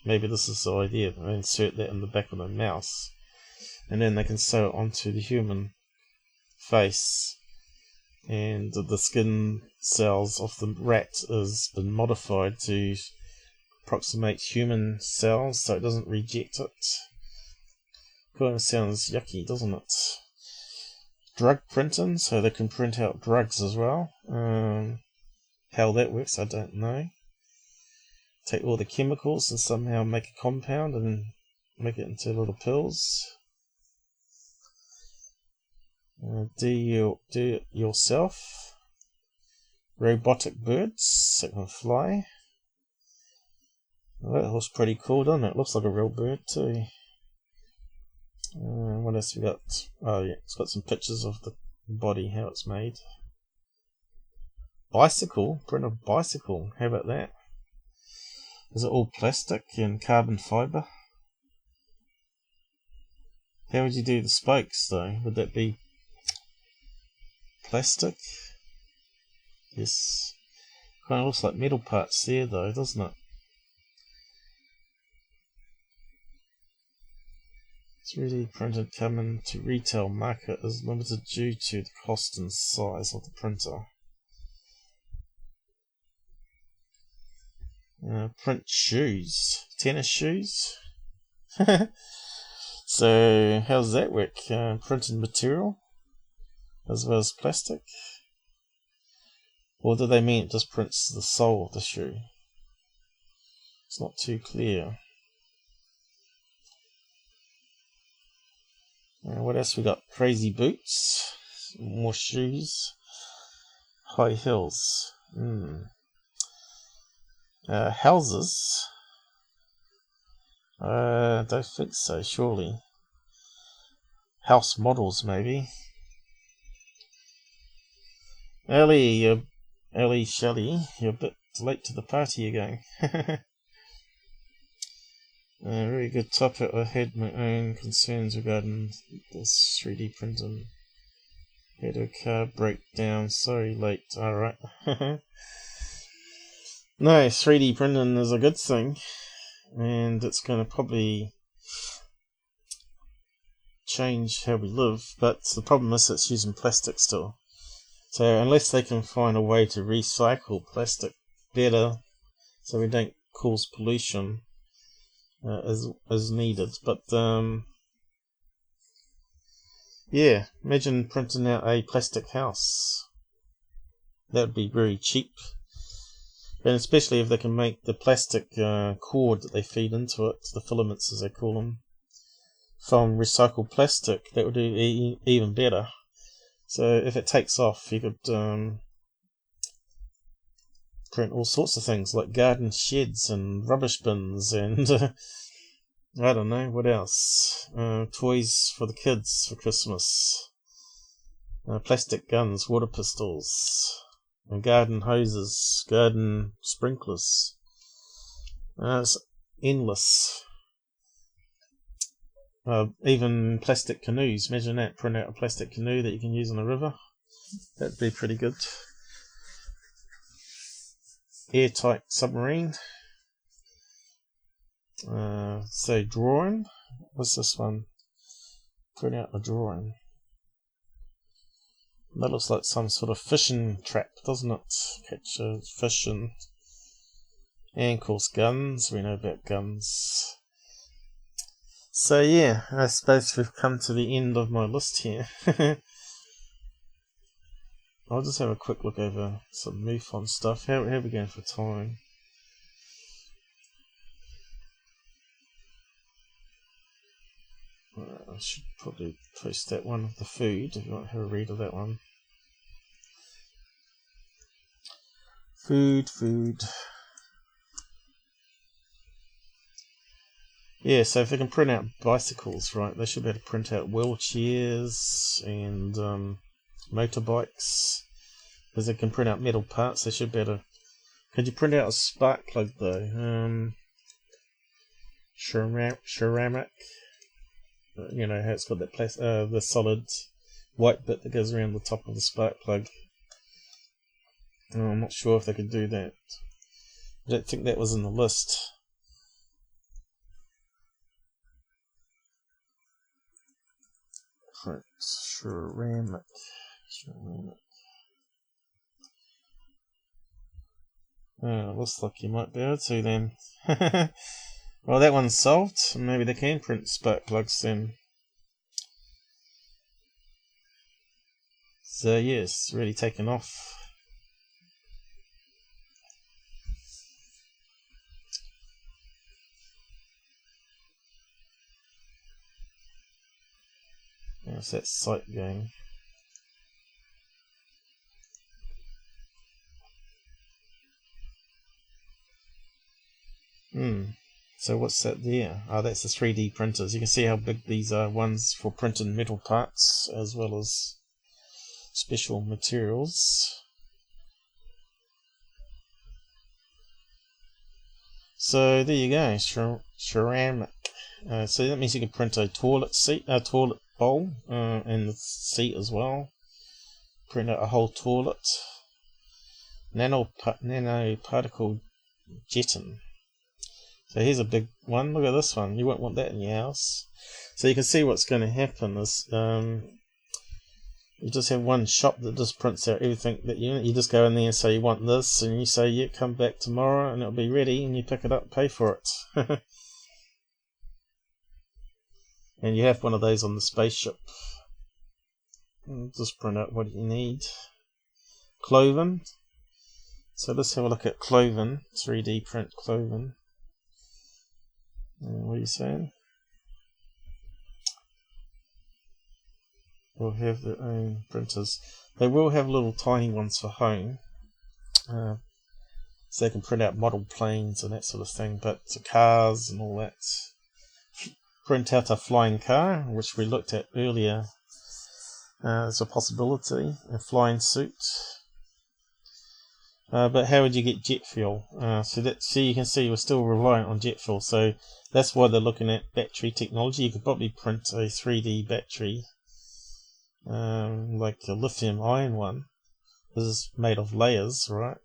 Maybe this is the idea. They insert that in the back of the mouse, and then they can sew it onto the human face, and the skin cells of the rat has been modified to approximate human cells so it doesn't reject it. Kind of sounds yucky, doesn't it? Drug printing, so they can print out drugs as well. How that works, I don't know. Take all the chemicals and somehow make a compound and make it into little pills. Do it yourself. Robotic birds that can fly. Well, that looks pretty cool, doesn't it? Looks like a real bird too. What else we got? Oh yeah, it's got some pictures of the body, how it's made. Bicycle, print a bicycle. How about that? Is it all plastic and carbon fibre? How would you do the spokes though? Would that be plastic? Yes. Kind of looks like metal parts there though, doesn't it? 3D printed coming to retail market is limited due to the cost and size of the printer. Print shoes. Tennis shoes? So how does that work? Printed material as well as plastic? Or do they mean it just prints the sole of the shoe? It's not too clear. What else we got? Crazy boots. More shoes. High heels. Houses. Don't think so, surely. House models, maybe. Ellie Shelley, you're a bit late to the party again. Very good topic. I had my own concerns regarding this 3D printing. Had a car breakdown. Sorry, late. Alright. No, 3D printing is a good thing, and it's going to probably change how we live, but the problem is it's using plastic still. So unless they can find a way to recycle plastic better so we don't cause pollution as needed. But yeah, imagine printing out a plastic house. That would be very cheap. And especially if they can make the plastic cord that they feed into it, the filaments as they call them, from recycled plastic, that would do even better. So if it takes off, you could print all sorts of things like garden sheds and rubbish bins and I don't know, what else? Toys for the kids for Christmas. Plastic guns, water pistols. And garden hoses, garden sprinklers. It's endless. Even plastic canoes. Imagine that, print out a plastic canoe that you can use on a river. That'd be pretty good. Airtight submarine. So drawing. What's this one? Print out a drawing. That looks like some sort of fishing trap, doesn't it? Catch a fish and of course guns. We know about guns. So yeah, I suppose we've come to the end of my list here. I'll just have a quick look over some MUFON stuff. How are we going for time? I should probably post that one of the food if you want to have a read of that one. Food. Yeah, so if they can print out bicycles, right, they should be able to print out wheelchairs and motorbikes. Because they can print out metal parts, they should be able to... Could you print out a spark plug though? Ceramic. You know how it's got that the solid white bit that goes around the top of the spark plug. I'm not sure if they could do that. I don't think that was in the list. Right, ceramic. Looks like you might be able to then. Well, that one's solved. Maybe they can print spark plugs then. So yeah, it's really taken off. How's that site going? So what's that there? Oh, that's the 3D printers. You can see how big these are. Ones for printing metal parts as well as special materials. So there you go, ceramic. So that means you can print a toilet seat, a toilet bowl, and the seat as well. Print out a whole toilet. Nanoparticle jetting. So here's a big one. Look at this one. You won't want that in your house. So you can see what's going to happen is you just have one shop that just prints out everything that you just go in there and say you want this, and you say yeah, come back tomorrow and it'll be ready, and you pick it up, pay for it. And you have one of those on the spaceship. Just print out what you need. Clothing. So let's have a look at clothing. 3D print clothing. What are you saying? Will have their own printers. They will have little tiny ones for home. So they can print out model planes and that sort of thing, but the cars and all that. Print out a flying car, which we looked at earlier. As a possibility. A flying suit. But how would you get jet fuel? So you can see we're still reliant on jet fuel. So that's why they're looking at battery technology. You could probably print a 3D battery, like a lithium ion one. This is made of layers, right?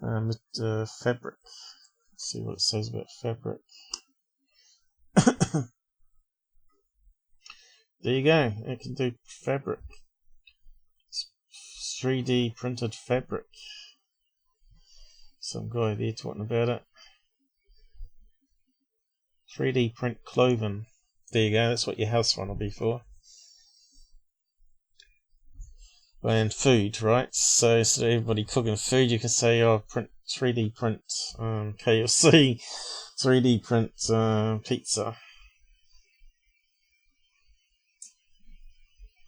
With fabric. Let's see what it says about fabric. There you go. It can do fabric. 3D printed fabric. Some guy there talking about it. 3D print clothing. There you go, that's what your house one will be for. And food, right? So instead of everybody cooking food, you can say, oh, 3D print KFC, 3D print pizza.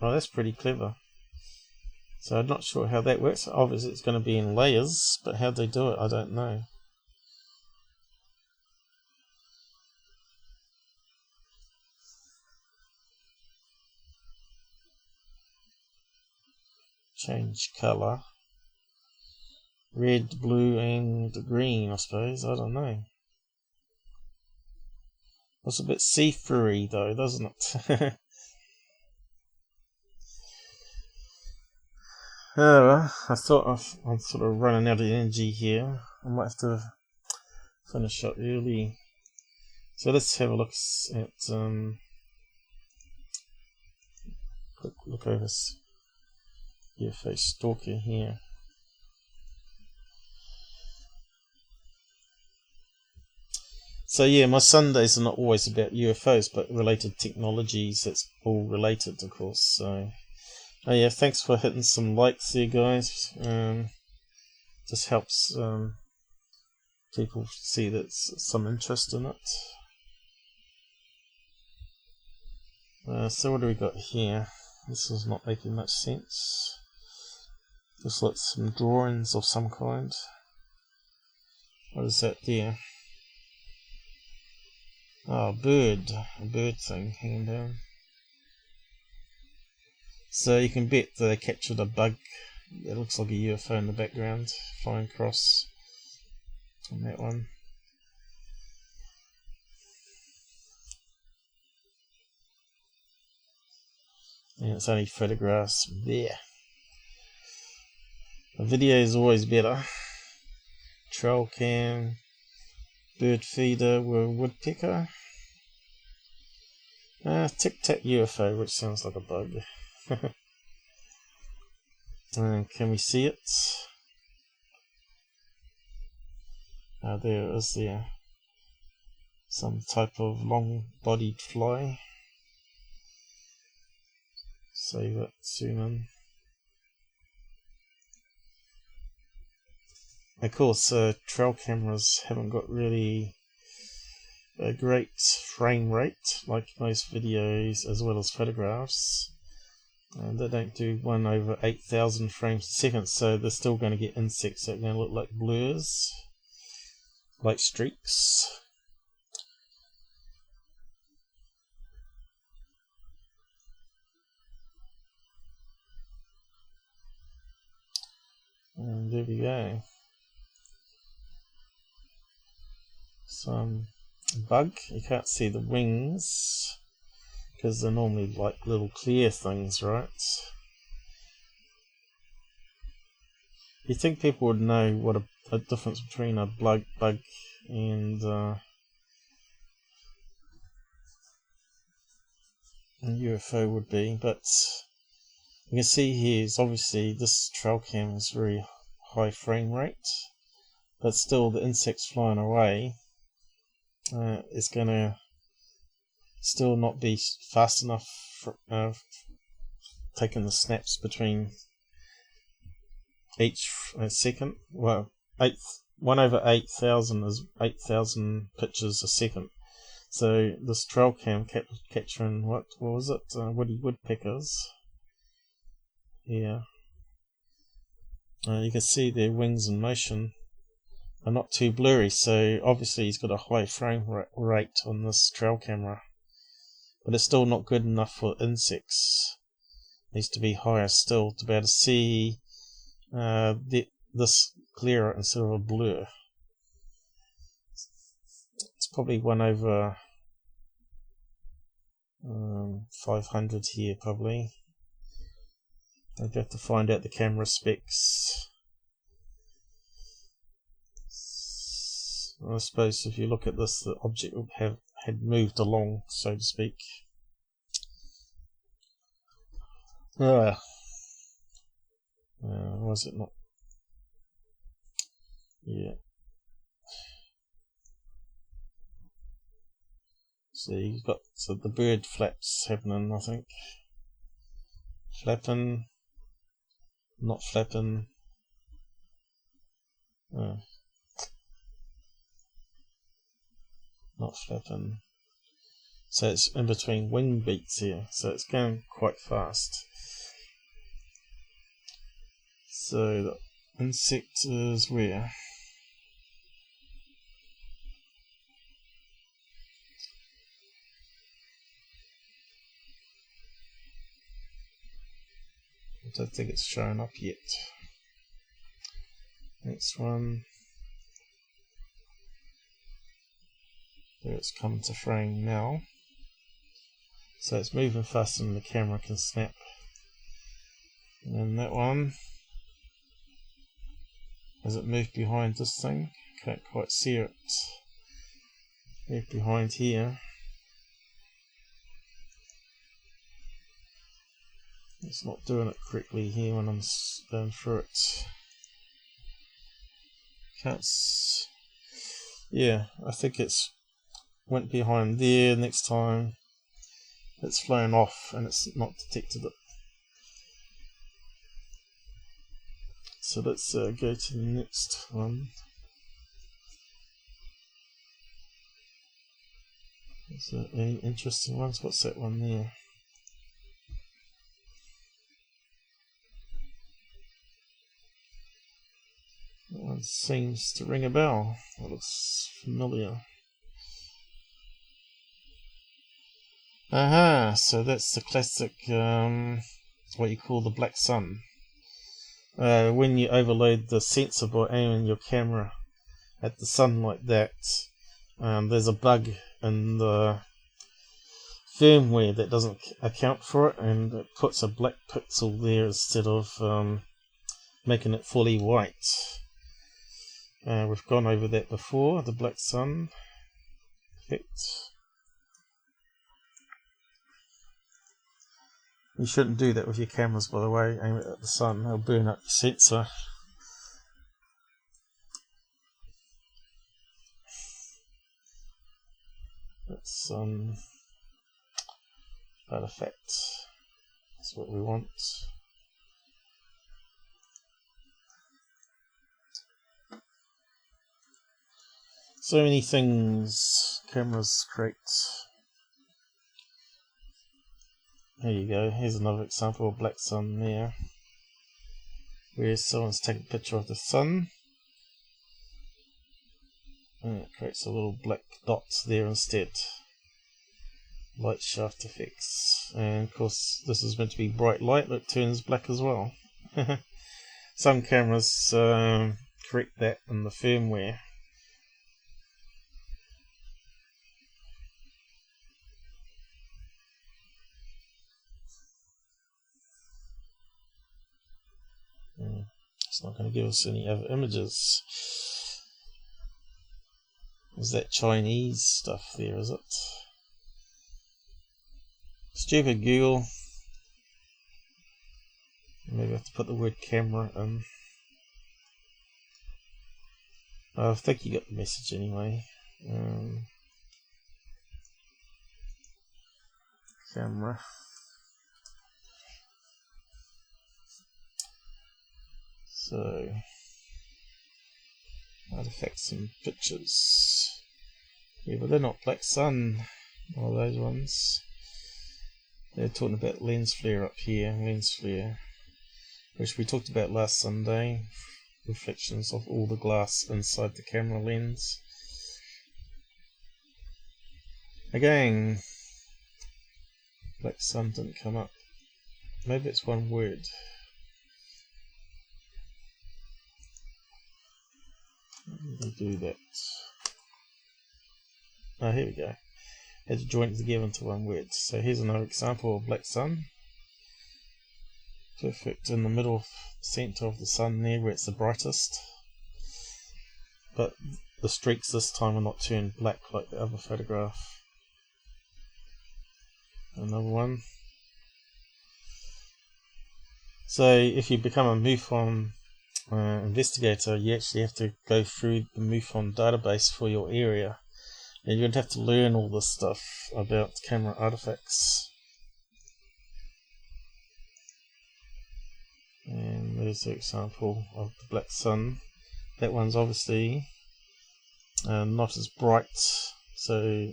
Oh, that's pretty clever. So I'm not sure how that works. Obviously it's going to be in layers, but how they do it, I don't know. Change colour. Red, blue and green, I suppose. I don't know. It's a bit see-through though, doesn't it? I thought I'm sort of running out of energy here. I might have to finish up early. So let's have a look at quick look over UFO Stalker here. So yeah, my Sundays are not always about UFOs, but related technologies. It's all related, of course. So, oh yeah, thanks for hitting some likes there, guys. Just helps people see that there's some interest in it. So what do we got here? This is not making much sense. Just like some drawings of some kind. What is that there? Oh, a bird thing hanging down. So you can bet they captured a bug. It looks like a UFO in the background, flying across on that one. And it's only photographs there. A video is always better. Trail cam, bird feeder with woodpecker. Tic Tac UFO, which sounds like a bug. Can we see it? There it is there. Some type of long-bodied fly. Save it, zoom in. Of course, trail cameras haven't got really a great frame rate like most videos as well as photographs. They don't do 1/8,000 frames a second, so they're still going to get insects that are going to look like blurs, like streaks. And there we go. Some bug. You can't see the wings because they're normally like little clear things, right? You think people would know what a difference between a bug and a UFO would be, but you can see here is obviously this trail cam is very high frame rate, but still the insects flying away is going to still not be fast enough for taking the snaps between each second. Well, 1/8,000 is 8,000 pictures a second. So this trail cam capturing what was it? Woody woodpeckers. Yeah. You can see their wings in motion are not too blurry, so obviously he's got a high frame rate on this trail camera. But it's still not good enough for insects. It needs to be higher still to be able to see this clearer instead of a blur. It's probably 1/500 here probably. I'd have to find out the camera specs. I suppose if you look at this, the object would had moved along, so to speak. Was it not? Yeah. So you've got the bird flaps happening, I think. Flapping. Not flapping. Not flapping. So it's in between wing beats here, so it's going quite fast. So the insect is where? I don't think it's showing up yet. Next one. There, it's come to frame now. So it's moving faster than the camera can snap. And then that one. Has it moved behind this thing? Can't quite see it. Moved behind here. It's not doing it correctly here when I'm going through it. Yeah, I think it's went behind there. Next time it's flown off and it's not detected it. So let's go to the next one. Is there any interesting ones? What's that one there? That one seems to ring a bell. It looks familiar. Aha, so that's the classic, what you call the black sun. When you overload the sensor by aiming your camera at the sun like that, there's a bug in the firmware that doesn't account for it, and it puts a black pixel there instead of making it fully white. We've gone over that before, the black sun effect. You shouldn't do that with your cameras, by the way. Aim it at the sun, it'll burn up your sensor. That's artifact. That's what we want. So many things cameras create. There you go, here's another example of black sun there, where someone's taken a picture of the sun and it creates a little black dots there instead. Light shaft effects, and of course this is meant to be bright light, but it turns black as well. Some cameras correct that in the firmware. It's not going to give us any other images. Is that Chinese stuff there, is it? Stupid Google. Maybe I have to put the word camera in. I think you got the message anyway. Camera. So, artifacts and pictures. Yeah, but they're not black sun, all those ones. They're talking about lens flare up here, lens flare, which we talked about last Sunday. Reflections of all the glass inside the camera lens. Again, black sun didn't come up. Maybe it's one word. They do that. Oh, here we go. Had to join it together into one word. So here's another example of black sun. Perfect in the middle, center of the sun there where it's the brightest. But the streaks this time are not turned black like the other photograph. Another one. So if you become a MUFON investigator, you actually have to go through the MUFON database for your area, and you're going to have to learn all this stuff about camera artifacts. And there's an example of the black sun. That one's obviously not as bright, so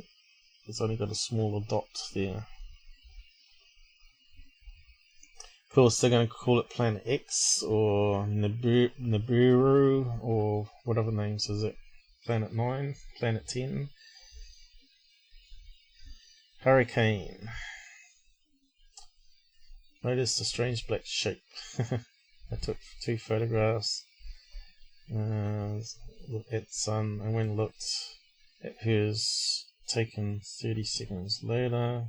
it's only got a smaller dot there. Of course, they're going to call it Planet X or Nibiru or whatever names is it. Planet 9, Planet 10. Hurricane. Notice the strange black shape. I took 2 photographs at the sun, and when looked at hers taken 30 seconds later,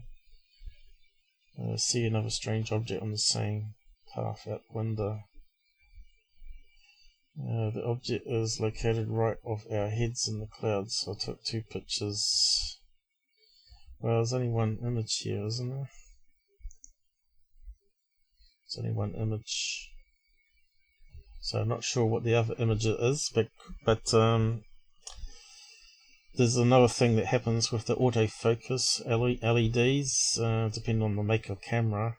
see another strange object on the same path out the window. The object is located right off our heads in the clouds, so I took 2 pictures. Well, there's only one image here, isn't there? It's only one image. So I'm not sure what the other image is, but there's another thing that happens with the autofocus LEDs, depending on the make of camera,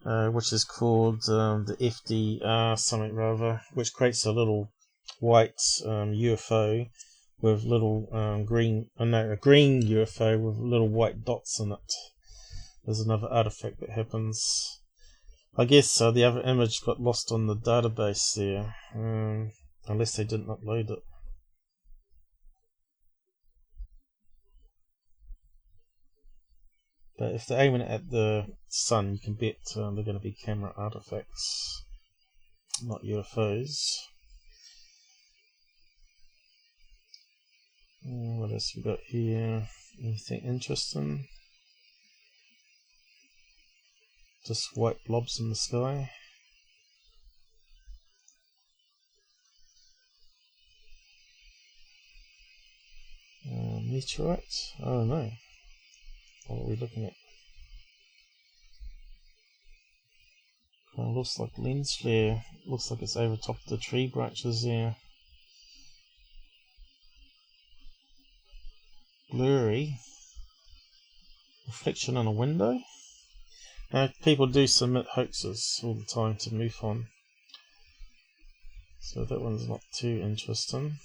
which is called the FDR something rather, which creates a little white UFO with little a green UFO with little white dots in it. There's another artifact that happens. I guess the other image got lost on the database there, unless they didn't upload it. But if they're aiming at the sun, you can bet they're going to be camera artifacts, not UFOs. What else we got here? Anything interesting? Just white blobs in the sky. Meteorite? I don't know. What are we looking at? Kind of looks like lens flare. Looks like it's over top of the tree branches there. Blurry. Reflection on a window. People do submit hoaxes all the time to MUFON, so that one's not too interesting.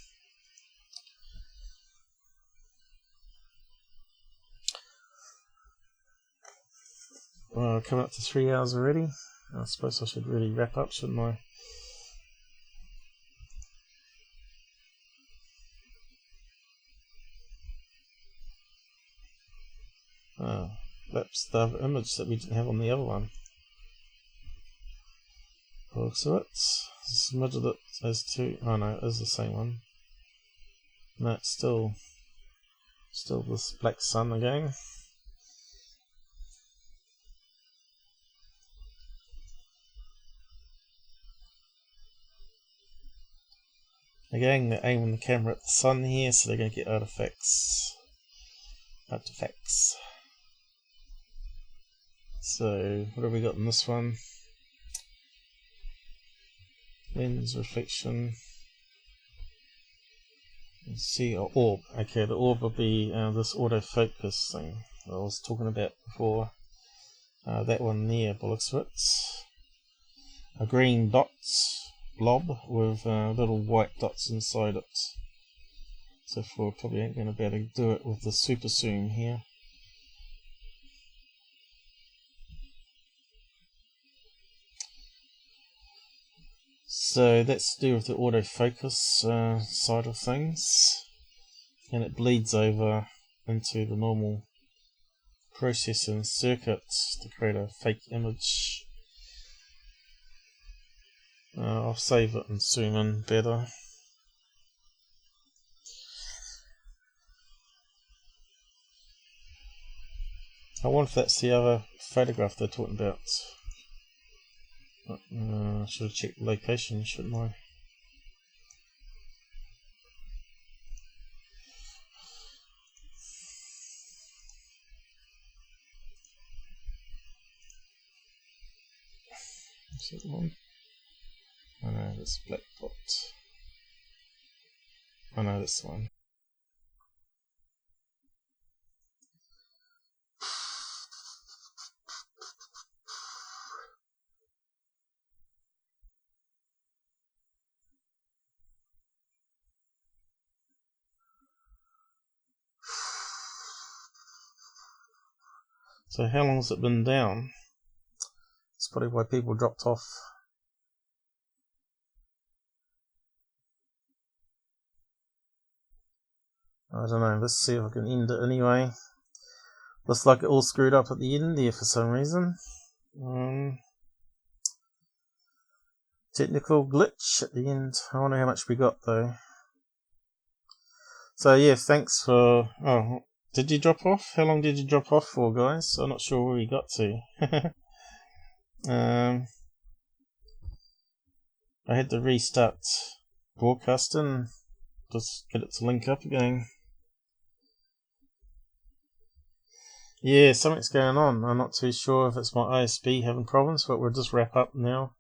Well, coming up to 3 hours already. I suppose I should really wrap up, shouldn't I? Oh, that's the other image that we didn't have on the other one. Looks of it. Submitted it as two. Oh no, it is the same one. No, it's still this black sun again. Again, they're aiming the camera at the sun here, so they're going to get artifacts. So, what have we got in this one? Lens reflection. Let's see, orb. Okay, the orb will be this autofocus thing I was talking about before. That one there, by the looks of it. A green dot blob with little white dots inside it. So we're probably ain't going to be able to do it with the super zoom here. So that's to do with the autofocus side of things, and it bleeds over into the normal processing circuit to create a fake image. I'll save it and zoom in better. I wonder if that's the other photograph they're talking about. I should have checked the location, shouldn't I? Is that one? Oh no, that's black dot. Oh no, that's the one. So how long has it been down? It's probably why people dropped off. I don't know, let's see if I can end it anyway. Looks like it all screwed up at the end there for some reason. Technical glitch at the end. I wonder how much we got though. So yeah, thanks for... Oh, did you drop off? How long did you drop off for, guys? I'm not sure where we got to. I had to restart broadcasting, just get it to link up again. Yeah, something's going on. I'm not too sure if it's my ISP having problems, but we'll just wrap up now.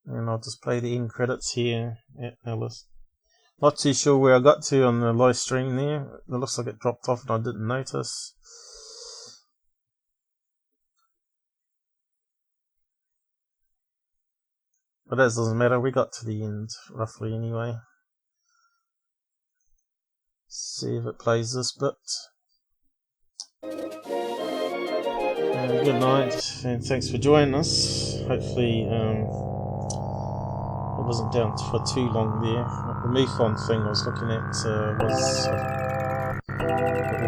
And I'll just play the end credits here at Alice. Not too sure where I got to on the live stream there. It looks like it dropped off and I didn't notice. But that doesn't matter, we got to the end roughly anyway. See if it plays this bit. Good night and thanks for joining us. Hopefully it wasn't down for too long there. The MUFON thing I was looking at was the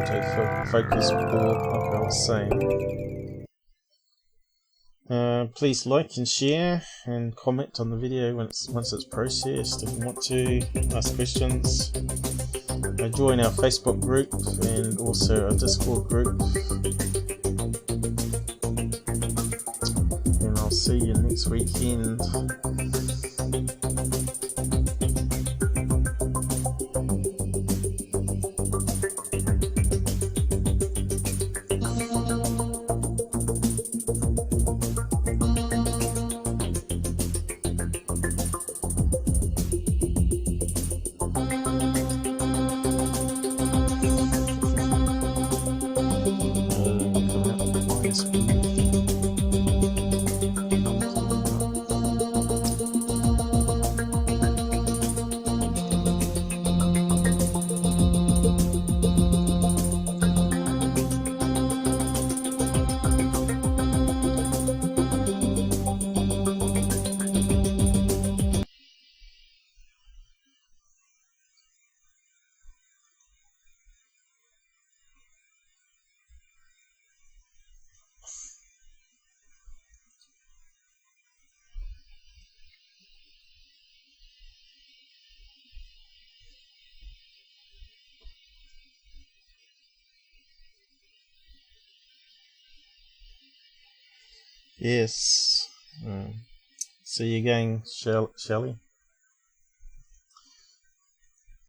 autofocus board, like I was saying. Please like and share and comment on the video once it's processed if you want to ask questions. Join our Facebook group and also our Discord group. And I'll see you next weekend. Yes. See you again, Shelley.